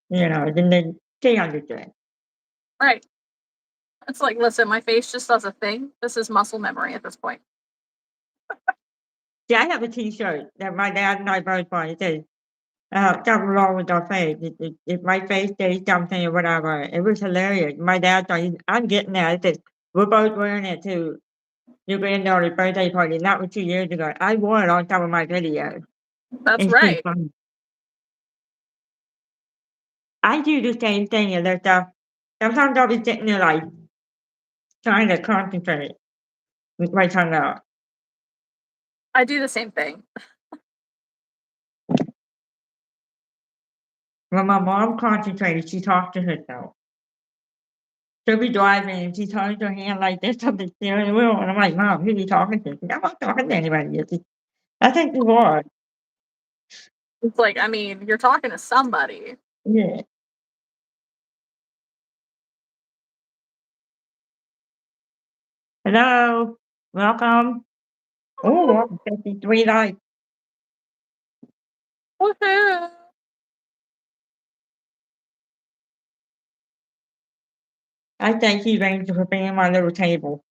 then they understand. right. It's like, listen, my face just does a thing. This is muscle memory at this point. See, I have a T-shirt that my dad and I both bought. It says, "Something wrong with our face. If my face says something or whatever." It was hilarious. My dad thought, "I'm getting that." It says, "We're both wearing it to your granddaughter's birthday party." And that was 2 years ago. I wore it on some of my videos. That's It's pretty right. funny. I do the same thing and there's stuff. Sometimes I'll be sitting there, like, trying to concentrate with my tongue out. I do the same thing. When my mom concentrated, she talked to herself. She'll be driving and she turns her hand like this on the steering wheel, and I'm like, "Mom, who you talking to?" She's like, "I'm not talking to anybody." I think you are. It's like, I mean, you're talking to somebody. Yeah. Hello. Welcome. Oh, welcome 53 likes. Woohoo! I thank you, Ranger, for being my little table.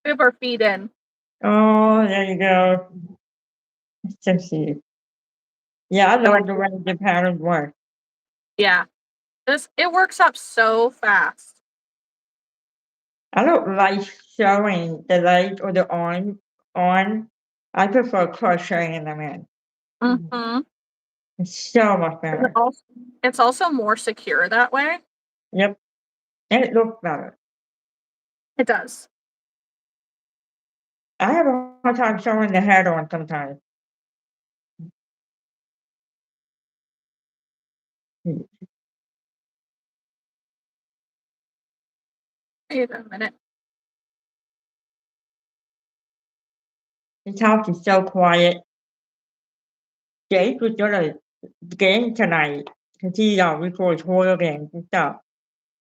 Dip our feet in. Oh, there you go. It's so cute. Yeah, I I like love the way the patterns work. Yeah. It works up so fast. I don't like sewing the leg or the arm on. I prefer crocheting them in. Mm-hmm. It's so much better. It's also more secure that way. Yep. And it looks better. It does. I have a hard time sewing the head on sometimes. Wait a minute. This house is so quiet. Jake was gonna game tonight because he records horror games and stuff.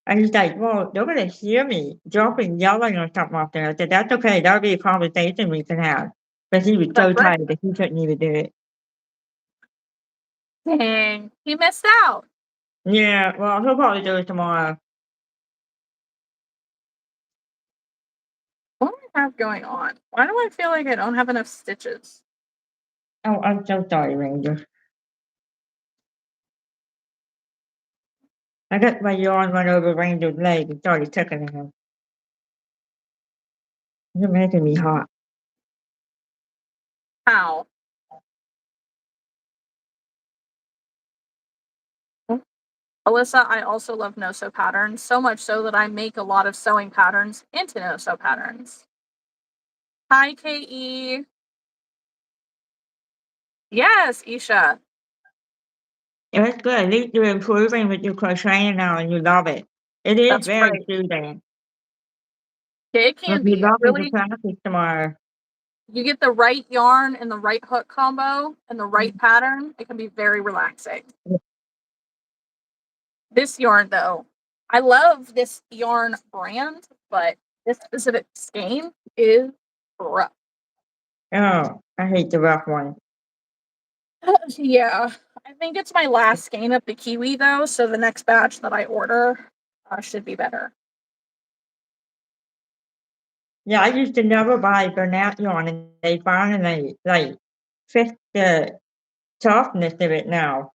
And he's like, "Well, they're gonna hear me jumping, yelling or something up there." I said, "That's okay. That'll be a conversation we can have." But he was That's so right. tired that he couldn't even do it. Dang. He missed out. Yeah, well, he'll probably do it tomorrow. What do I have going on? Why do I feel like I don't have enough stitches? Oh, I'm so sorry, Ranger. I got my yarn run over Ranger's leg and started tickling him. You're making me hot. How? Alyssa, I also love no-sew patterns, so much so that I make a lot of sewing patterns into no-sew patterns. Hi, KE. Yes, Isha. It's good. At least you're improving with your crocheting now and you love it. It is That's very right. soothing. Yeah, it If can you be. It love it, to really, practice tomorrow. you get the right yarn and the right hook combo and the right pattern, it can be very relaxing. This yarn, though, I love this yarn brand, but this specific skein is rough. Oh, I hate the rough one. Yeah, I think it's my last skein of the kiwi, though, so the next batch that I order should be better. Yeah, I used to never buy Bernat yarn, and they finally, like, fixed the softness of it now.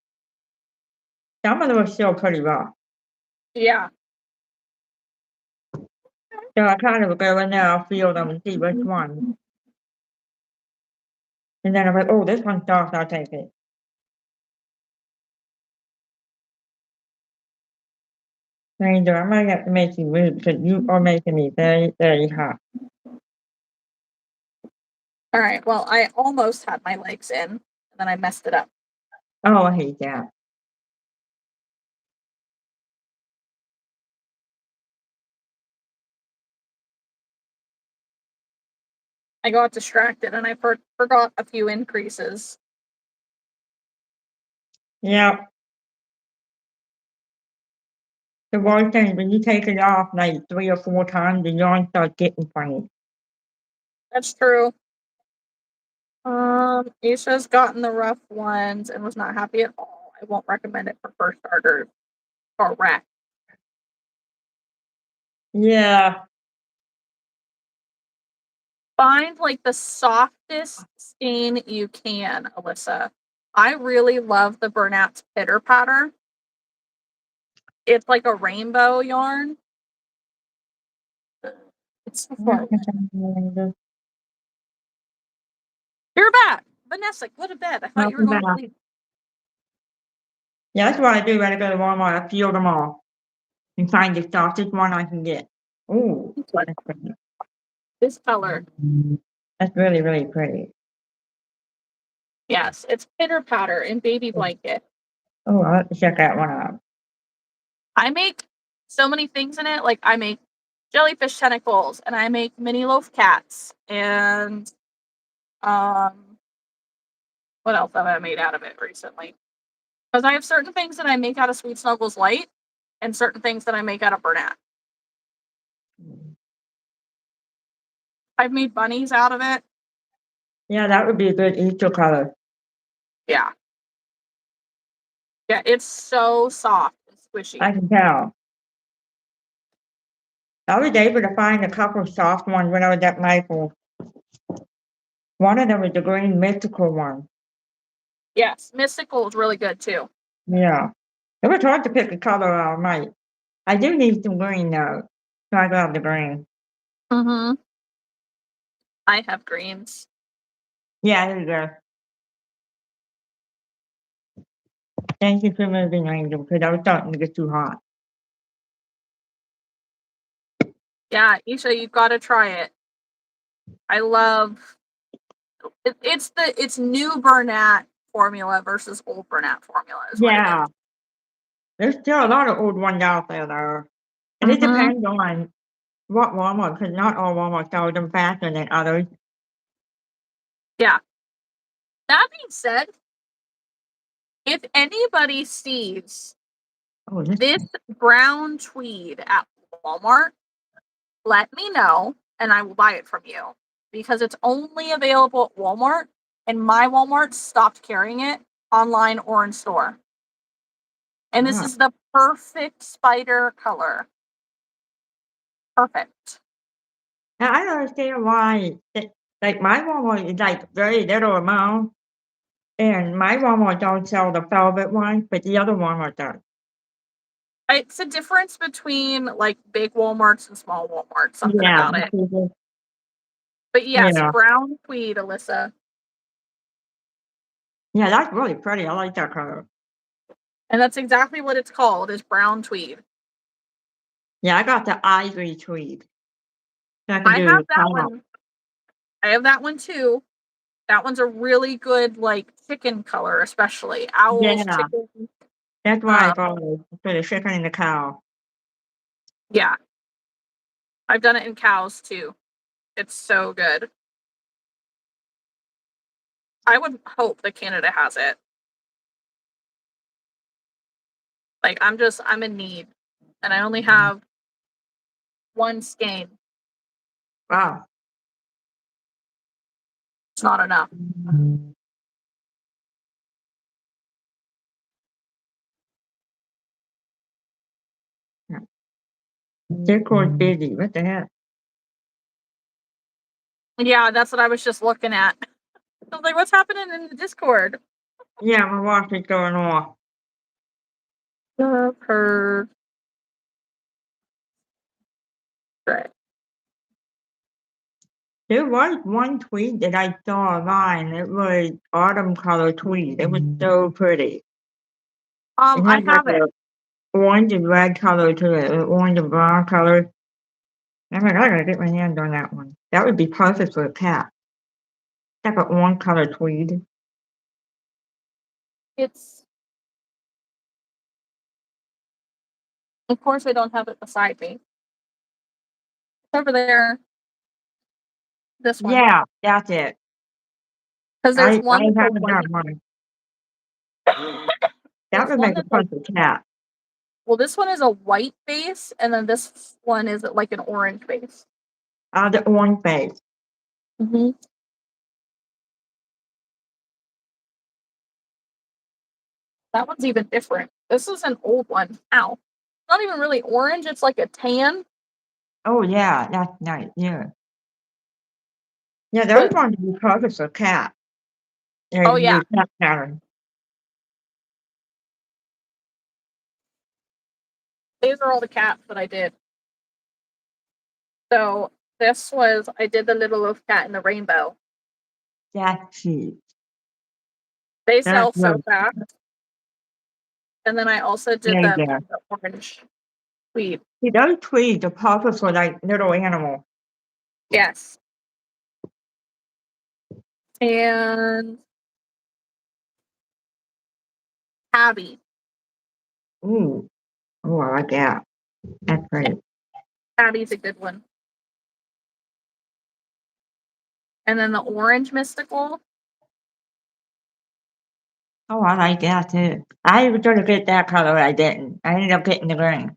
Some of them are still pretty rough. Yeah. So I kind of go in there, I'll feel them and see which one. And then I'm like, "Oh, this one's soft, I'll take it." Ranger, I might have to make you move because you are making me very, very hot. All right. Well, I almost had my legs in, and then I messed it up. Oh, I hate that. I got distracted, and I forgot a few increases. Yeah. The worst thing is when you take it off like 3 or 4 times, the yarn starts getting funny. That's true. Isha's gotten the rough ones and was not happy at all. I won't recommend it for first starters. Correct. Yeah. Find like the softest skein you can, Alyssa. I really love the Bernat's Pitter Patter. It's like a rainbow yarn. It's so far. You're back. Vanessa, go to bed. I thought you were going to sleep. Yeah, that's what I do when I go to Walmart. I feel them all and find the softest one I can get. Ooh, that's pretty. This color. That's really, really pretty. Yes, it's Pitter Patter in baby blanket. Oh, I'll have to check that one out. I make so many things in it. Like I make jellyfish tentacles and I make mini loaf cats and what else have I made out of it recently? Because I have certain things that I make out of Sweet Snuggles Light and certain things that I make out of Bernat. I've made bunnies out of it. Yeah, that would be a good Easter color. Yeah. Yeah, it's so soft and squishy. I can tell. I was able to find a couple of soft ones when I was at Michael's. One of them was the green mystical one. Yes, Mystical is really good too. Yeah. It was hard to pick a color out right. I do need some green though. So I got the green. Mm-hmm. I have greens. Yeah, there you go. Thank you for moving, Angel, because I was starting to get too hot. Yeah, Isha, you've got to try it. I love it's new Bernat formula versus old Bernat formula is what it Yeah. is. There's still a lot of old ones out there though. And it depends on what Walmart, because not all Walmart sells them faster than others. Yeah. That being said, if anybody sees Oh, this brown tweed at Walmart, let me know and I will buy it from you because it's only available at Walmart and my Walmart stopped carrying it online or in store. And this is the perfect spider color. Perfect. Now, I don't understand why, like my Walmart is like very little amount, and my Walmart don't sell the velvet one, but the other Walmart does. It's a difference between like big Walmarts and small Walmarts, something about it. But yes, Yeah. brown tweed, Alyssa. Yeah, that's really pretty. I like that color. And that's exactly what it's called, is brown tweed. Yeah, I got the ivory tweed. I have that one. I have that one too. That one's a really good like chicken color, especially owls, Yeah. chicken. That's why I bought it for the chicken and the cow. Yeah. I've done it in cows too. It's so good. I would hope that Canada has it. Like I'm in need. And I only have one skein. Wow. It's not enough. Discord's busy. What the heck? Yeah, that's what I was just looking at. I was like, what's happening in the Discord? Yeah, my watch is going off. Her. Right. There was one tweed that I saw online. It was autumn color tweed. It was so pretty. I have it. Orange and red color to it, orange and brown color. I'm like, I gotta get my hands on that one. That would be perfect for a cat. It's like an orange color tweed. It's. Of course, I don't have it beside me. It's over there. This one. Yeah, that's it. Because there's one. I haven't got one. That would make a perfect cat. Well, this one is a white base, and then this one is like an orange base. The orange base. Mm-hmm. That one's even different. This is an old one. Ow. It's not even really orange. It's like a tan. Oh, yeah, that's nice. Yeah. Yeah, those ones would be perfect for cat. Oh, yeah. Cat pattern. These are all the cats that I did. So this was, I did the little loaf cat in the rainbow. That's cute. They That's sell so really fast. And then I also did yeah, the yeah. orange tweed. See, those tweeds are perfect for like little animals. Yes. And tabby. Ooh. Oh, I like that. That's great. Tabby's a good one. And then the orange mystical. Oh, I like that too. I was gonna get that color, I didn't. I ended up getting the green.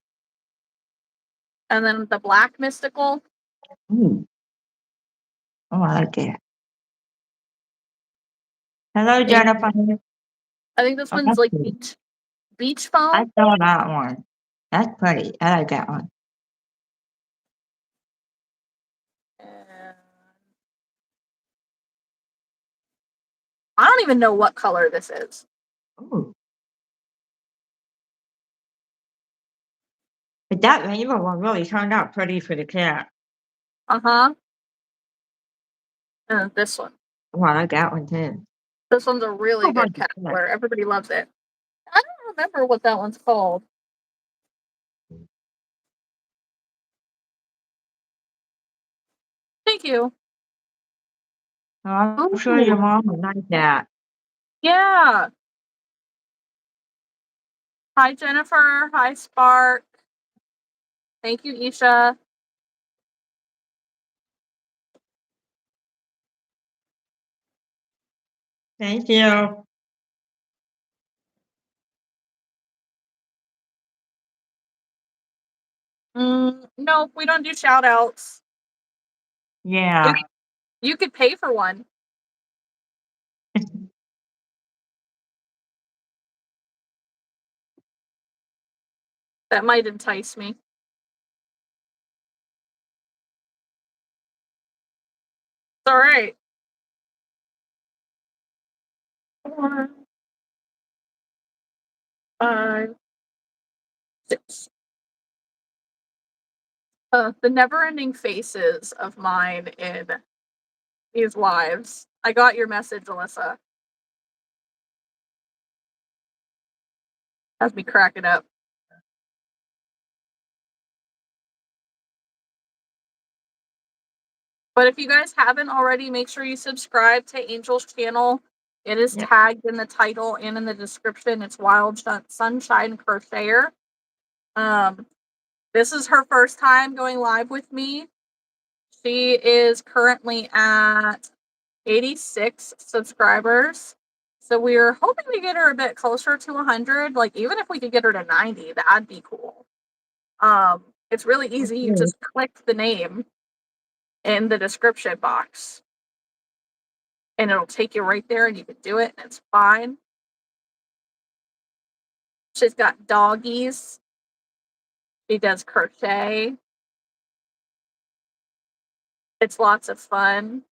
And then the black mystical. Ooh. Oh, I like that. Hello, Jennifer. I think this Oh, one's that's like cute. beach I foam. saw that one. That's pretty. I like that one. And I don't even know what color this is. Ooh. But that rainbow one really turned out pretty for the cat. Uh-huh. And this one. Oh, I like that one too. This one's a really Oh, good bunch of cat cats. color. Everybody loves it. I don't remember what that one's called. Thank you. Oh, I'm sure your Ooh. mom would like that. Yeah. Hi, Jennifer. Hi, Spark. Thank you, Isha. Thank you. No, we don't do shout outs. Yeah. You could pay for one. That might entice me. It's all right. 4, 5, 6. The never-ending faces of mine in these lives. I got your message, Alyssa. Has me cracking up. But if you guys haven't already, make sure you subscribe to Angel's channel. It is Yep. tagged in the title and in the description. It's Wild Sunshine Crocheter. This is her first time going live with me. She is currently at 86 subscribers. So we're hoping to get her a bit closer to 100. Like, even if we could get her to 90, that'd be cool. It's really easy. You Okay. just click the name in the description box and it'll take you right there and you can do it and it's fine. She's got doggies. She does crochet. It's lots of fun.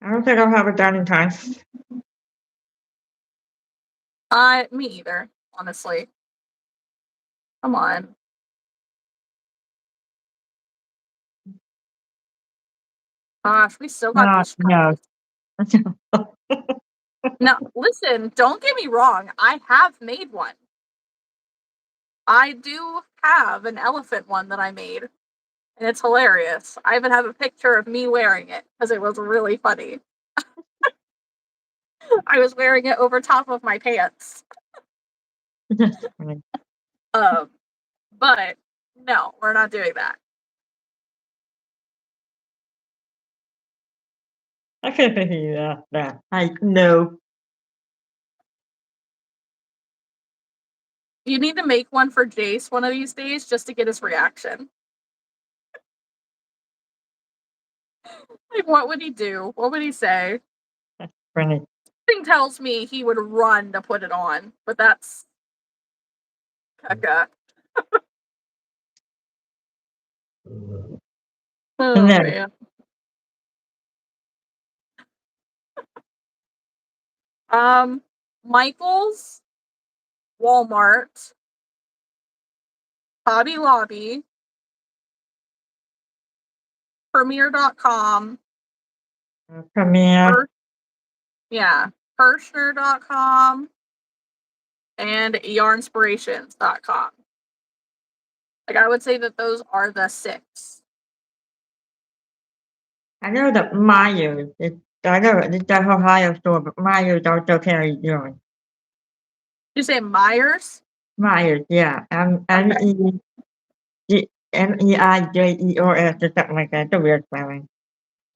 I don't think I'll have it done in time. Me either, honestly. Come on. Gosh, we still got these No. scrunchies. Now, listen, don't get me wrong. I have made one. I do have an elephant one that I made, and it's hilarious. I even have a picture of me wearing it because it was really funny. I was wearing it over top of my pants. But no, we're not doing that. I can't think of that. No. You need to make one for Jace one of these days just to get his reaction. Like, what would he do? What would he say? That's funny. Something tells me he would run to put it on, but that's caca. And Oh then man. Michael's, Walmart, Hobby Lobby, Premier.com, Premiere. yeah, Kirshner.com, and Yarnspirations.com. Like, I would say that those are the 6. I know that Myers. I know it's that Ohio store, but Myers also carries yarn. You say Myers? Myers, yeah. Okay. Meijers or something like that. It's a weird spelling.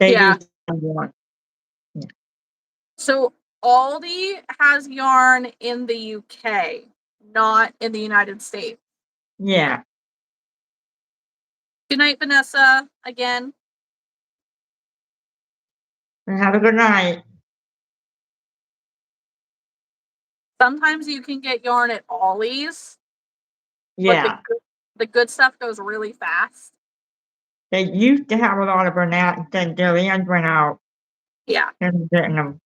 They do Yeah. sell yarn. So Aldi has yarn in the UK, not in the United States. Yeah. Good night, Vanessa. Again. Have a good night. Sometimes you can get yarn at Ollie's, but Yeah. the good stuff goes really fast. They used to have a lot of them out, and then their hands went out. Yeah. And getting them.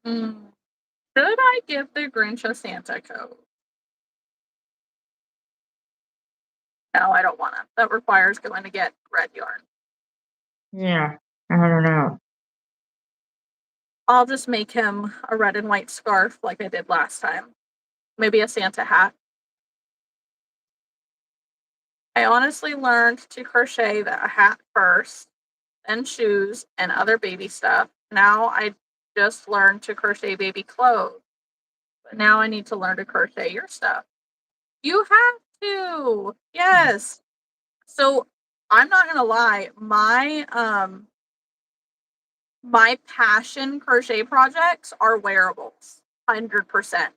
Should I give the Grinch a Santa coat? No, I don't want to. That requires going to get red yarn. Yeah. I don't know. I'll just make him a red and white scarf like I did last time. Maybe a Santa hat. I honestly learned to crochet a hat first, then shoes and other baby stuff. Now I just learned to crochet baby clothes. But now I need to learn to crochet your stuff. You have to. Yes. So I'm not gonna lie, my passion crochet projects are wearables. 100%.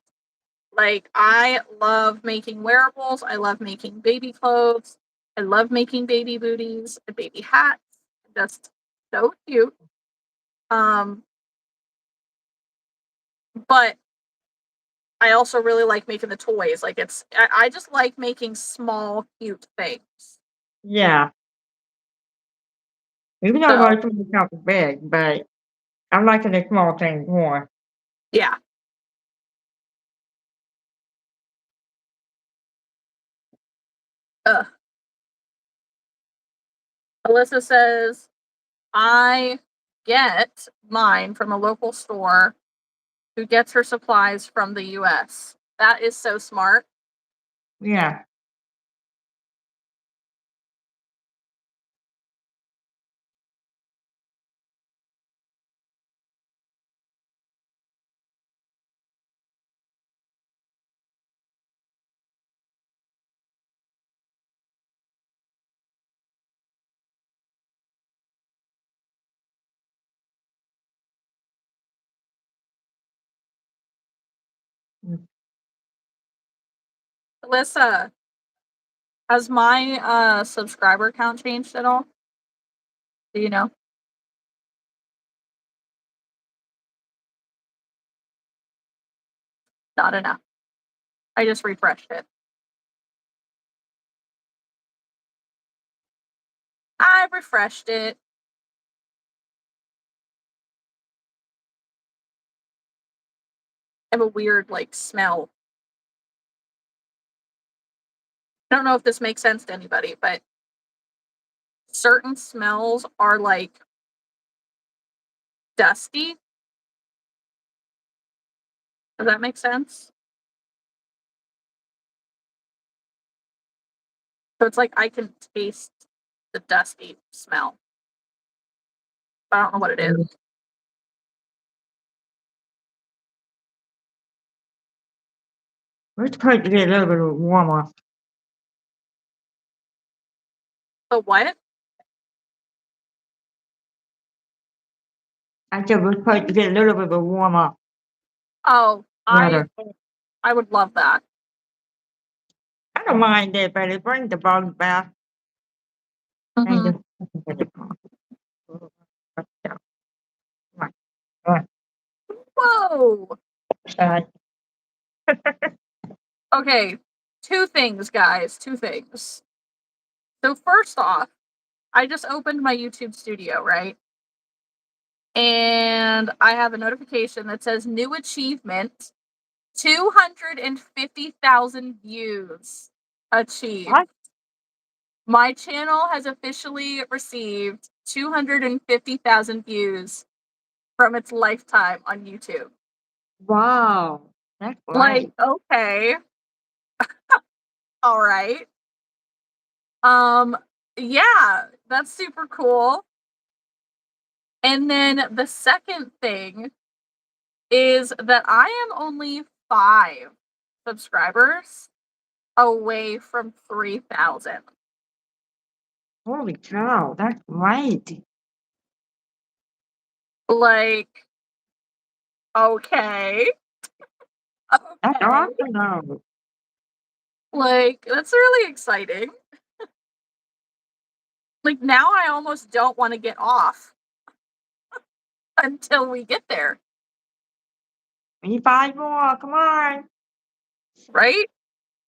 Like, I love making wearables. I love making baby clothes. I love making baby booties and baby hats. Just so cute. But I also really like making the toys. Like, I just like making small, cute things. Yeah. Even though So, most of them are big, but I'm liking the small things more. yeah. Ugh. Alyssa says, I get mine from a local store who gets her supplies from the US. That is so smart. Yeah. Alyssa, has my subscriber count changed at all? Do you know? Not enough. I just refreshed it. I refreshed it. I have a weird like smell. I don't know if this makes sense to anybody, but certain smells are like dusty. Does that make sense? So it's like I can taste the dusty smell. I don't know what it is. Let's try to get a little bit warmer. But what? I said let's try to get a little bit warmer Oh, weather. I would love that. I don't mind it, but it brings the bugs back. Mhm. Whoa. Okay, 2 things, guys. 2 things. So first off, I just opened my YouTube studio, right? And I have a notification that says new achievement, 250,000 views achieved. What? My channel has officially received 250,000 views from its lifetime on YouTube. Wow. That's Like, great. okay, all right. Um, yeah, that's super cool. And then the second thing is that I am only 5 subscribers away from 3,000. Holy cow. That's great. Like, okay. That's Okay. awesome though. Like, that's really exciting. Like, now I almost don't want to get off until we get there, We need 5 more. Come on. right?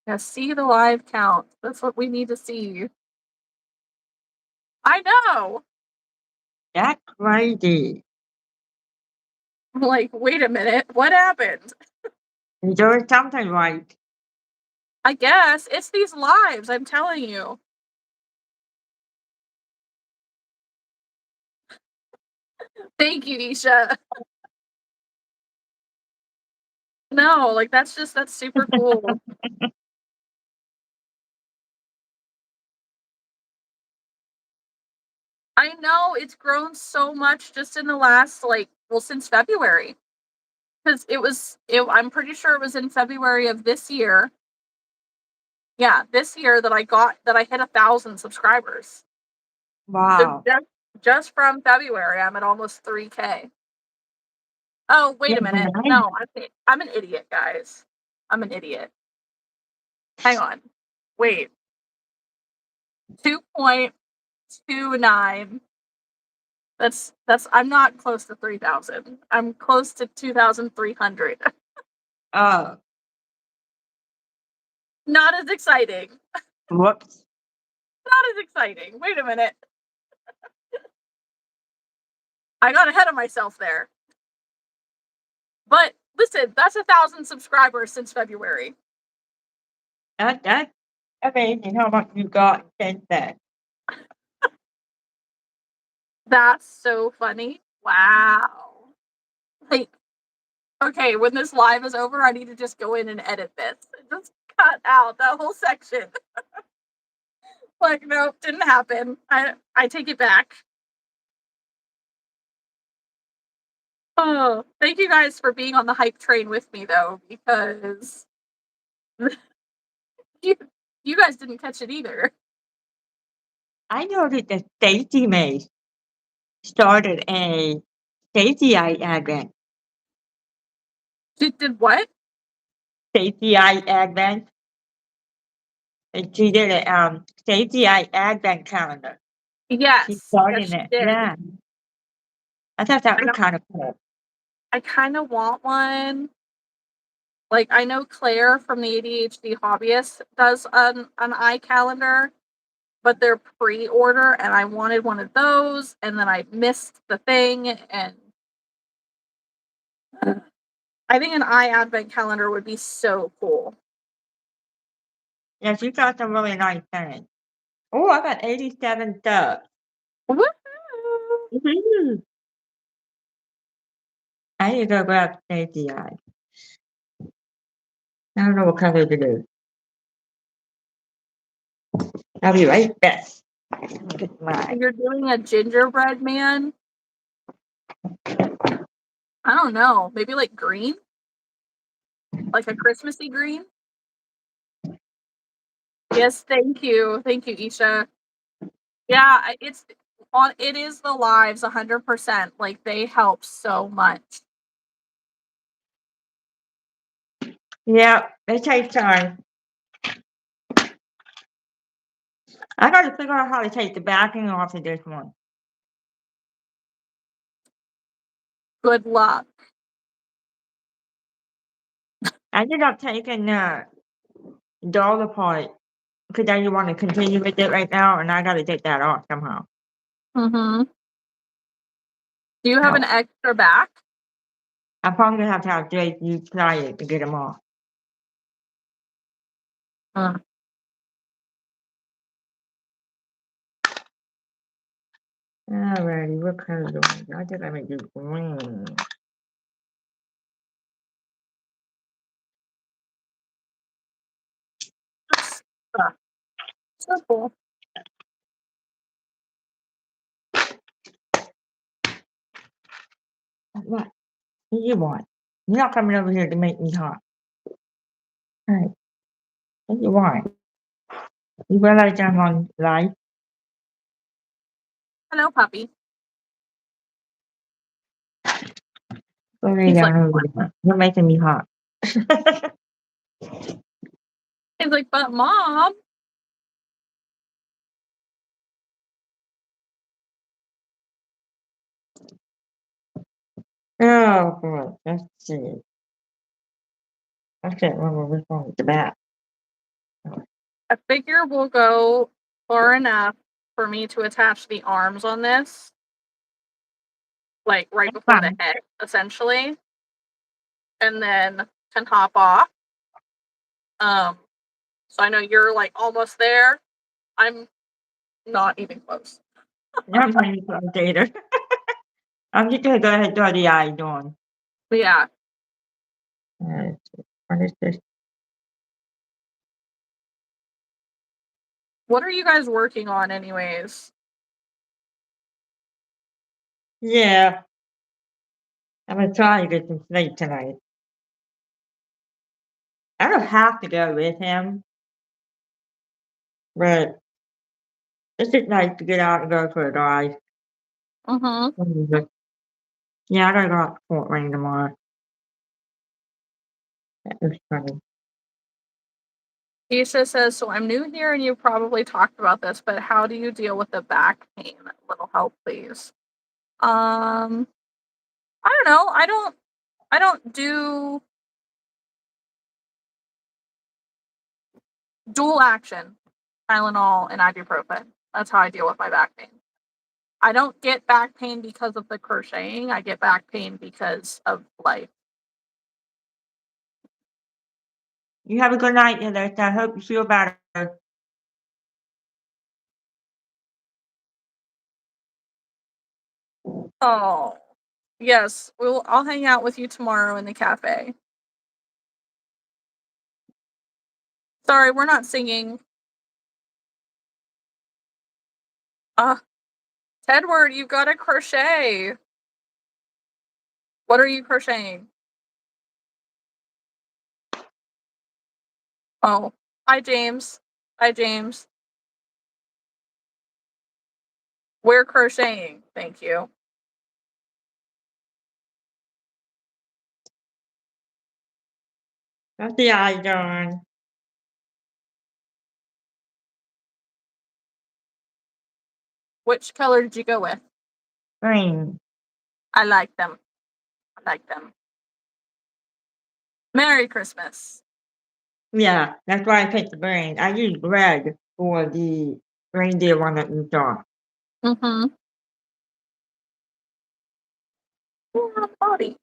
Yeah, see the live count. That's what we need to see. I know. That's crazy. I'm like, wait a minute, what happened? You're doing something right. I guess it's these lives, I'm telling you. Thank you, Isha. No, like that's super cool. I know it's grown so much just in the last since February. Because I'm pretty sure it was in February of this year. Yeah, this year that I hit 1,000 subscribers. So Wow. just from February, I'm at almost 3K. Oh, wait Yeah, a minute. nice. No, I'm an idiot, guys. I'm an idiot. Hang on. Wait. 2.29. That's I'm not close to 3,000. I'm close to 2,300. Oh, Not as exciting. whoops. Not as exciting. Wait a minute. I got ahead of myself there. But listen, that's 1,000 subscribers since February. That's amazing how much you got since then. That's so funny. Wow. Like, okay, when this live is over, I need to just go in and edit this. Just cut out that whole section. Like, nope, didn't happen. I take it back. Oh, thank you guys for being on the hype train with me though, because you you guys didn't catch it either. I noticed that Stacy May started a Stacy Eye Advent. Did what? Stacy Eye Advent. And she did a Stacy Eye Advent calendar. She Yes, started she it. did. Yeah. I thought that I was know. kind of cool. I kind of want one. Like, I know Claire from the ADHD Hobbyist does an eye calendar, but they're pre-order, and I wanted one of those, and then I missed the thing, and I think an eye advent calendar would be so cool. Yeah, she got some really nice things. Oh, I got 87 subs. Woohoo! Woohoo. I need to go grab Stacy Eye. I don't know what color to do. I'll be right back. Look at mine. You're doing a gingerbread man? I don't know. Maybe like green? Like a Christmassy green? Yes, thank you. Thank you, Isha. Yeah, it is the lives 100%. Like, they help so much. Yeah, they take time. I got to figure out how to take the backing off of this one. Good luck. I ended up taking the doll apart because then you want to continue with it right now, and I got to take that off somehow. Mm-hmm. Do you have No. an extra back? I'm probably gonna have to have Jake you try it to get them off. Uh, Alrighty, what color do I think I might do green. just simple. What do you want? You're not coming over here to make me hot. Alright. What do you want? You realize I'm on live? Hello, puppy. Go lay He's down like, over there. You're making me hot. he's like, but mom. Oh boy, let's see. I can't remember which one was the back. I figure we'll go far enough for me to attach the arms on this, like right before the head, essentially, and then can hop off. So I know you're like almost there. I'm not even close. I'm going to put later. I'm just gonna go ahead and draw the eyes on. But yeah, What is this? what are you guys working on, anyways? Yeah. I'm gonna try to get some sleep tonight. I don't have to go with him, but it's just nice to get out and go for a drive. Mm-hmm. Yeah, I gotta go out to Fort Wayne tomorrow. That was funny. Isha says, so I'm new here and you probably talked about this, but how do you deal with the back pain? A little help, please. I don't know. I don't do dual action, Tylenol and ibuprofen. That's how I deal with my back pain. I don't get back pain because of the crocheting. I get back pain because of life. You have a good night, Elizabeth. I hope you feel better. Oh, yes. I'll hang out with you tomorrow in the cafe. Sorry, we're not singing. Tedward, you've got to crochet. What are you crocheting? Oh, hi, James. Hi, James. We're crocheting. Thank you. That's the eyes on. Which color did you go with? Green. I like them. I like them. Merry Christmas. Yeah, that's why I picked the green. I used red for the reindeer one that you saw. Mm-hmm. Body.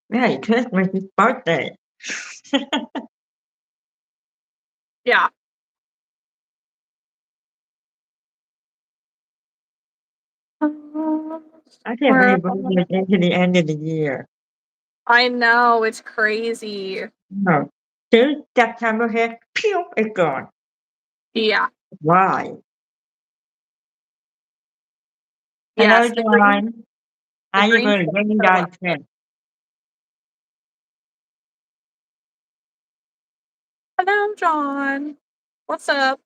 Merry Christmas, it's birthday. Yeah. I can't believe we're into the end of the year. I know, it's crazy. No. Soon September hit, pew, it's gone. Yeah. Why? Yes. Hello, John. How you Grinch doing? When you so guys well. trip? Hello, John. What's up?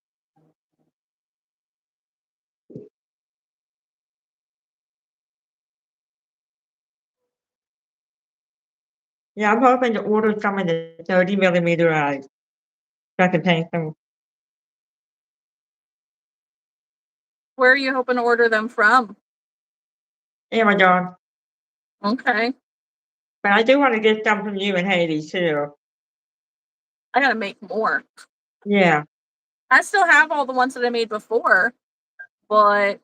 Yeah, I'm hoping to order some of the 30mm eyes so I can paint them. Where are you hoping to order them from? Amazon. Okay. But I do want to get some from you and Haley too. I gotta make more. Yeah. I still have all the ones that I made before, but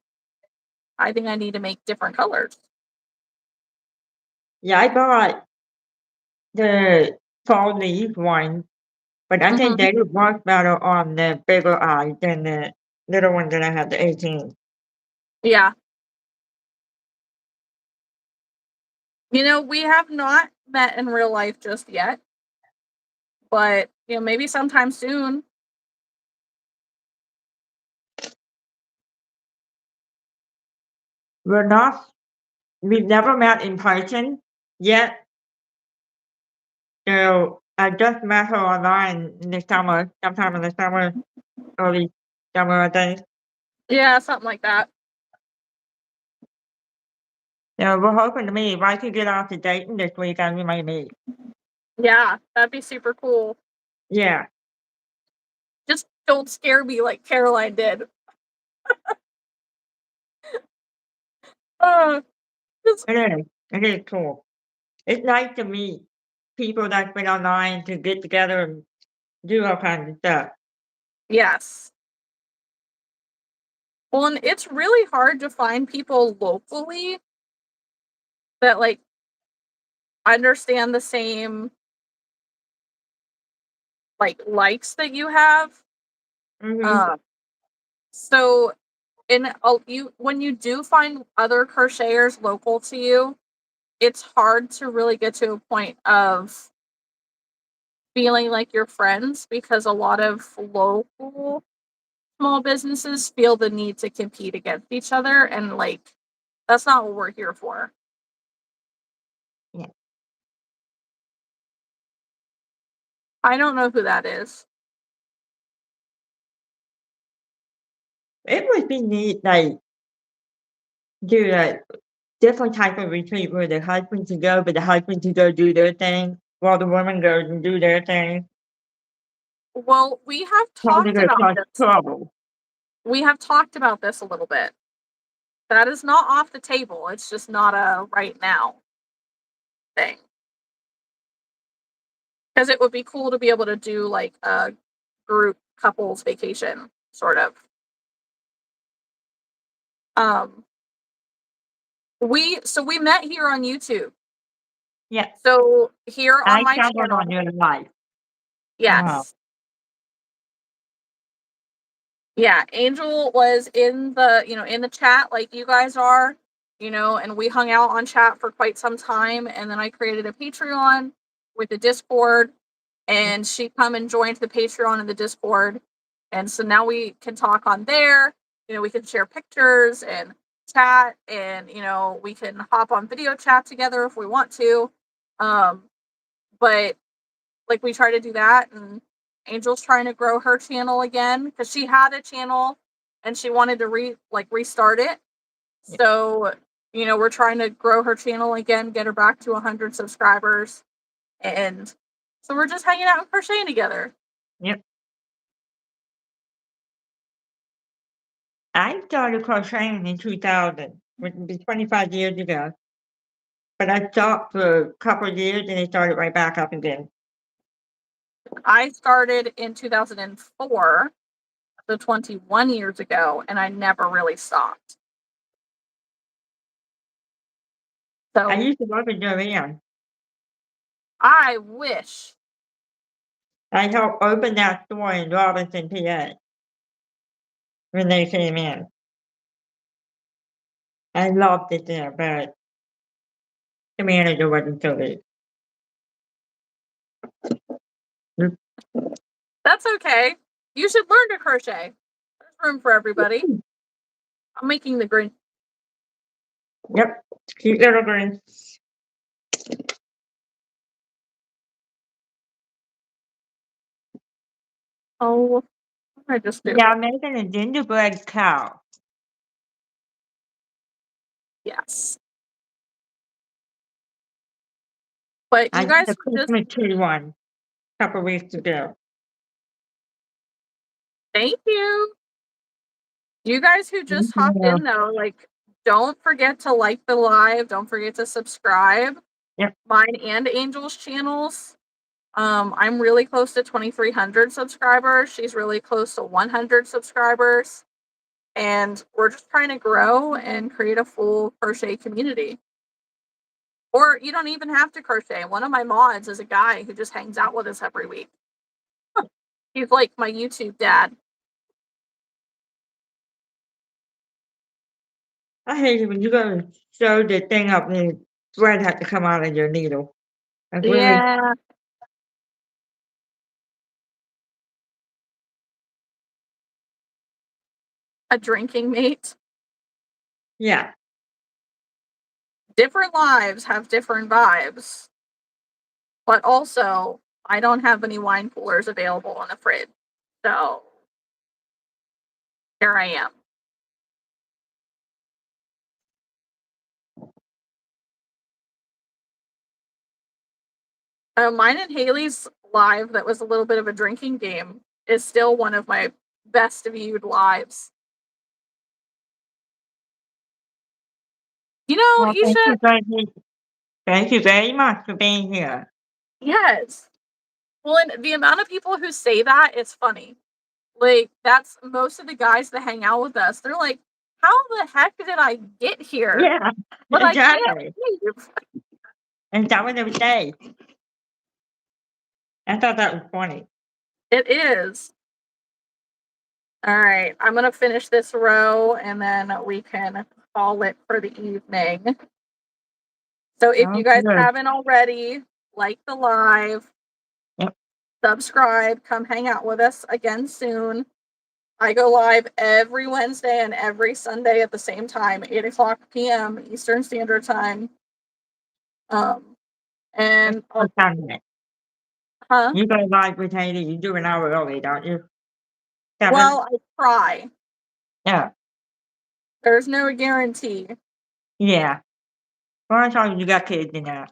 I think I need to make different colors. Yeah, I bought the fall leaf one, but I think Mhm. they would work better on the bigger eye than the little one that I had, the 18. Yeah. We have not met in real life just yet, but maybe sometime soon. We've never met in person yet, so I just met her online in the summer, sometime in the summer, early summer, I think. Yeah, something like that. So we're hoping to meet. If I could get off the dating this weekend, we might meet. Yeah, that'd be super cool. Yeah, Just don't scare me like Caroline did. Uh, just, it is. It is cool. It's nice to meet people that's been online to get together and do all kinds of stuff. yes. Well, and it's really hard to find people locally that understand the same likes that you have. Mhm. Uh, so when you do find other crocheters local to you, it's hard to really get to a point of feeling like you're friends because a lot of local small businesses feel the need to compete against each other, and that's not what we're here for. Yeah. I don't know who that is. It would be neat, like, do a different type of retreat where the husband can go, but the husband can go do their thing while the woman goes and do their thing. Well, we have Probably talked gonna about cause this. trouble. We have talked about this a little bit. That is not off the table. It's just not a right now thing. Because it would be cool to be able to do like a group couples vacation, sort of. Um, we met here on YouTube. Yeah, So here on I my stumbled on channel, your life somehow. yes. Yeah, Angel was in the chat like you guys are, and we hung out on chat for quite some time, and then I created a Patreon with a Discord, and she come and joined the Patreon and the Discord. And so now we can talk on there. We can share pictures and chat, and we can hop on video chat together if we want to. But we try to do that, and Angel's trying to grow her channel again because she had a channel and she wanted to restart it. Yeah. So, we're trying to grow her channel again, get her back to 100 subscribers. And so we're just hanging out and crocheting together. Yep. I started crocheting in 2000, which would be 25 years ago. But I stopped for a couple of years and it started right back up again. I started in 2004, so 21 years ago, and I never really stopped. I So used to work at Joanne. I wish. I helped open that store in Robinson, PA when they came in. I loved it there, but the manager wasn't so good. Mm. That's okay. You should learn to crochet. There's room for everybody. I'm making the grinch. Yep, cute little grinch. Oh, what did I just do? Yeah, I'm making a gingerbread cow. Yes. But I you did guys the who just Christmas tree one a couple weeks ago. thank you. You guys who just hopped Yeah. in though, don't forget to like the live. Don't forget to subscribe. Yep. Mine and Angel's channels. I'm really close to 2,300 subscribers. She's really close to 100 subscribers. And we're just trying to grow and create a full crochet community. Or you don't even have to crochet. One of my mods is a guy who just hangs out with us every week. He's like my YouTube dad. I hate it when you go to sew the thing up and the thread has to come out of your needle. That's really Yeah. A drinking mate. yeah. Different lives have different vibes. But also, I don't have any wine coolers available in the fridge. So here I am. Mine and Haley's live that was a little bit of a drinking game is still one of my best viewed lives. You know, Well, you should. thank you very much for being here. Yes. Well, and the amount of people who say that, it's funny. Like, that's most of the guys that hang out with us. They're like, how the heck did I get here? Yeah, But I can't exactly. leave. And that was every day. I thought that was funny. It is. All right. I'm going to finish this row and then we can call it for the evening. So if you guys Okay. haven't already, like the live, Yep. subscribe, come hang out with us again soon. I go live every Wednesday and every Sunday at the same time, 8 o'clock p.m. Eastern Standard Time. And What time is it? huh? You go live with Haley, you do an hour early, don't you? 7? Well, I try. Yeah. There's no guarantee. Yeah. Well, as long as you got kids in that.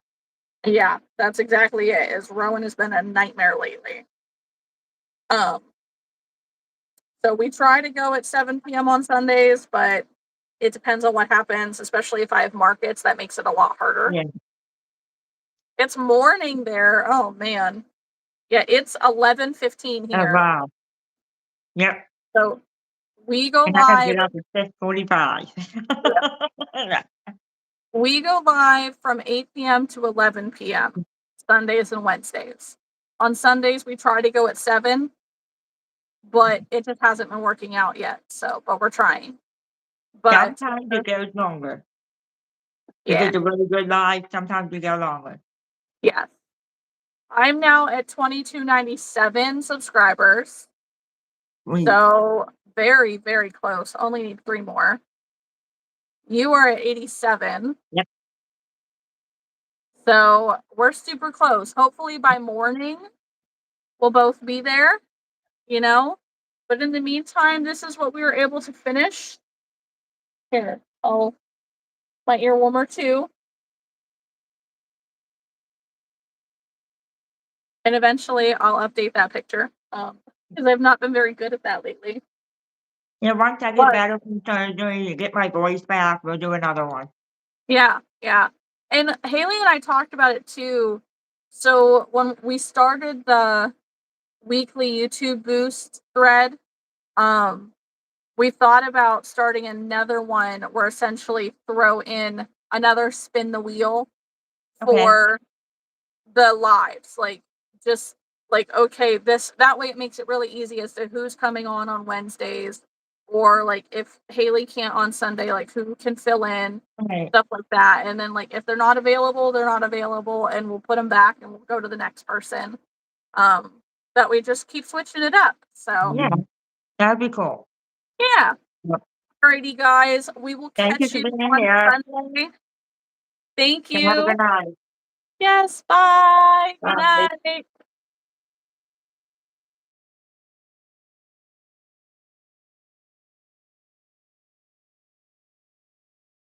Yeah, that's exactly it. Is Rowan has been a nightmare lately. So we try to go at 7 p.m. on Sundays, but it depends on what happens, especially if I have markets, that makes it a lot harder. Yeah. It's morning there. Oh man. Yeah, it's 11:15 Oh, here. wow. Yep. So we go And I gotta live. get up at 6:45. Yeah. We go live from 8 p.m. to 11 p.m. Sundays and Wednesdays. On Sundays we try to go at 7, but it just hasn't been working out yet. So, but we're trying. But Sometimes it goes longer. If yeah, it's a really good live, sometimes we go longer. yes. I'm now at 2297 subscribers. We So very, very close. Only need 3 more. You are at 87. Yep. So we're super close. Hopefully by morning we'll both be there, you know. But in the meantime, this is what we were able to finish. Here, oh, my ear warmer too. And eventually I'll update that picture. Because I've not been very good at that lately. Yeah, once I get But better from surgery, get my voice back, we'll do another one. yeah, yeah. And Haley and I talked about it too. So when we started the weekly YouTube boost thread, we thought about starting another one where essentially throw in another spin the wheel Okay. for the lives. Like just like okay, this that way it makes it really easy as to who's coming on Wednesdays, or like if Haley can't on Sunday, like who can fill in, Okay. stuff like that. And then like if they're not available, they're not available, and we'll put them back and we'll go to the next person. That we just keep switching it up. So Yeah, that'd be cool. yeah. Yep. Alrighty, guys. We will Thank you catch for you being on here. Sunday. Thank And have a you. good night. Yes. Bye. Good Bye. night.